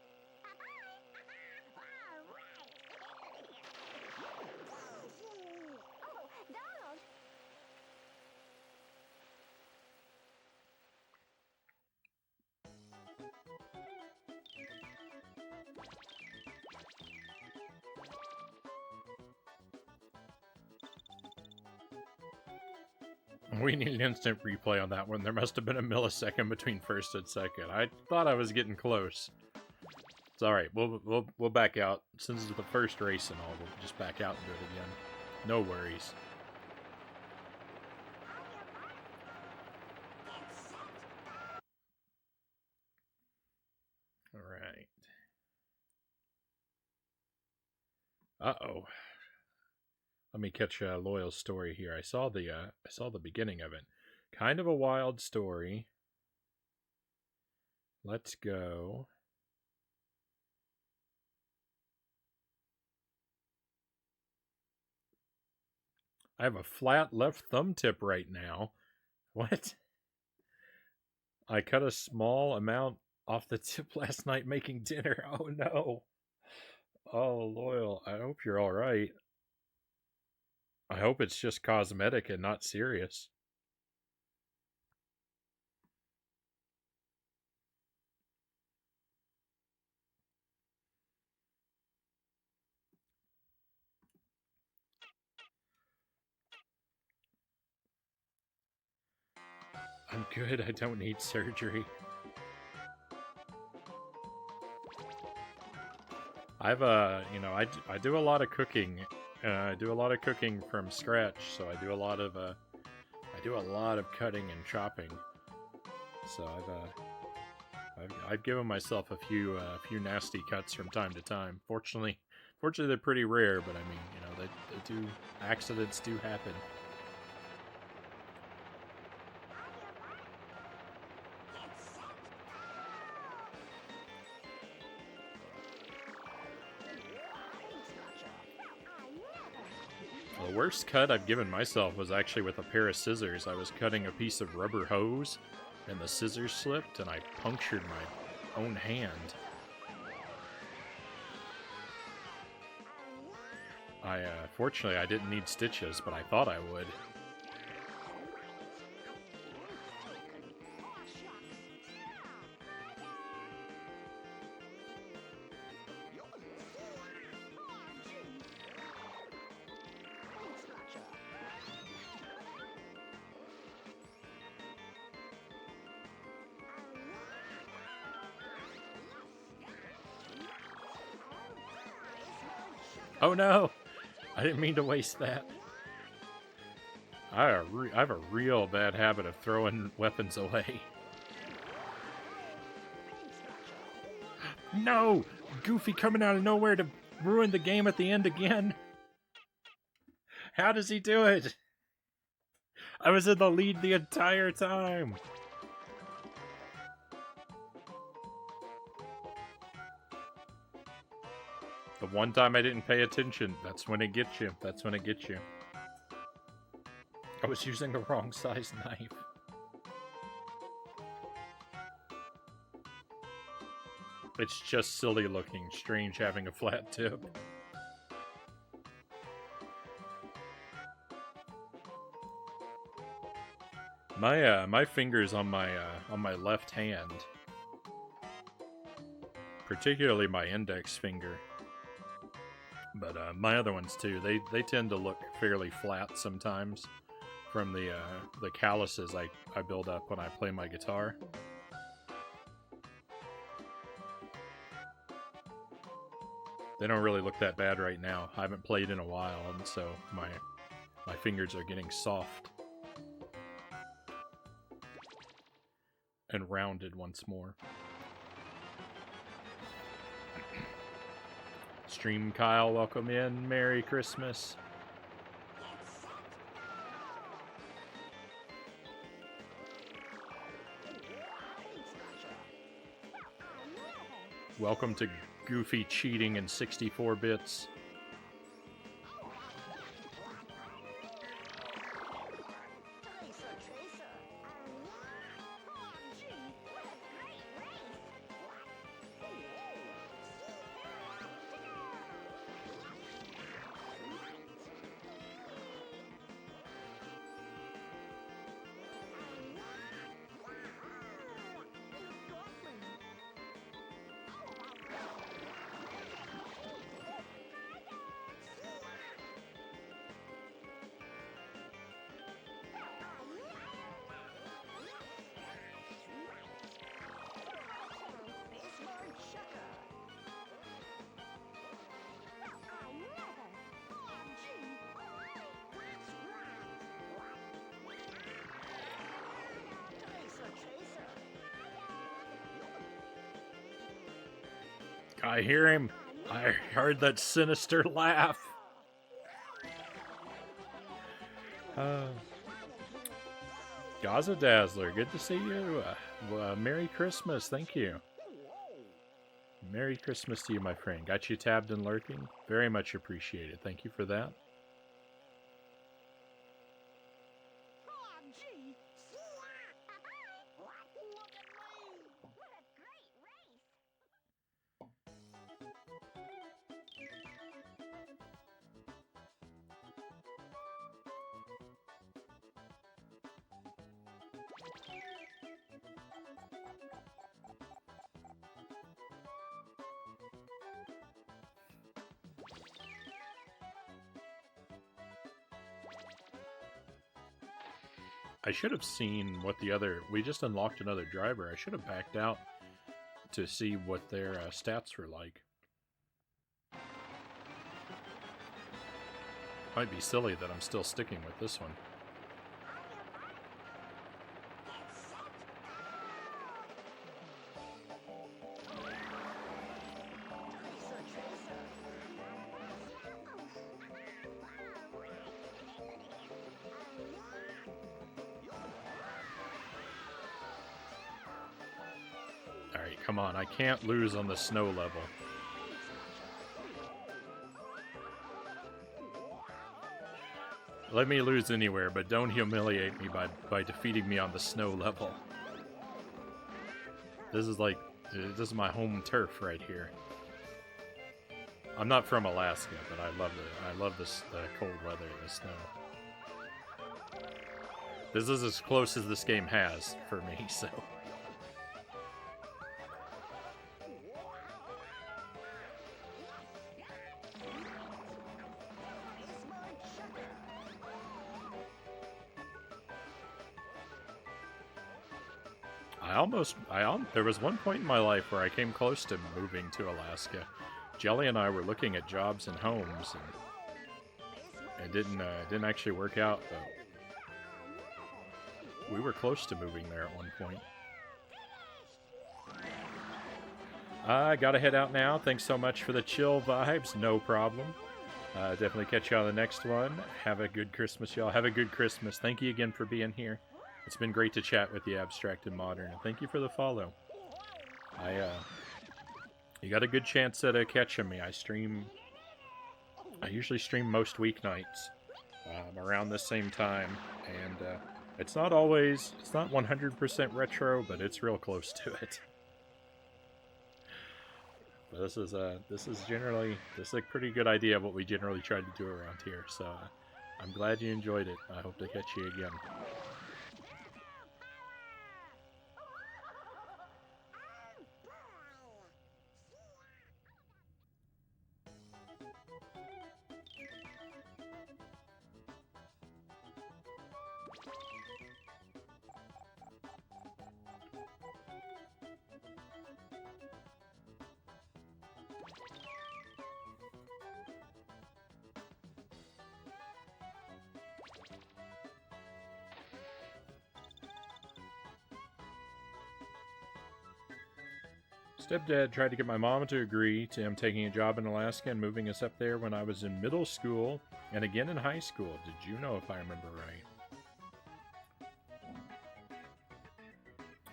Oh, Donald. We need an instant replay on that one. There must have been a millisecond between first and second. I thought I was getting close. It's all right. We'll back out. Since it's the first race and all, we'll just back out and do it again. No worries. All right. Uh-oh. Let me catch Loyal's story here. I saw the beginning of it. Kind of a wild story. Let's go. I have a flat left thumb tip right now. What? I cut a small amount off the tip last night making dinner. Oh no. Oh, Loyal, I hope you're all right. I hope it's just cosmetic and not serious. I'm good. I don't need surgery. I've I do a lot of cooking. I do a lot of cooking from scratch, so I do a lot of cutting and chopping. So I've given myself a few nasty cuts from time to time. Fortunately they're pretty rare, but I mean, accidents do happen. The worst cut I've given myself was actually with a pair of scissors. I was cutting a piece of rubber hose, and the scissors slipped, and I punctured my own hand. Fortunately, I didn't need stitches, but I thought I would. Oh no! I didn't mean to waste that. I have a real bad habit of throwing weapons away. No! Goofy coming out of nowhere to ruin the game at the end again. How does he do it? I was in the lead the entire time. The one time I didn't pay attention, that's when it gets you. That's when it gets you. I was using the wrong size knife. It's just silly looking, strange having a flat tip. My fingers on my left hand, particularly my index finger, but my other ones too, they tend to look fairly flat sometimes from the calluses I build up when I play my guitar. They don't really look that bad right now. I haven't played in a while, and so my fingers are getting soft and rounded once more. Stream Kyle, welcome in. Merry Christmas. Welcome to goofy cheating in 64 bits. Tracer, Tracer. OMG, what a great race! Baseboard Chucker. Tracer, Tracer. I hear him. I heard that sinister laugh. Gaza Dazzler, good to see you. Merry Christmas, thank you. Merry Christmas to you, my friend. Got you tabbed and lurking? Very much appreciated. Thank you for that. OMG! Bye-bye! Look at me! What a great race! I should have seen what the other... We just unlocked another driver. I should have backed out to see what their stats were like. Might be silly that I'm still sticking with this one. Tracer, Tracer. Alright, come on. I can't lose on the snow level. Let me lose anywhere, but don't humiliate me by defeating me on the snow level. This is like... This is my home turf right here. I'm not from Alaska, but I love the cold weather and the snow. This is as close as this game has for me, so... There was one point in my life where I came close to moving to Alaska. Jelly and I were looking at jobs and homes, and it didn't actually work out, but we were close to moving there at one point. I gotta head out now. Thanks so much for the chill vibes. No problem. Definitely catch you on the next one. Have a good Christmas, y'all. Have a good Christmas. Thank you again for being here. It's been great to chat with you, Abstract and Modern, and thank you for the follow. You got a good chance at catching me. I usually stream most weeknights around the same time, and it's not 100% retro, but it's real close to it. But this is a pretty good idea of what we generally try to do around here. So I'm glad you enjoyed it. I hope to catch you again. Stepdad tried to get my mom to agree to him taking a job in Alaska and moving us up there when I was in middle school and again in high school. Did you know, if I remember right?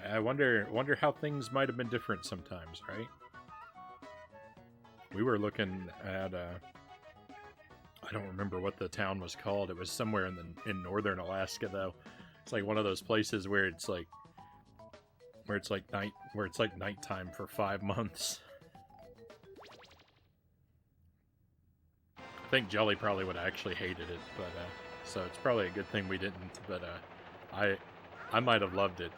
I wonder how things might have been different sometimes, right? We were looking at I don't remember what the town was called. It was somewhere in northern Alaska though. It's like one of those places where it's like nighttime for 5 months. I think Jelly probably would have actually hated it, but so it's probably a good thing we didn't. But I might have loved it.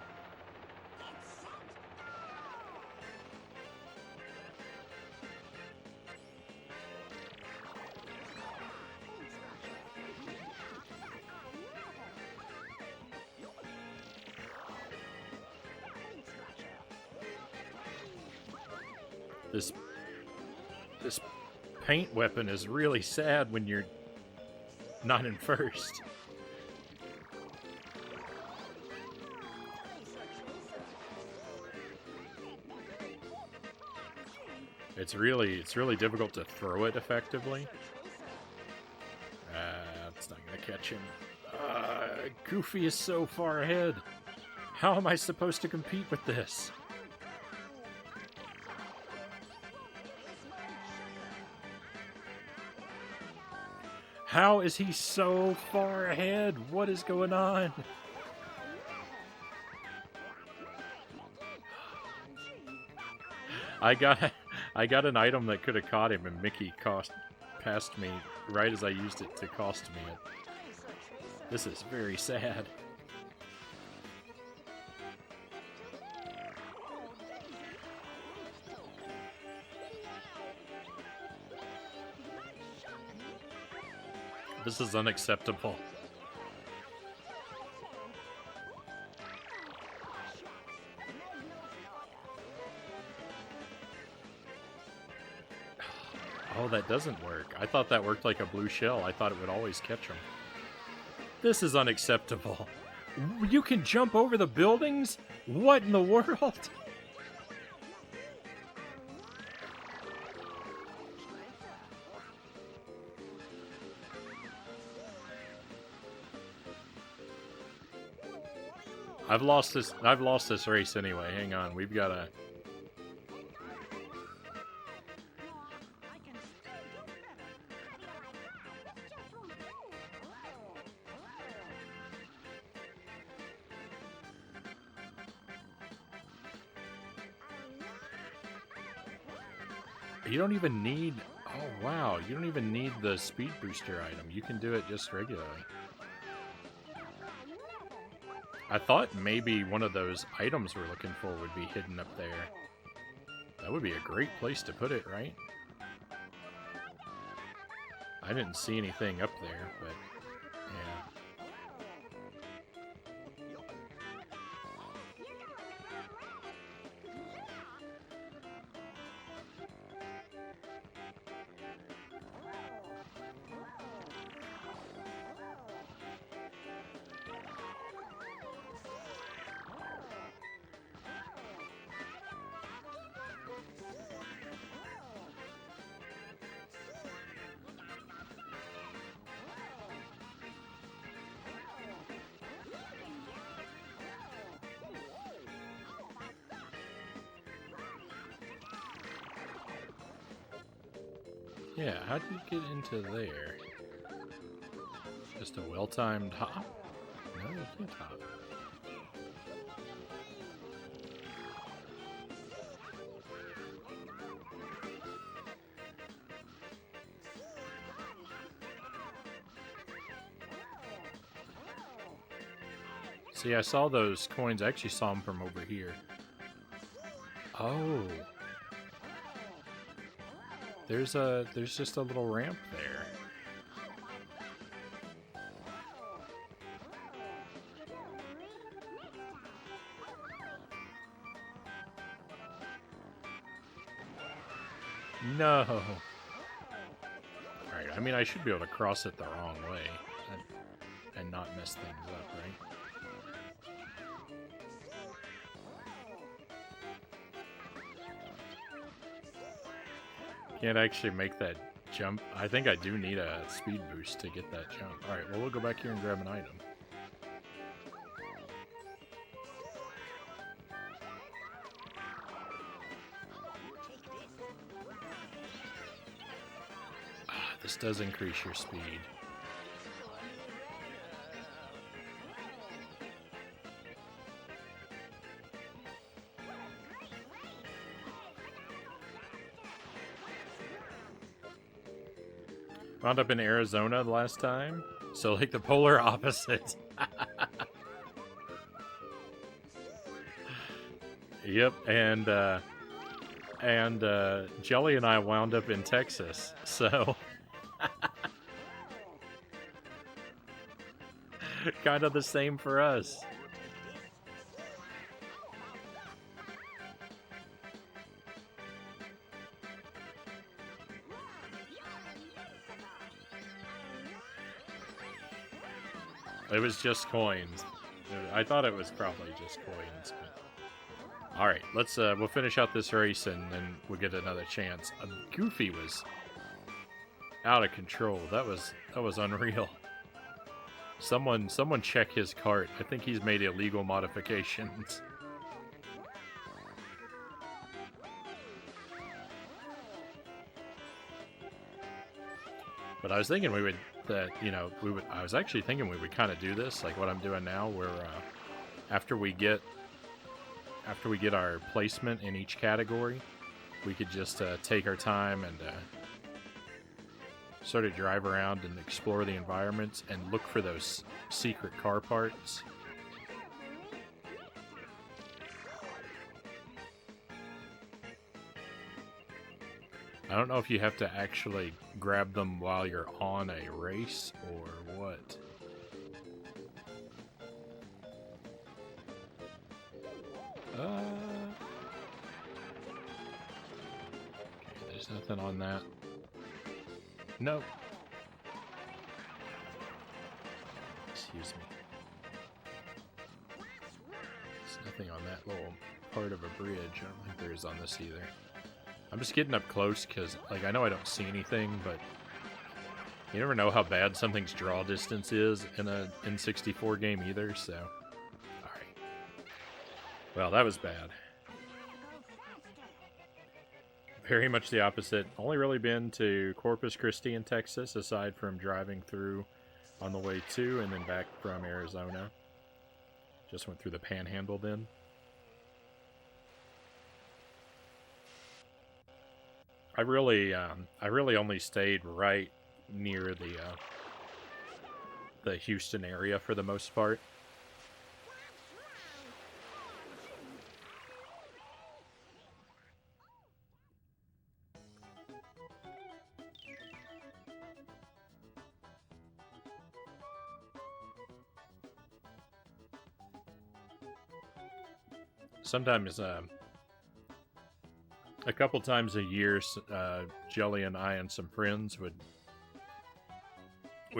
This paint weapon is really sad when you're not in first. It's really difficult to throw it effectively. It's not gonna catch him. Goofy is so far ahead. How am I supposed to compete with this? How is he so far ahead? What is going on? I got an item that could have caught him, and Mickey passed me right as I used it to cost me it. This is very sad. This is unacceptable. Oh, that doesn't work. I thought that worked like a blue shell. I thought it would always catch them. This is unacceptable. You can jump over the buildings? What in the world? I've lost this race anyway. Hang on. We've got to... You don't even need... Oh, wow. You don't even need the speed booster item. You can do it just regularly. I thought maybe one of those items we're looking for would be hidden up there. That would be a great place to put it, right? I didn't see anything up there, but yeah. Yeah, how do you get into there? Just a well-timed hop? No, you can't hop. See, I saw those coins. I actually saw them from over here. Oh. There's just a little ramp there. No. Alright, I mean, I should be able to cross it the wrong way and not mess things up, right? Can't actually make that jump. I think I do need a speed boost to get that jump. Alright, well, we'll go back here and grab an item. This does increase your speed. Wound up in Arizona the last time, so like the polar opposite. Yep, and Jelly and I wound up in Texas, so kind of the same for us. It was just coins. I thought it was probably just coins. But... All right, let's we'll finish out this race and then we'll get another chance. Goofy was out of control. That was unreal. Someone check his cart. I think he's made illegal modifications. But I was thinking I was actually thinking we would kind of do this like what I'm doing now, where after we get our placement in each category, we could just take our time and sort of drive around and explore the environments and look for those secret car parts. I don't know if you have to actually grab them while you're on a race or what. Okay, there's nothing on that. Nope. Excuse me. There's nothing on that little part of a bridge. I don't think there is on this either. I'm just getting up close because, like, I know I don't see anything, but you never know how bad something's draw distance is in a N64 game either, so... Alright. Well, that was bad. Very much the opposite. Only really been to Corpus Christi in Texas, aside from driving through on the way to and then back from Arizona. Just went through the Panhandle then. I really only stayed right near the Houston area for the most part. Sometimes, a couple times a year, Jelly and I and some friends would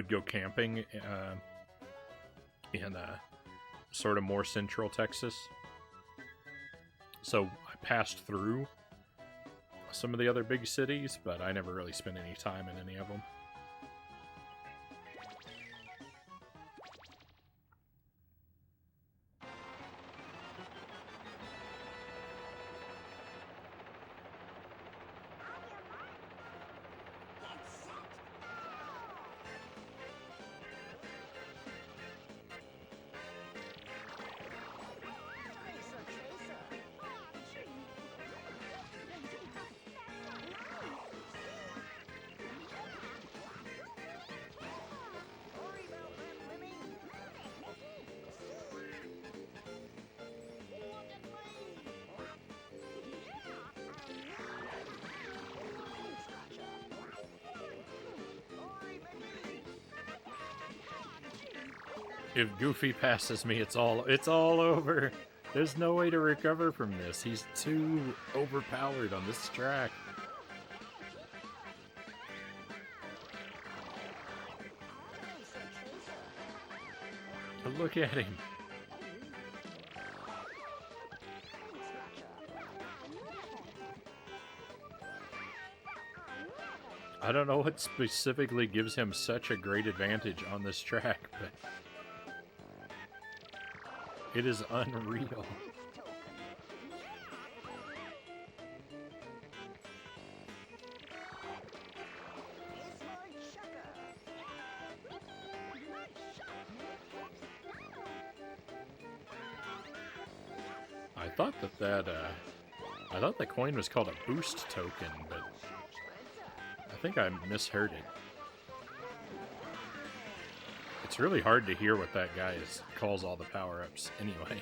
go camping in sort of more central Texas. So I passed through some of the other big cities, but I never really spent any time in any of them. If Goofy passes me, it's all over. There's no way to recover from this. He's too overpowered on this track. But look at him. I don't know what specifically gives him such a great advantage on this track, but it is unreal. thought I thought the coin was called a boost token, but I think I misheard it. It's really hard to hear what that guy calls all the power-ups anyway.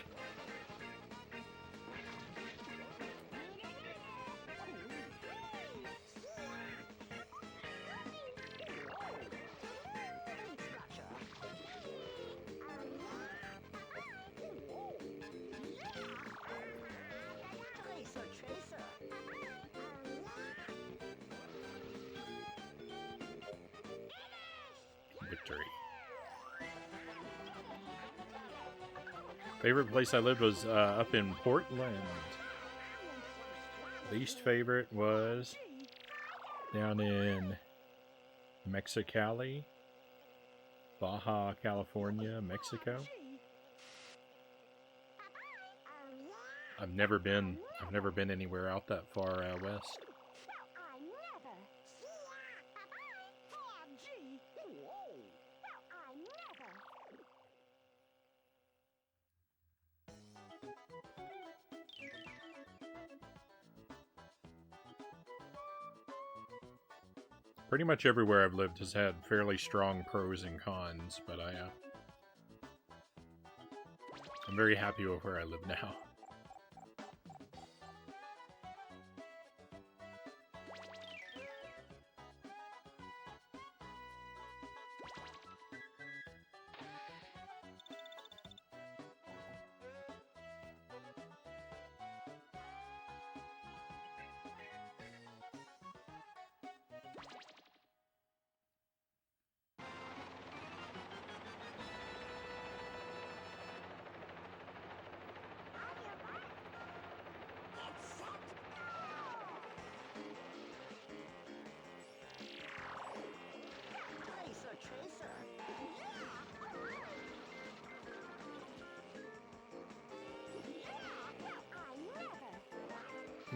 Victory. Favorite place I lived was up in Portland. Least favorite was down in Mexicali, Baja California, Mexico. I've never been anywhere out that far west. Pretty much everywhere I've lived has had fairly strong pros and cons, but I'm very happy with where I live now.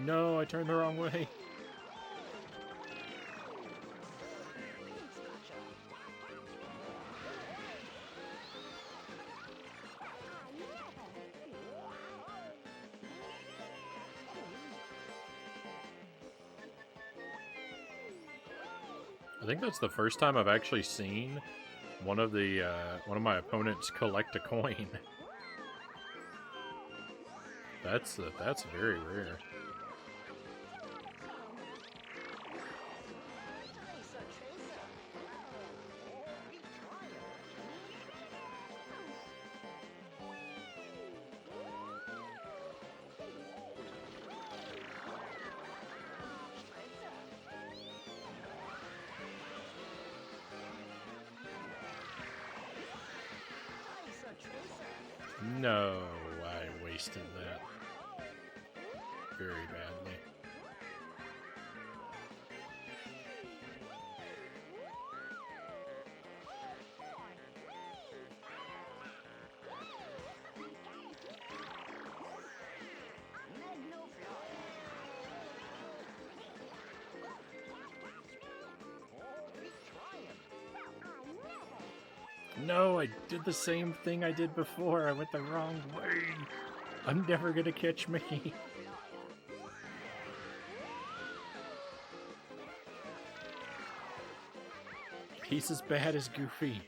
No, I turned the wrong way. I think that's the first time I've actually seen one of my opponents collect a coin. That's very rare. No, I wasted that very badly. No, I did the same thing I did before. I went the wrong way. I'm never gonna catch Mickey. He's as bad as Goofy.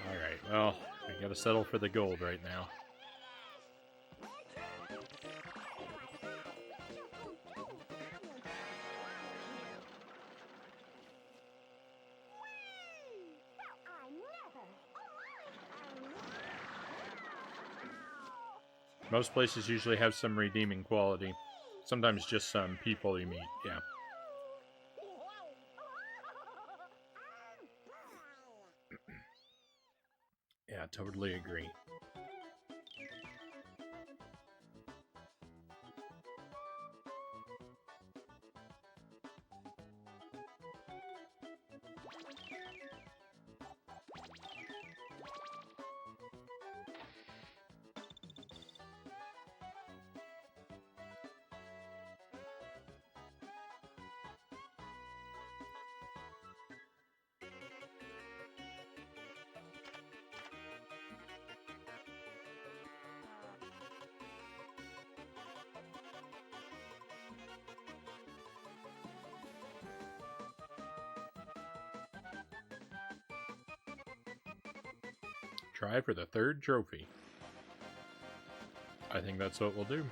Alright, well, I gotta settle for the gold right now. Most places usually have some redeeming quality. Sometimes just some people you meet, yeah. Yeah, totally agree. Try for the 3rd trophy. I think that's what we'll do.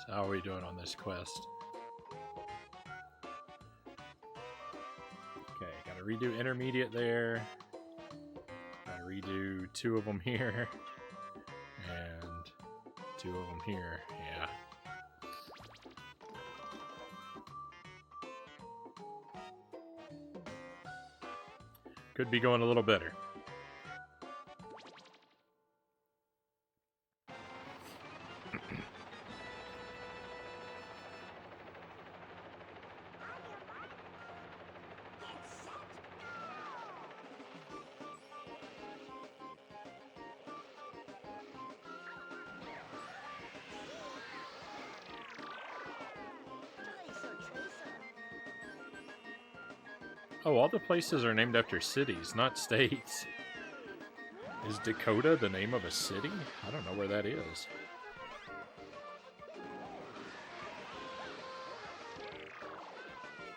So how are we doing on this quest? Okay, gotta redo intermediate there. Gotta redo 2 of them here. And 2 of them here. Yeah. Could be going a little better. Oh, all the places are named after cities, not states. Is Dakota the name of a city? I don't know where that is.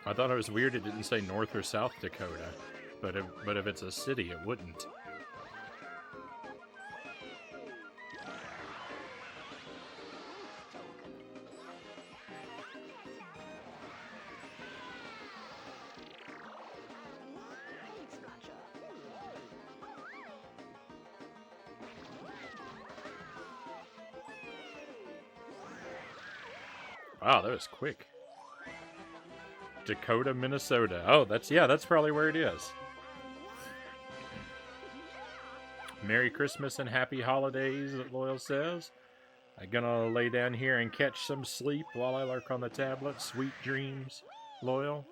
I thought it was weird it didn't say North or South Dakota, but if it's a city, it wouldn't. Wow, that was quick. Dakota, Minnesota. Oh, that's probably where it is. Merry Christmas and Happy Holidays, Loyal says. I'm gonna lay down here and catch some sleep while I lurk on the tablet. Sweet dreams, Loyal.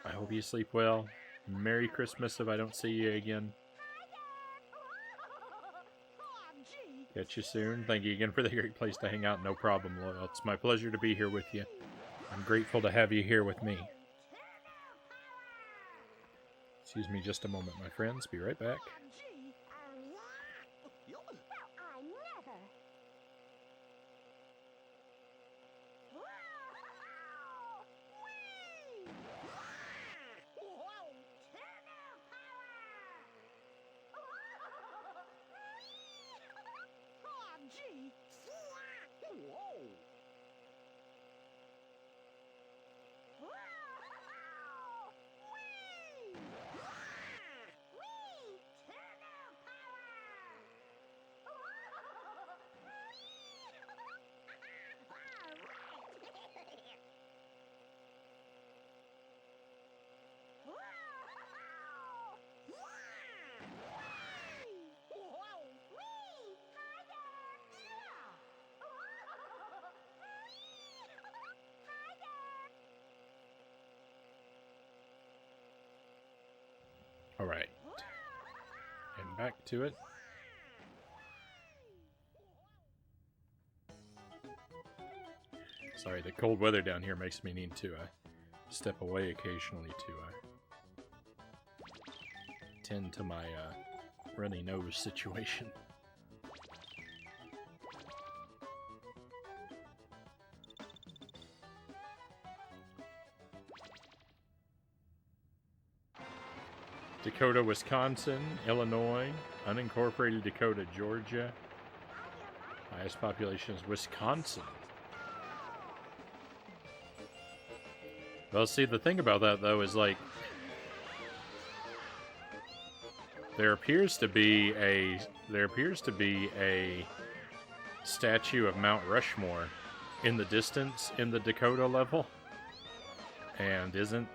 I hope you sleep well. Merry Christmas if I don't see you again. Catch you soon. Thank you again for the great place to hang out. No problem, Loyal. It's my pleasure to be here with you. I'm grateful to have you here with me. Excuse me just a moment, my friends. Be right back. Alright. And back to it. Sorry, the cold weather down here makes me need to step away occasionally to tend to my runny nose situation. Dakota, Wisconsin, Illinois, unincorporated Dakota, Georgia. Highest population is Wisconsin. Well, see, the thing about that, though, is, like, there appears to be a statue of Mount Rushmore in the distance in the Dakota level. And isn't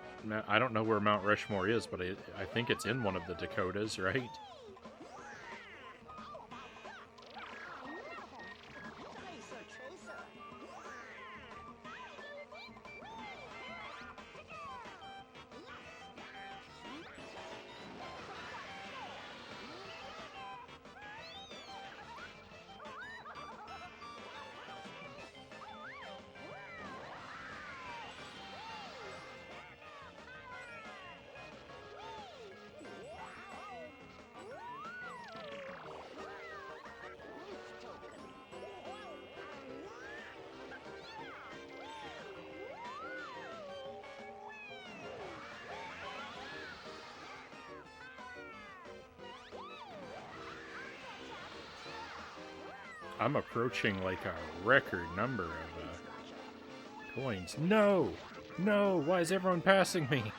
I don't know where Mount Rushmore is, but I think it's in one of the Dakotas, right? Racer Tracer. I'm approaching like a record number of coins. No! No! Why is everyone passing me?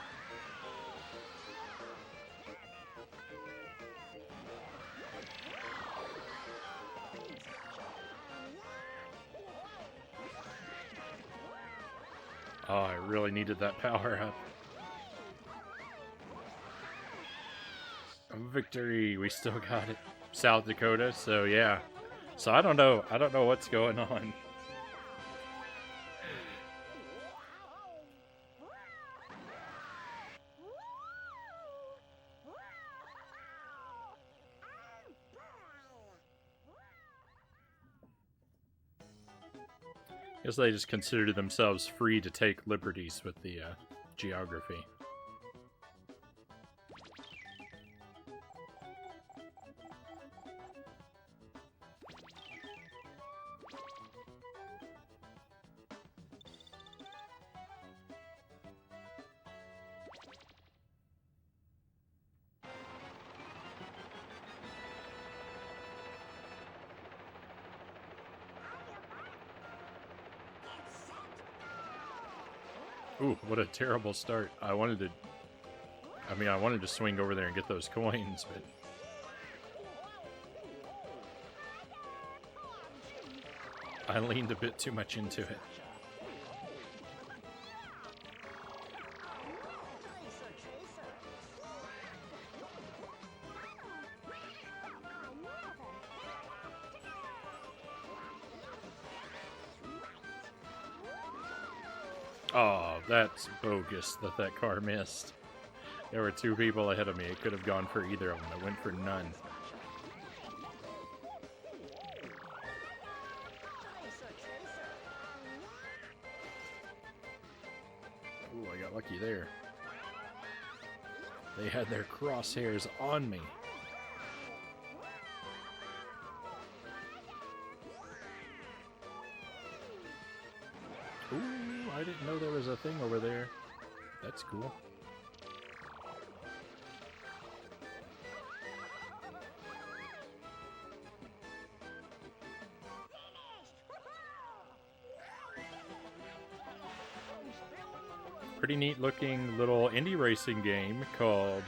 Oh, I really needed that power up. Victory! We still got it. South Dakota, so yeah. So I don't know what's going on. Guess they just consider themselves free to take liberties with the geography. Ooh, what a terrible start. I wanted to swing over there and get those coins, but I leaned a bit too much into it. Racer Tracer. Oh, that's bogus that car missed. There were two people ahead of me. It could have gone for either of them. It went for none. Racer Tracer. Ooh, I got lucky there. They had their crosshairs on me. Ooh, I didn't know there was a thing over there. That's cool. Pretty neat looking little indie racing game called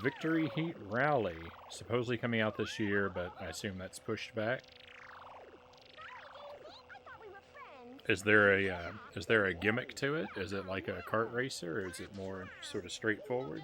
Victory Heat Rally. Supposedly coming out this year, but I assume that's pushed back. Is there a gimmick to it? Is it like a kart racer, or is it more sort of straightforward?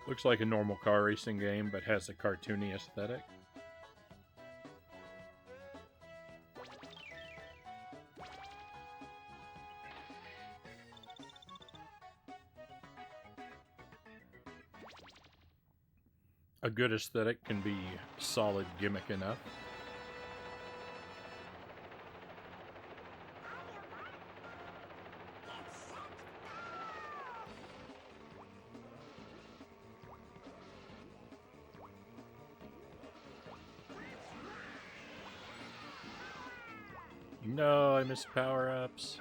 Looks like a normal car racing game, but has a cartoony aesthetic. A good aesthetic can be solid gimmick enough. No, I missed power-ups.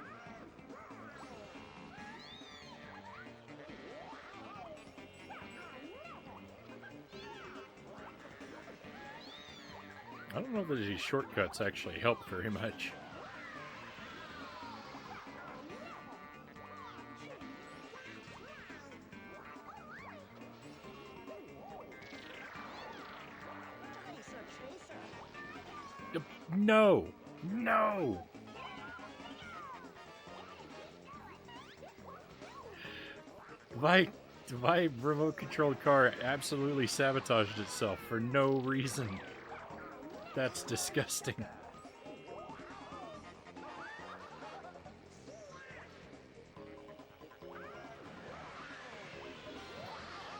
I don't know that these shortcuts actually help very much. Tracer, tracer. No! No! My remote controlled car absolutely sabotaged itself for no reason. That's disgusting.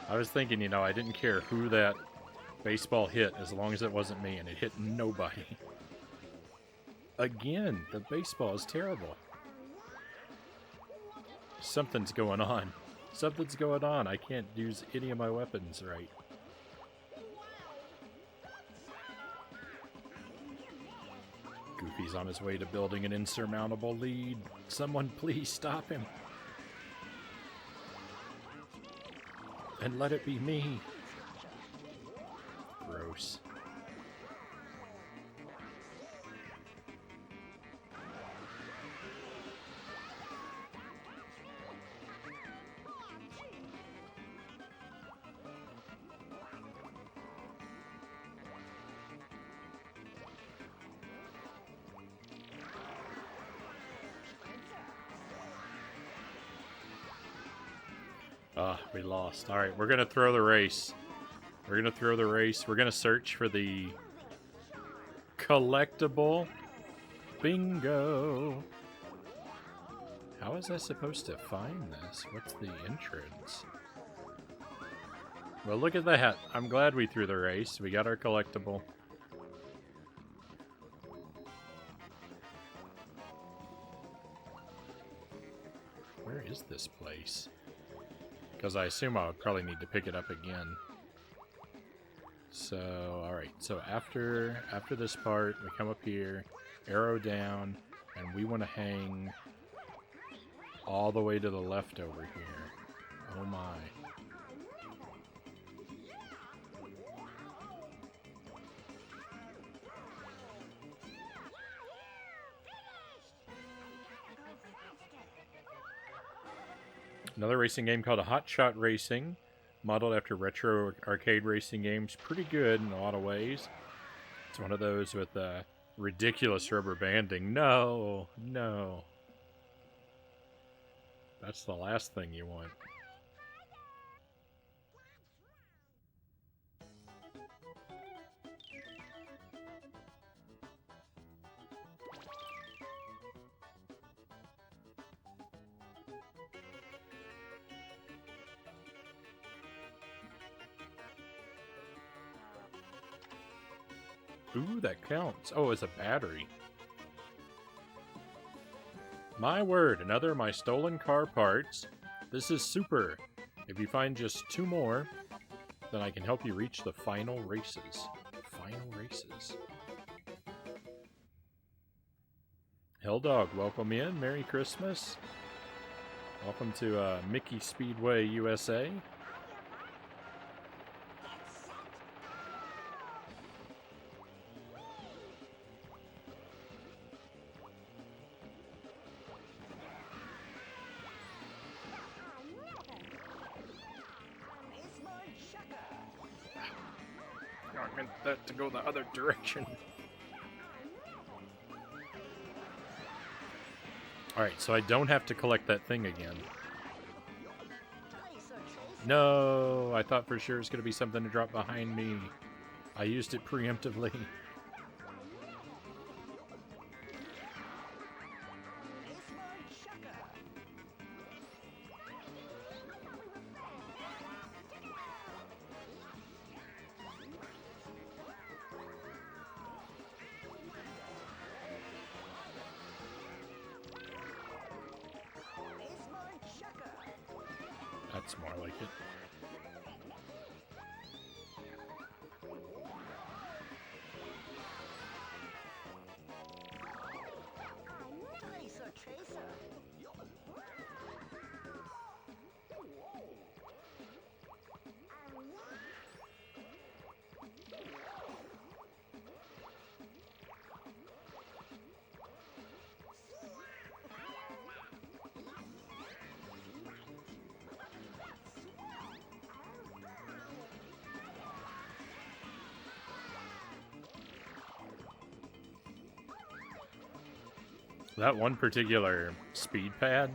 I was thinking, you know, I didn't care who that baseball hit as long as it wasn't me, and it hit nobody. Again, the baseball is terrible. Something's going on. Something's going on. I can't use any of my weapons right. Goofy's on his way to building an insurmountable lead. Someone please stop him. And let it be me. Gross. We lost. Alright, we're gonna throw the race. We're gonna throw the race. We're gonna search for the collectible. Bingo! How was I supposed to find this? What's the entrance? Well, look at that. I'm glad we threw the race. We got our collectible. Where is this place? Because I assume I would probably need to pick it up again. So, alright. So after this part, we come up here, arrow down, and we want to hang all the way to the left over here. Oh my. Another racing game called a Hot Shot Racing, modeled after retro arcade racing games. Pretty good in a lot of ways. It's one of those with ridiculous rubber banding. No, no. That's the last thing you want. Ooh, that counts. Oh, it's a battery. My word, another of my stolen car parts. This is super. If you find just 2 more, then I can help you reach the final races. Final races. Helldog, welcome in. Merry Christmas. Welcome to Mickey Speedway, USA. I meant that to go the other direction. Alright, so I don't have to collect that thing again. No, I thought for sure it's going to be something to drop behind me. I used it preemptively. That's more like it. Tracer, tracer. That one particular speed pad,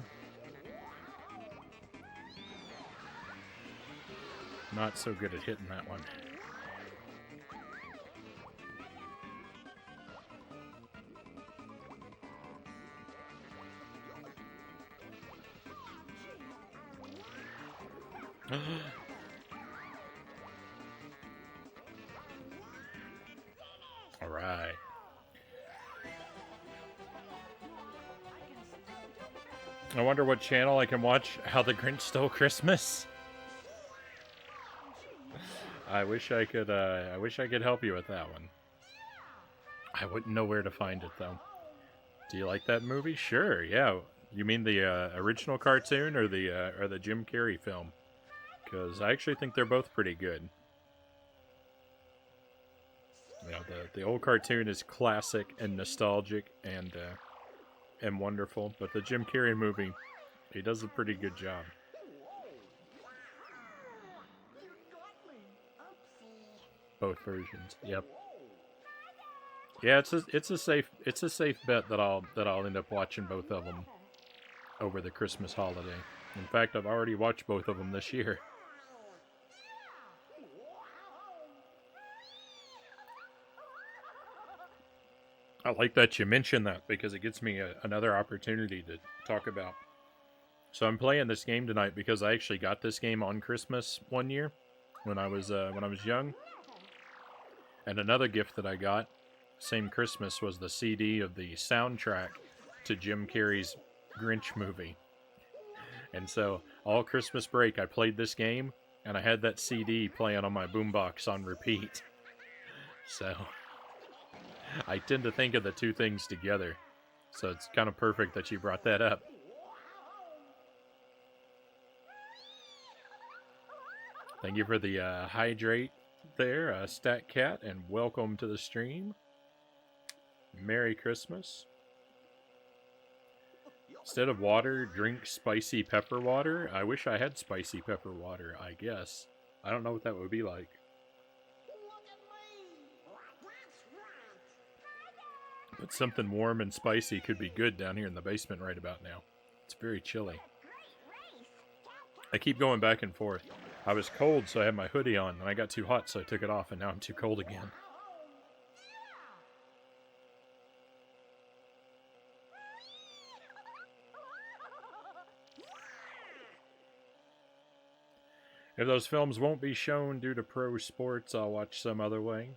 not so good at hitting that one. All right. I wonder what channel I can watch How the Grinch Stole Christmas. I wish I could help you with that one. I wouldn't know where to find it though. Do you like that movie? Sure, yeah. You mean the original cartoon or the Jim Carrey film? Because I actually think they're both pretty good. You know, the old cartoon is classic and nostalgic and wonderful, but the Jim Carrey movie, he does a pretty good job. Both versions. Yep. Yeah, it's a safe bet that I'll end up watching both of them over the Christmas holiday. In fact, I've already watched both of them this year. I like that you mentioned that because it gives me another opportunity to talk about. So I'm playing this game tonight because I actually got this game on Christmas one year when I was young. And another gift that I got same Christmas was the CD of the soundtrack to Jim Carrey's Grinch movie. And so all Christmas break I played this game and I had that CD playing on my boombox on repeat. So I tend to think of the two things together. So it's kind of perfect that you brought that up. Thank you for the hydrate there, Stat Cat, and welcome to the stream. Merry Christmas. Instead of water, drink spicy pepper water. I wish I had spicy pepper water, I guess. I don't know what that would be like. But something warm and spicy could be good down here in the basement right about now. It's very chilly. I keep going back and forth. I was cold, so I had my hoodie on, and I got too hot, so I took it off, and now I'm too cold again. If those films won't be shown due to pro sports, I'll watch some other way.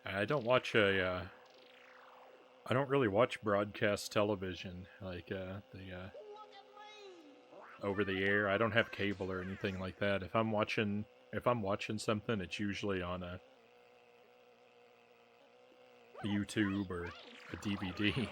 I don't watch I don't really watch broadcast television like over the air. I don't have cable or anything like that. If I'm watching something, it's usually on a YouTube or a DVD.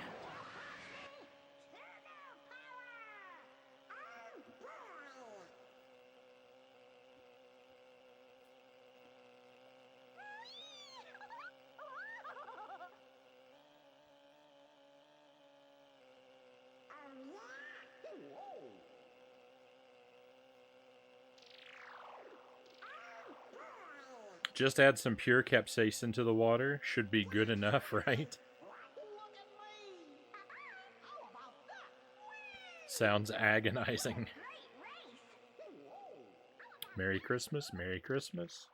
Just add some pure capsaicin to the water. Should be good enough, right? Sounds agonizing. Merry Christmas, Merry Christmas.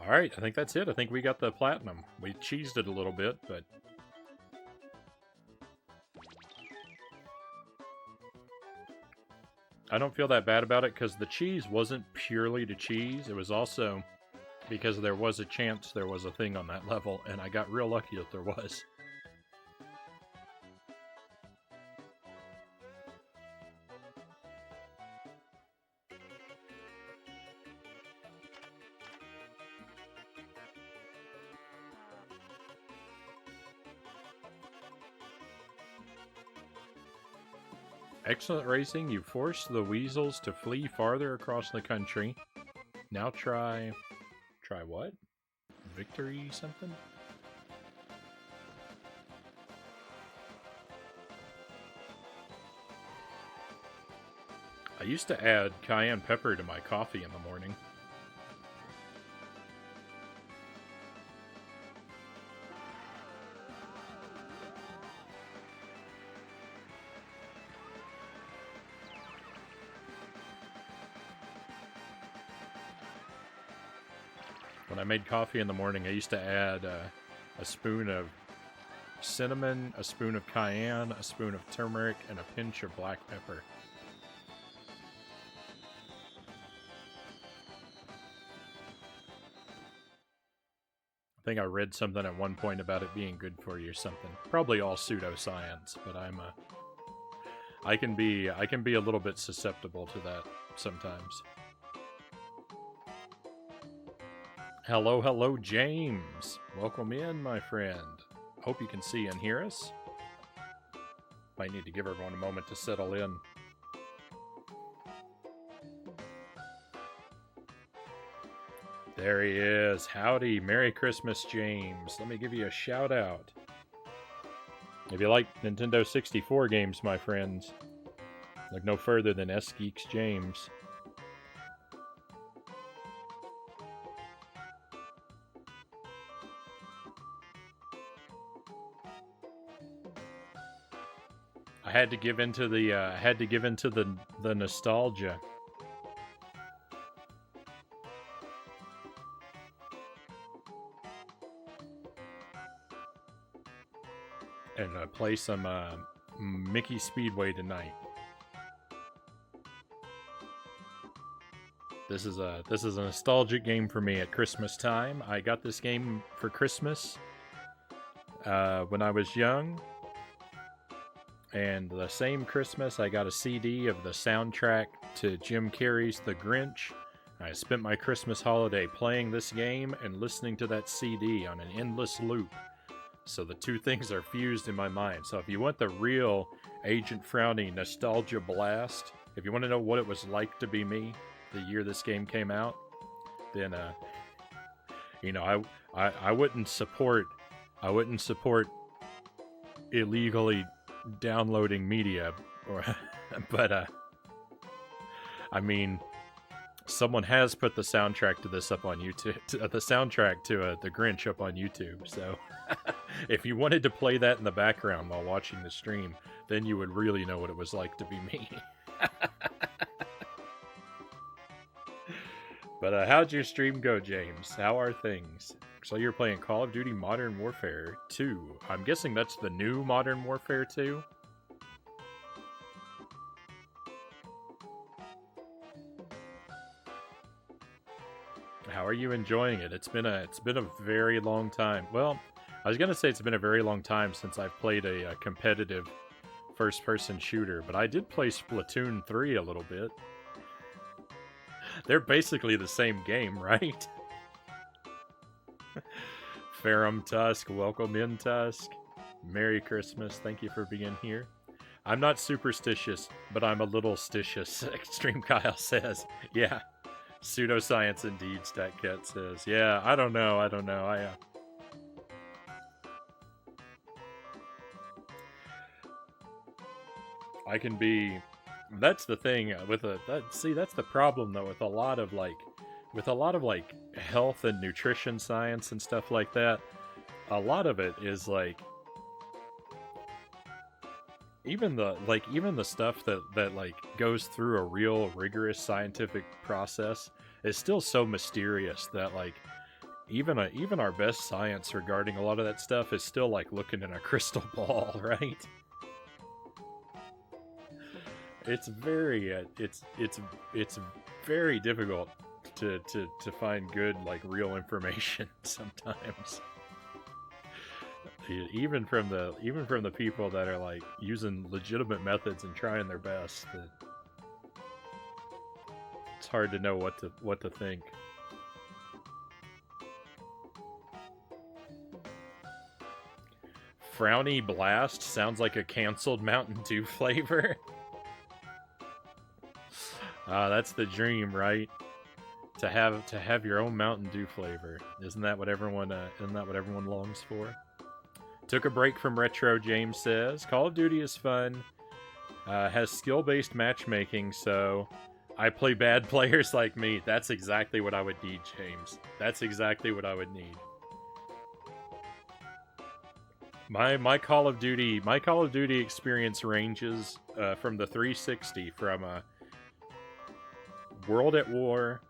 Alright, I think that's it. I think we got the platinum. We cheesed it a little bit, but... I don't feel that bad about it because the cheese wasn't purely to cheese. It was also because there was a chance there was a thing on that level, and I got real lucky that there was. Excellent racing. You forced the weasels to flee farther across the country. Now try what? Victory something? I used to add cayenne pepper to my coffee in the morning. When I made coffee in the morning, I used to add a spoon of cinnamon, a spoon of cayenne, a spoon of turmeric, and a pinch of black pepper. I think I read something at one point about it being good for you or something. Probably all pseudoscience, but I can be a little bit susceptible to that sometimes. Hello, hello, James. Welcome in, my friend. Hope you can see and hear us. Might need to give everyone a moment to settle in. There he is. Howdy. Merry Christmas, James. Let me give you a shout out. If you like Nintendo 64 games, my friends, look no further than S-Geeks James. I had to give into the nostalgia. And play some Mickey Speedway tonight. This is a nostalgic game for me at Christmas time. I got this game for Christmas when I was young. And the same Christmas, I got a CD of the soundtrack to Jim Carrey's The Grinch. I spent my Christmas holiday playing this game and listening to that CD on an endless loop. So the two things are fused in my mind. So if you want the real Agent Frownie nostalgia blast, if you want to know what it was like to be me the year this game came out, then I wouldn't support illegally downloading media, or but I mean, someone has put the soundtrack to this up on YouTube, the soundtrack to The Grinch up on YouTube. So if you wanted to play that in the background while watching the stream, then you would really know what it was like to be me. But how'd your stream go, James? How are things? So you're playing Call of Duty Modern Warfare 2. I'm guessing that's the new Modern Warfare 2? How are you enjoying it? It's been a very long time. Well, I was gonna say it's been a very long time since I've played a competitive first-person shooter, but I did play Splatoon 3 a little bit. They're basically the same game, right? Ferrum Tusk, welcome in, Tusk. Merry Christmas, thank you for being here. I'm not superstitious, but I'm a little stitious, Extreme Kyle says. Yeah, pseudoscience indeed, StatCat says. Yeah, I don't know. I can be... That's the thing with that's the problem though with a lot of health and nutrition science and stuff like that. A lot of it is like even the stuff that like goes through a real rigorous scientific process is still so mysterious that like even our best science regarding a lot of that stuff is still like looking in a crystal ball, right? It's very it's very difficult to find good like real information sometimes. Even from the people that are like using legitimate methods and trying their best, it's hard to know what to think. Frownie Blast sounds like a canceled Mountain Dew flavor. That's the dream, right? To have your own Mountain Dew flavor. Isn't that what everyone longs for? Took a break from retro, James says. Call of Duty is fun. Has skill-based matchmaking, so I play bad players like me. That's exactly what I would need, James. That's exactly what I would need. My Call of Duty experience ranges from the 360, from World at War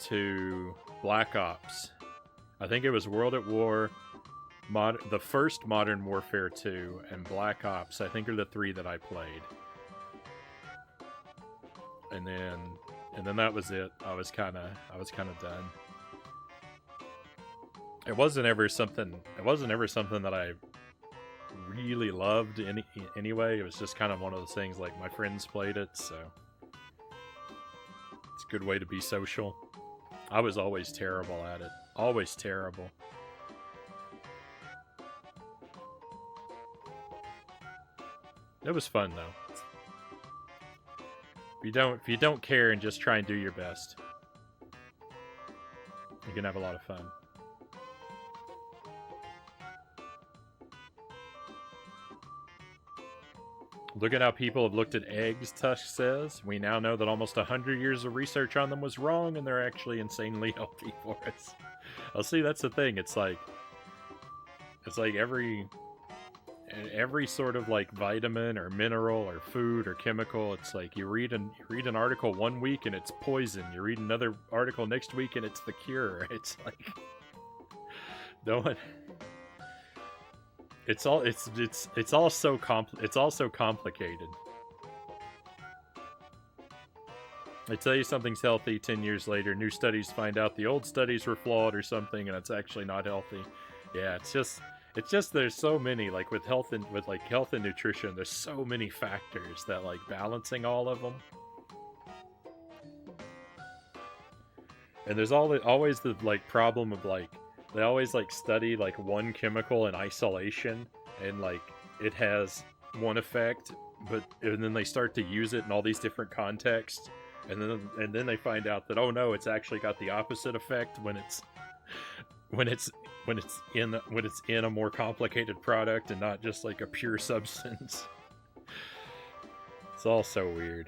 to Black Ops. I think it was World at War, the first Modern Warfare 2, and Black Ops. I think are the 3 that I played. And then that was it. I was kind of done. It wasn't ever something that I really loved anyway. It was just kind of one of those things, like my friends played it, so it's a good way to be social. I was always terrible at it. Always terrible. It was fun though. If you don't care and just try and do your best, you can have a lot of fun. Look at how people have looked at eggs, Tusk says. We now know that almost 100 years of research on them was wrong, and they're actually insanely healthy for us. Oh, see, that's the thing. It's like every sort of like vitamin or mineral or food or chemical. It's like you read an article one week and it's poison. You read another article next week and it's the cure. It's like no one. It's all so complicated. They tell you something's healthy, 10 years later, new studies find out the old studies were flawed or something, and it's actually not healthy. Yeah, it's just there's so many, like with health and nutrition, there's so many factors that like balancing all of them. And there's always the like problem of like they always like study like one chemical in isolation, and like it has one effect, and then they start to use it in all these different contexts, and then they find out that, oh no, it's actually got the opposite effect when it's in a more complicated product and not just like a pure substance. It's all so weird.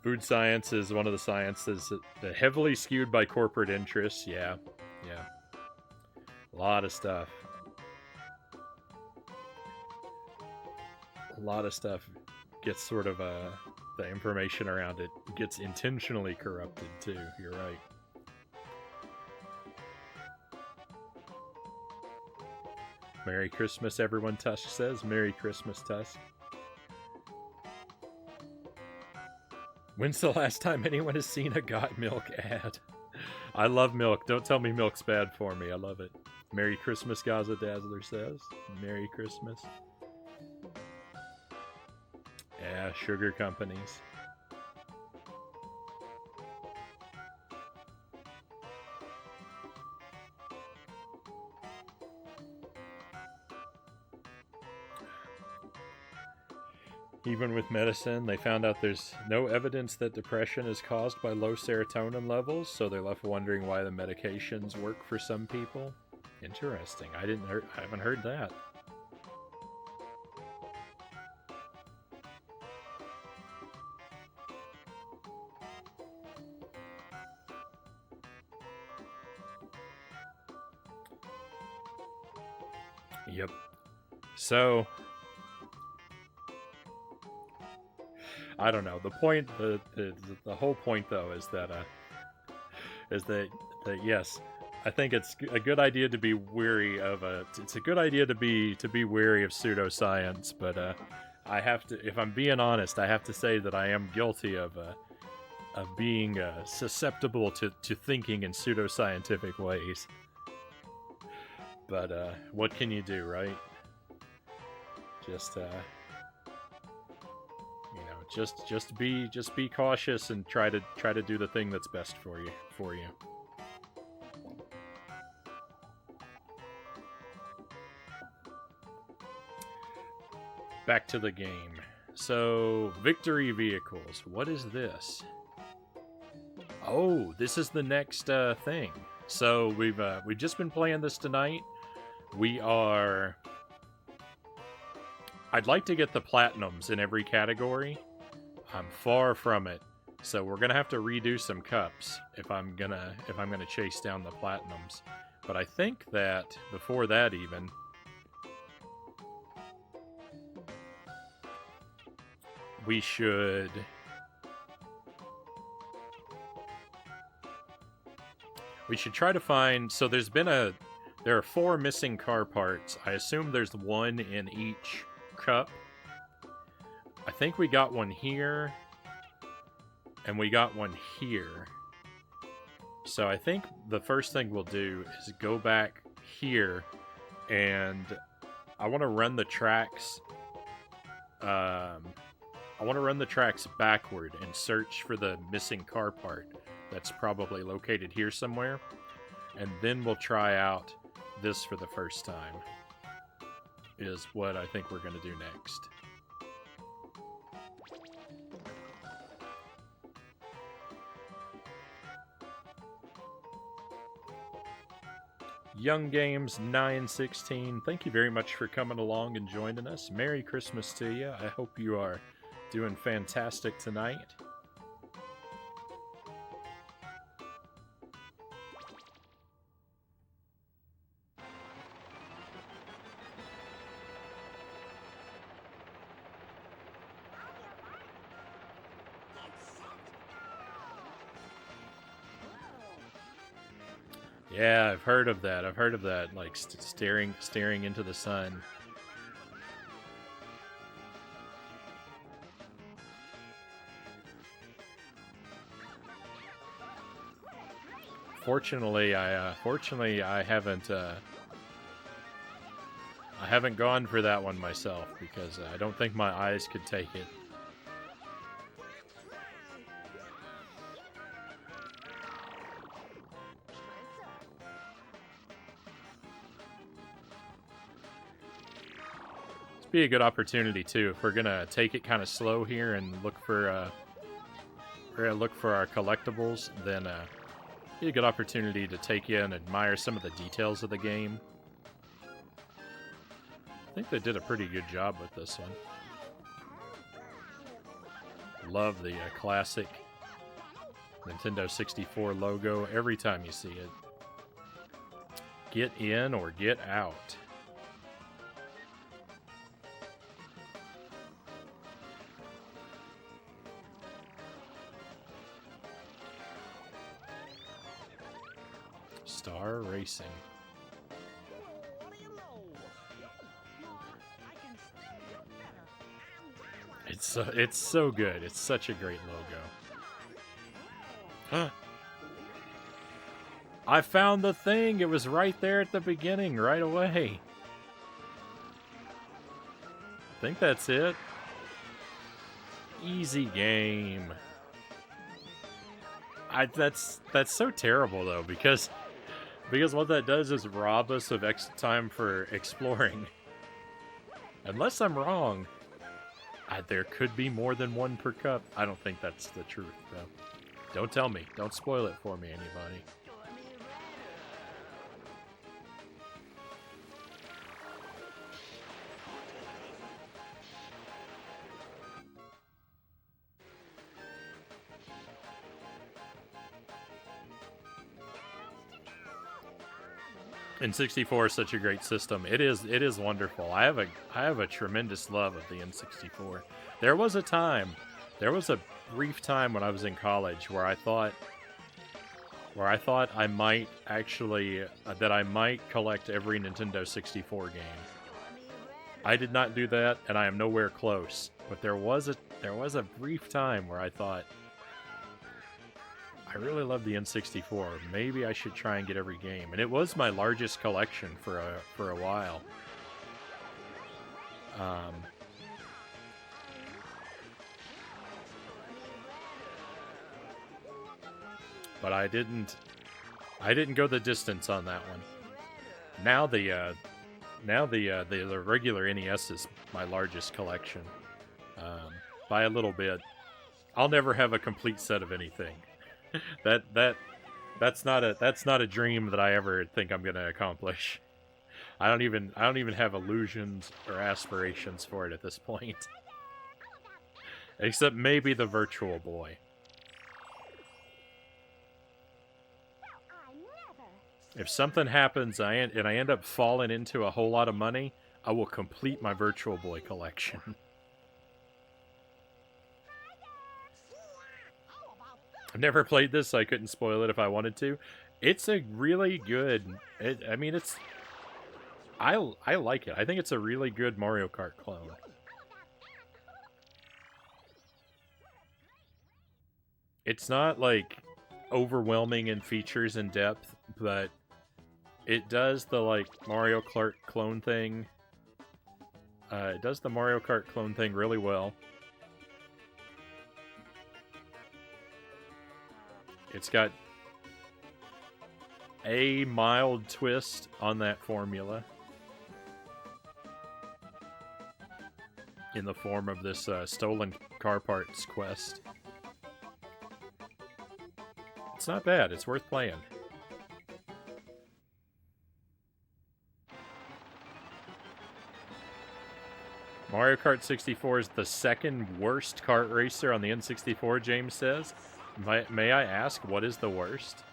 Food science is one of the sciences that heavily skewed by corporate interests. Yeah. A lot of stuff. A lot of stuff gets sort of the information around it gets intentionally corrupted too. You're right. Merry Christmas, everyone, Tusk says. Merry Christmas, Tusk. When's the last time anyone has seen a Got Milk ad? I love milk. Don't tell me milk's bad for me. I love it. Merry Christmas, Gaza Dazzler says. Merry Christmas. Yeah, sugar companies. Even with medicine, they found out there's no evidence that depression is caused by low serotonin levels, so they're left wondering why the medications work for some people. Interesting. I haven't heard that. Yep. So I don't know. The point, the whole point though, is that yes, I think it's a good idea to be wary of it's a good idea to be wary of pseudoscience, but I have to, if I'm being honest, I have to say that I am guilty of being susceptible to thinking in pseudoscientific ways. But what can you do, right? Just be cautious and try to do the thing that's best for you. Back to the game. So, victory vehicles. What is this? Oh, this is the next thing. So we've just been playing this tonight. We are I'd like to get the platinums in every category. I'm far from it. So we're gonna have to redo some cups if I'm gonna chase down the platinums. But I think that before that even, we should try to find. So there are 4 missing car parts. I assume there's 1 in each cup. I think we got 1 here. And we got 1 here. So I think the first thing we'll do is go back here, and I want to run the tracks. I want to run the tracks backward and search for the missing car part that's probably located here somewhere, and then we'll try out this for the first time. Is what I think we're going to do next. Young Games 916, thank you very much for coming along and joining us. Merry Christmas to you. I hope you are doing fantastic tonight. Yeah, I've heard of that. I've heard of that, like staring into the sun. Fortunately, I haven't gone for that one myself because I don't think my eyes could take it. Be a good opportunity too if we're gonna take it kind of slow here and look for our collectibles. Then be a good opportunity to take in and admire some of the details of the game. I think they did a pretty good job with this one. Love the classic Nintendo 64 logo every time you see it. Get in or get out. Star Racing. It's so good. It's such a great logo. Huh. I found the thing. It was right there at the beginning, right away. I think that's it. Easy game. That's so terrible though, because what that does is rob us of time for exploring. Unless I'm wrong, there could be more than 1 per cup. I don't think that's the truth, though. Don't tell me. Don't spoil it for me, anybody. N64 is such a great system. It is wonderful. I have a tremendous love of the N64. There was a brief time when I was in college where I thought I might actually that I might collect every Nintendo 64 game. I did not do that, and I am nowhere close. But there was a brief time where I thought, I really love the N64. Maybe I should try and get every game. And it was my largest collection for a while. But I didn't go the distance on that one. Now the regular NES is my largest collection. By a little bit. I'll never have a complete set of anything. That's not a dream that I ever think I'm gonna accomplish. I don't even have illusions or aspirations for it at this point. Except maybe the Virtual Boy. I never. If something happens and I end up falling into a whole lot of money, I will complete my Virtual Boy collection. I've never played this, so I couldn't spoil it if I wanted to. It's a really good... I mean, it's... I like it. I think it's a really good Mario Kart clone. It's not, like, overwhelming in features and depth, but it does the, like, Mario Kart clone thing. It does the Mario Kart clone thing really well. It's got a mild twist on that formula in the form of this stolen car parts quest. It's not bad. It's worth playing. Mario Kart 64 is the second worst kart racer on the N64, James says. May I ask, what is the worst?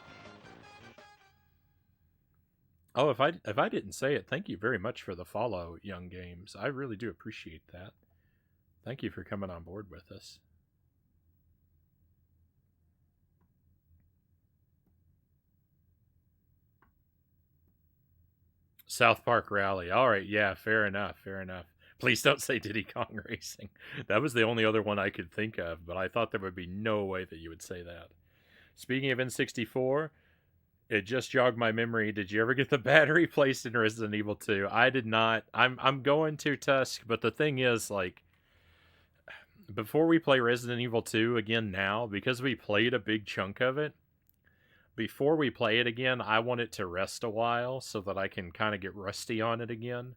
Oh, if I didn't say it, thank you very much for the follow, Young Games. I really do appreciate that. Thank you for coming on board with us. South Park Rally. All right, yeah, fair enough, fair enough. Please don't say Diddy Kong Racing. That was the only other one I could think of, but I thought there would be no way that you would say that. Speaking of N64, it just jogged my memory. Did you ever get the battery placed in Resident Evil 2? I did not. I'm going to Tusk, but the thing is, like, before we play Resident Evil 2 again now, because we played a big chunk of it, before we play it again, I want it to rest a while so that I can kind of get rusty on it again.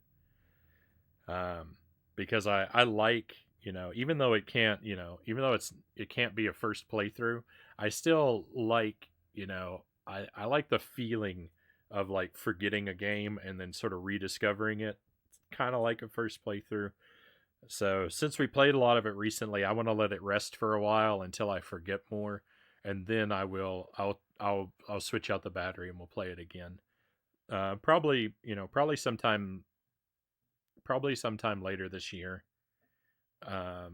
Because I like, you know, even though it can't, you know, even though it can't be a first playthrough, I still like, you know, I like the feeling of like forgetting a game and then sort of rediscovering it, kind of like a first playthrough. So since we played a lot of it recently, I want to let it rest for a while until I forget more, and then I'll switch out the battery and we'll play it again. Probably, you know, probably sometime later this year. I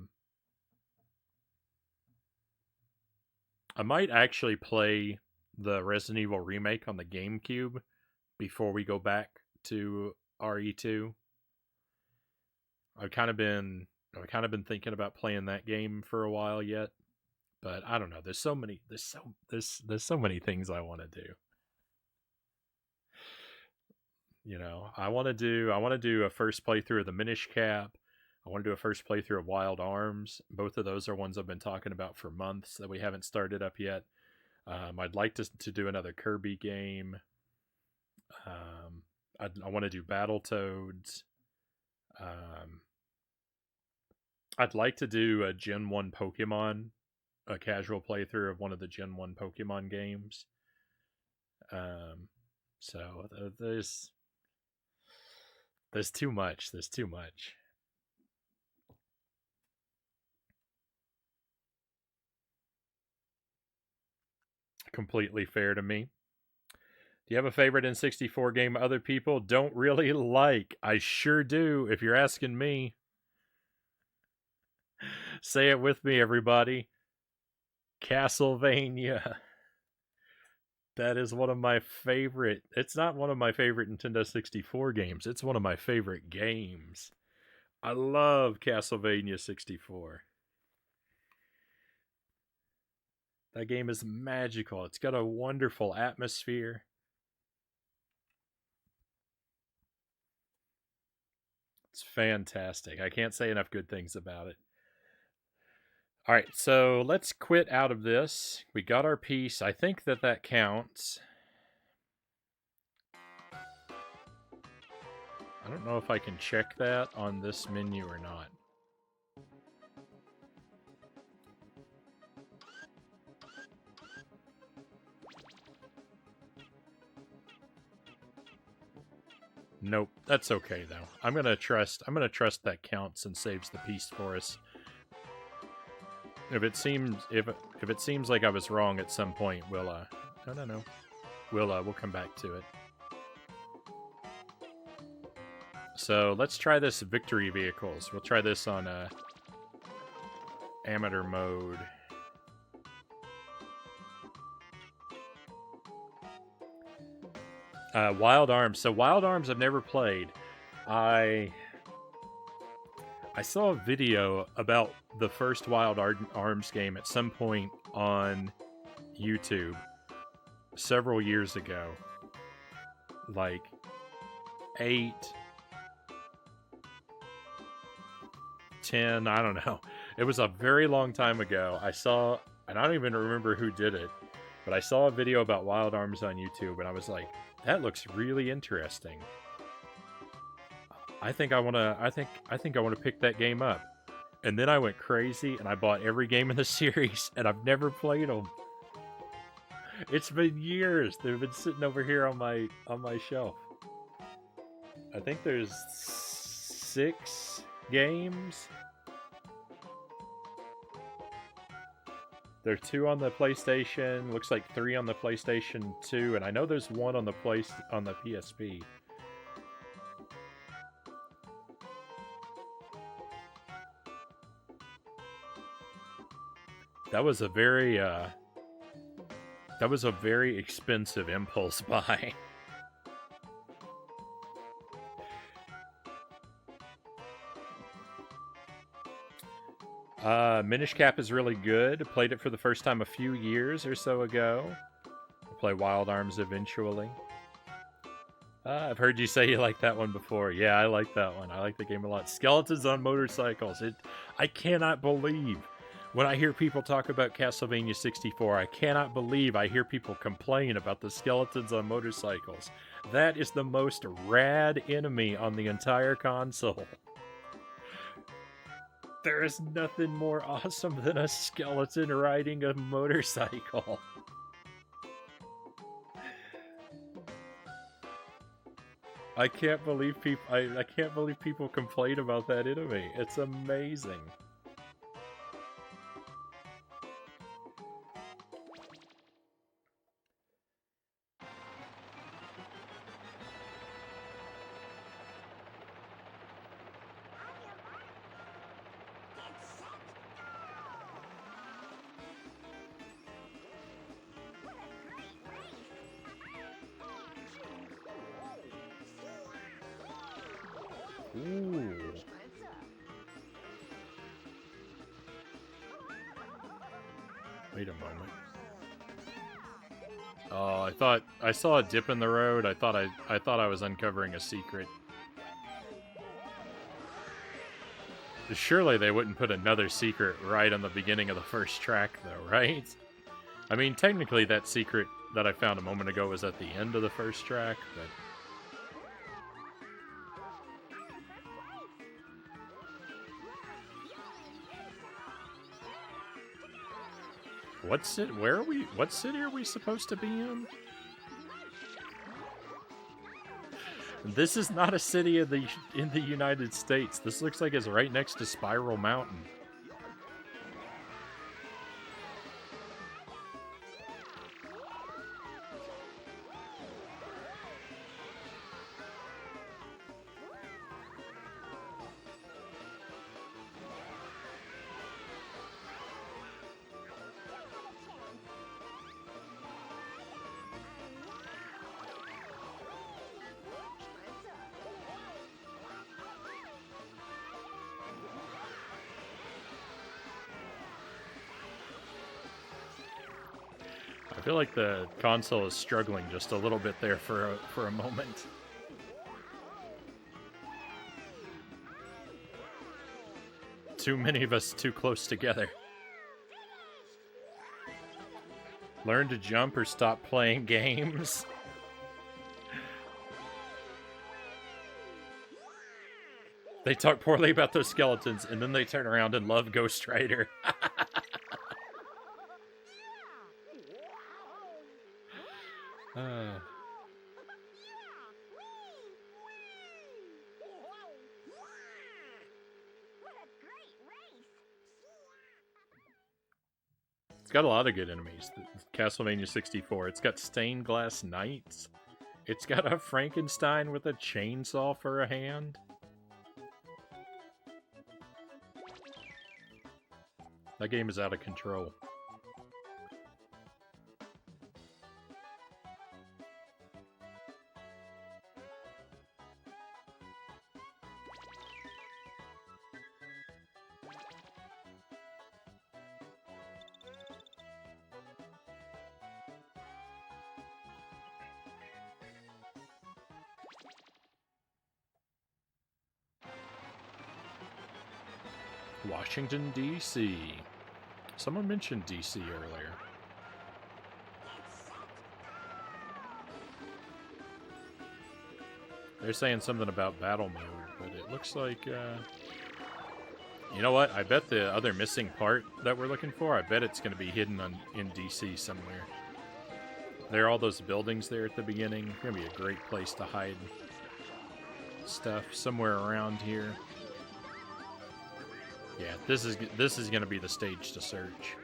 might actually play the Resident Evil remake on the GameCube before we go back to RE2. I've kind of been thinking about playing that game for a while yet, but I don't know. There's so many things I want to do. You know, I want to do a first playthrough of the Minish Cap. I want to do a first playthrough of Wild Arms. Both of those are ones I've been talking about for months that we haven't started up yet. I'd like to do another Kirby game. I want to do Battletoads. I'd like to do a Gen 1 Pokemon, a casual playthrough of one of the Gen 1 Pokemon games. So there's too much. There's too much. Completely fair to me. Do you have a favorite N64 game other people don't really like? I sure do, if you're asking me. Say it with me, everybody. Castlevania. That is one of my favorite. It's not one of my favorite Nintendo 64 games. It's one of my favorite games. I love Castlevania 64. That game is magical. It's got a wonderful atmosphere. It's fantastic. I can't say enough good things about it. All right, so let's quit out of this. We got our piece. I think that counts. I don't know if I can check that on this menu or not. Nope, that's okay though. I'm gonna trust that counts and saves the piece for us. If it seems like I was wrong at some point, we'll no. We'll come back to it. So let's try this victory vehicles. We'll try this on amateur mode. Wild Arms. So Wild Arms I've never played. I saw a video about the first Wild Arms game at some point on YouTube several years ago. Like 8, 10, I don't know. It was a very long time ago. I saw, and I don't even remember who did it, but I saw a video about Wild Arms on YouTube, and I was like, that looks really interesting. I think I want to pick that game up. And then I went crazy and I bought every game in the series and I've never played them. It's been years. They've been sitting over here on my shelf. I think there's 6 games. There are 2 on the PlayStation. Looks like 3 on the PlayStation 2, and I know there's 1 on the PSP. That was a very expensive impulse buy. Minish Cap is really good. Played it for the first time a few years or so ago. I'll play Wild Arms eventually. I've heard you say you like that one before. Yeah, I like that one. I like the game a lot. Skeletons on Motorcycles. I cannot believe when I hear people talk about Castlevania 64, I cannot believe I hear people complain about the skeletons on motorcycles. That is the most rad enemy on the entire console. There is nothing more awesome than a skeleton riding a motorcycle. I can't believe people complain about that enemy. It's amazing. Ooh. Wait a moment. Oh, I saw a dip in the road. I thought I was uncovering a secret. Surely they wouldn't put another secret right on the beginning of the first track, though, right? I mean, technically that secret that I found a moment ago was at the end of the first track, but... What city are we supposed to be in? This is not a city in the United States. This looks like it's right next to Spiral Mountain. I feel like the console is struggling just a little bit there for a moment. Too many of us too close together. Learn to jump or stop playing games. They talk poorly about those skeletons, and then they turn around and love Ghost Rider. It's got a lot of good enemies. Castlevania 64. It's got stained glass knights. It's got a Frankenstein with a chainsaw for a hand. That game is out of control. Washington, D.C. Someone mentioned D.C. earlier. They're saying something about battle mode, but it looks like, you know what? I bet the other missing part that we're looking for, I bet it's going to be hidden in D.C. somewhere. There are all those buildings there at the beginning. It's going to be a great place to hide stuff somewhere around here. Yeah, this is going to be the stage to search.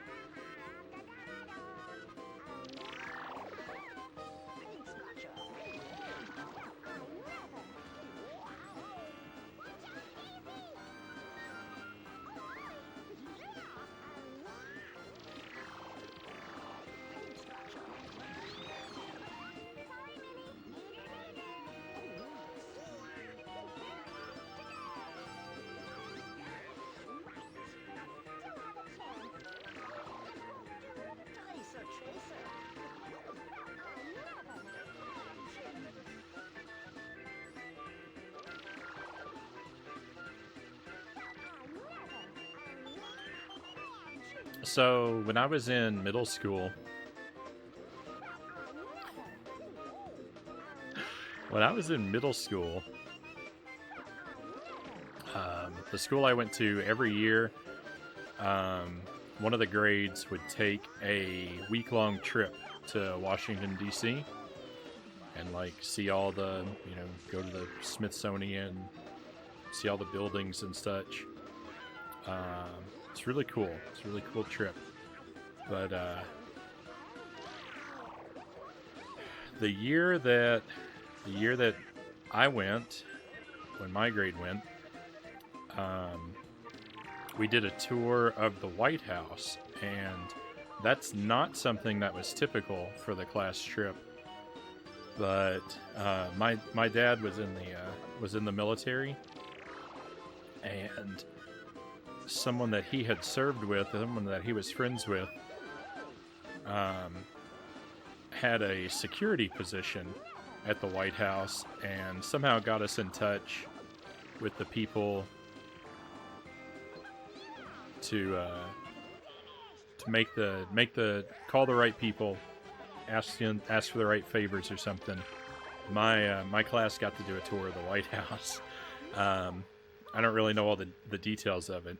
So, when I was in middle school, the school I went to every year, one of the grades would take a week-long trip to Washington, D.C. and, like, see all the, you know, go to the Smithsonian, see all the buildings and such. It's really cool. It's a really cool trip. But the year that I went, when my grade went, we did a tour of the White House, and that's not something that was typical for the class trip. But my dad was in the military, and someone that he had served with, someone that he was friends with, had a security position at the White House, and somehow got us in touch with the people to call the right people, ask for the right favors or something. My class got to do a tour of the White House. I don't really know all the details of it,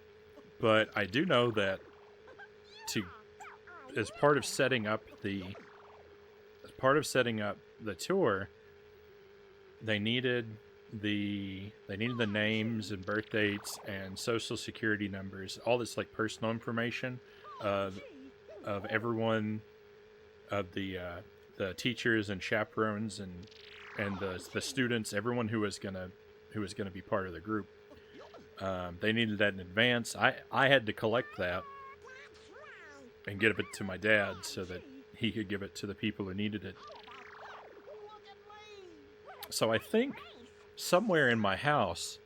but I do know that as part of setting up the tour, they needed the names and birth dates and social security numbers, all this like personal information of everyone, of the teachers and chaperones and the students, everyone who was gonna be part of the group. They needed that in advance. I had to collect that and give it to my dad so that he could give it to the people who needed it. So I think somewhere in my house,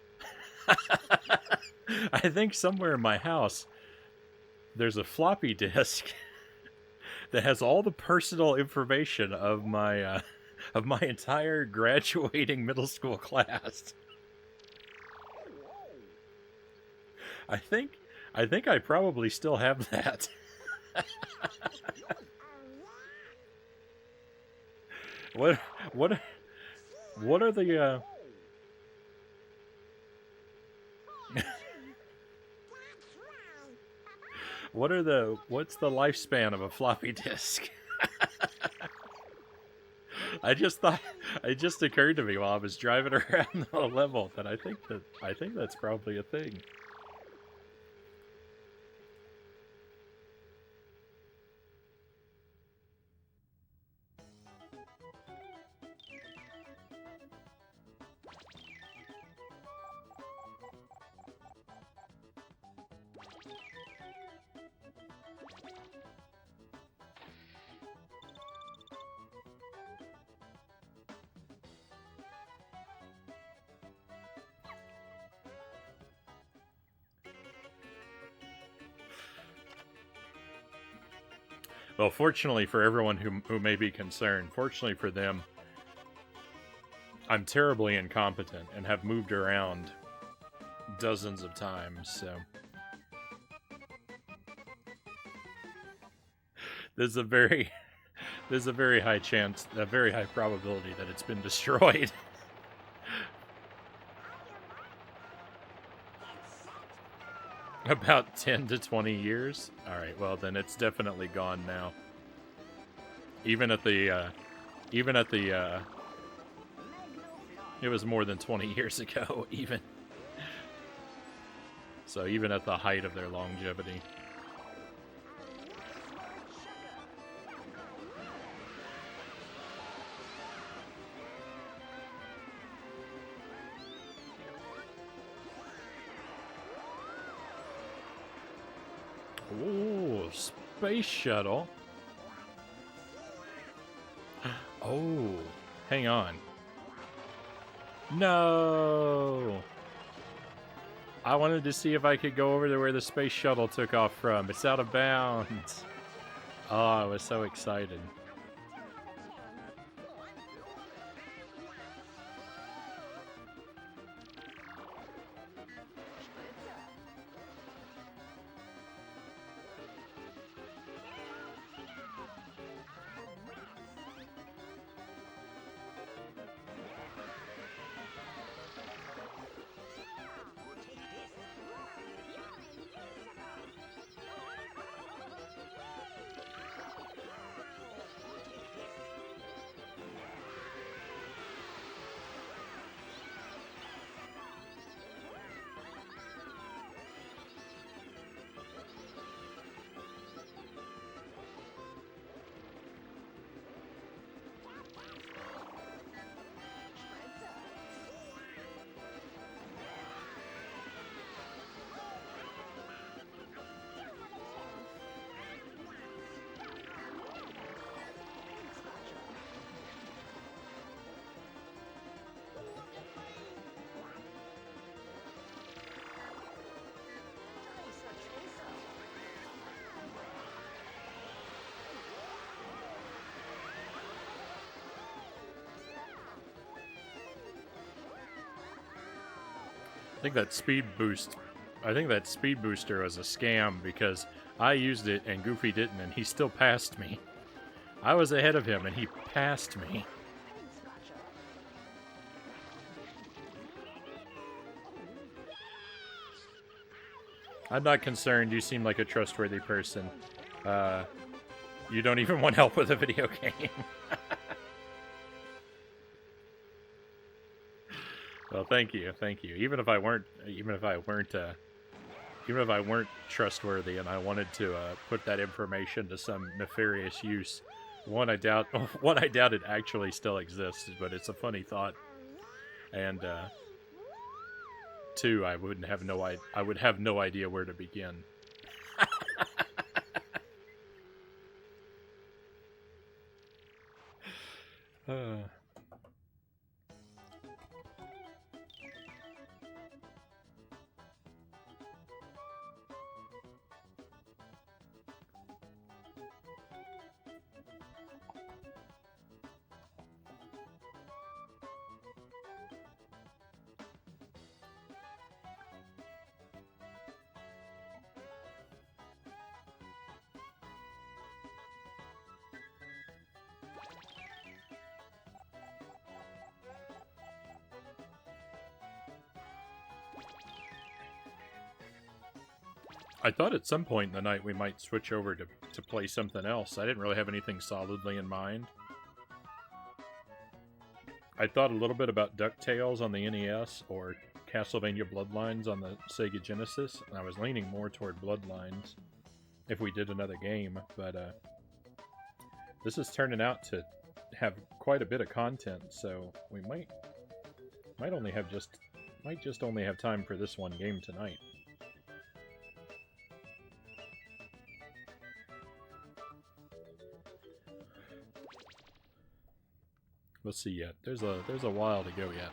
there's a floppy disk that has all the personal information of my entire graduating middle school class. I think I probably still have that. What are the what's the lifespan of a floppy disk? It just occurred to me while I was driving around the level that I think that's probably a thing. Well, fortunately for everyone who may be concerned, fortunately for them, I'm terribly incompetent and have moved around dozens of times, so there's a very high chance, a very high probability that it's been destroyed. About 10 to 20 years? Alright, well then it's definitely gone now. Even at the, it was more than 20 years ago, even. So even at the height of their longevity. Ooh, space shuttle. Oh, hang on. No! I wanted to see if I could go over to where the space shuttle took off from. It's out of bounds. Oh, I was so excited. I think that speed booster was a scam because I used it and Goofy didn't, and he still passed me. I was ahead of him and he passed me. I'm not concerned. You seem like a trustworthy person. You don't even want help with a video game. Well, thank you. Even if I weren't trustworthy and I wanted to put that information to some nefarious use, one, I doubt it actually still exists, but it's a funny thought. And two, I would have no idea where to begin. I thought at some point in the night we might switch over to play something else. I didn't really have anything solidly in mind. I thought a little bit about DuckTales on the NES or Castlevania Bloodlines on the Sega Genesis, and I was leaning more toward Bloodlines if we did another game, but this is turning out to have quite a bit of content, so we might just only have time for this one game tonight. We'll see yet. There's a while to go yet.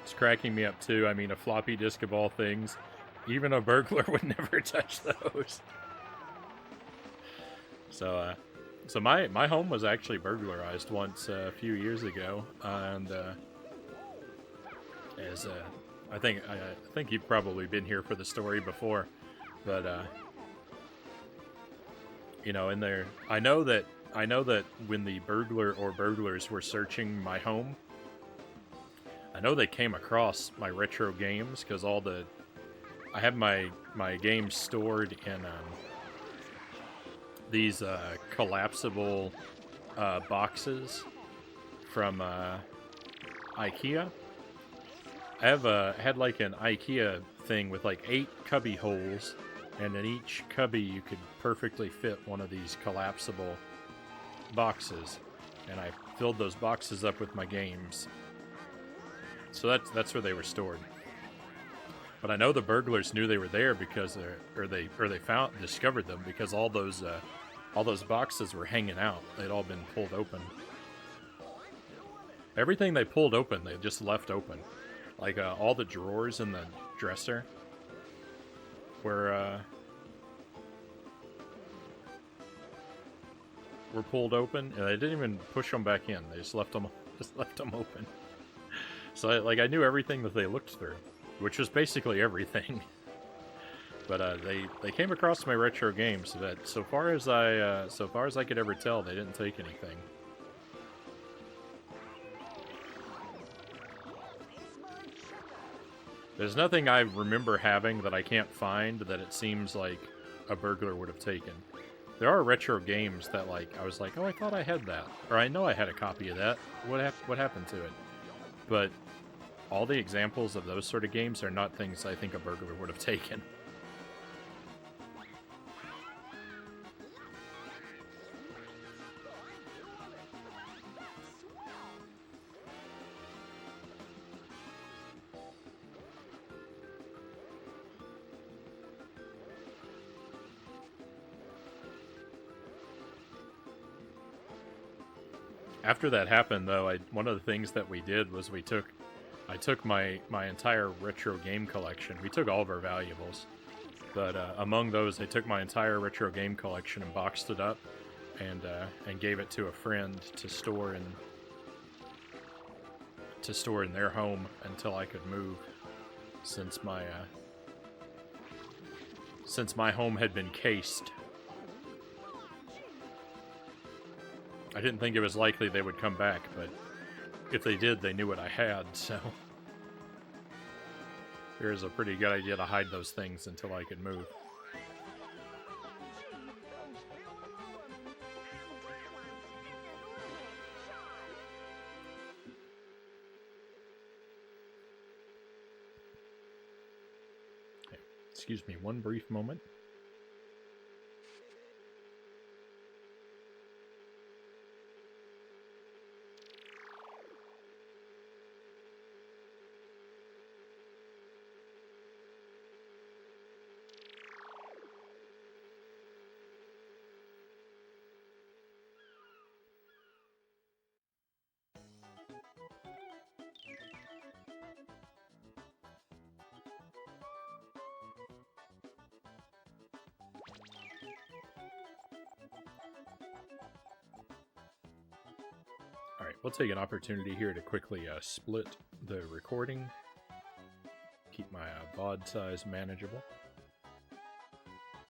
It's cracking me up too. I mean, a floppy disk of all things. Even a burglar would never touch those. So my home was actually burglarized once a few years ago, and as I think you've probably been here for the story before, but you know, in there, I know that when the burglar or burglars were searching my home, I know they came across my retro games because I have my games stored in these collapsible boxes from IKEA. I had like an IKEA thing with like 8 cubby holes, and in each cubby you could perfectly fit one of these collapsible boxes, and I filled those boxes up with my games. So that's where they were stored. But I know the burglars knew they were there because they discovered them because all those boxes were hanging out. They'd all been pulled open. Everything they pulled open, they just left open. Like all the drawers in the dresser were pulled open, and they didn't even push them back in. They just left them open. So I knew everything that they looked through, which was basically everything. But they came across my retro games. That so far as I could ever tell, they didn't take anything. There's nothing I remember having that I can't find that it seems like a burglar would have taken. There are retro games that I was like, oh, I thought I had that, or I know I had a copy of that. What happened to it? But all the examples of those sort of games are not things I think a burglar would have taken. After that happened, though, one of the things that we did was I took my entire retro game collection. We took all of our valuables, but among those, I took my entire retro game collection and boxed it up, and gave it to a friend to store in their home until I could move, since my home had been cased. I didn't think it was likely they would come back, but if they did, they knew what I had, so it was a pretty good idea to hide those things until I could move. Okay. Excuse me one brief moment. Alright, we'll take an opportunity here to quickly split the recording. Keep my VOD size manageable.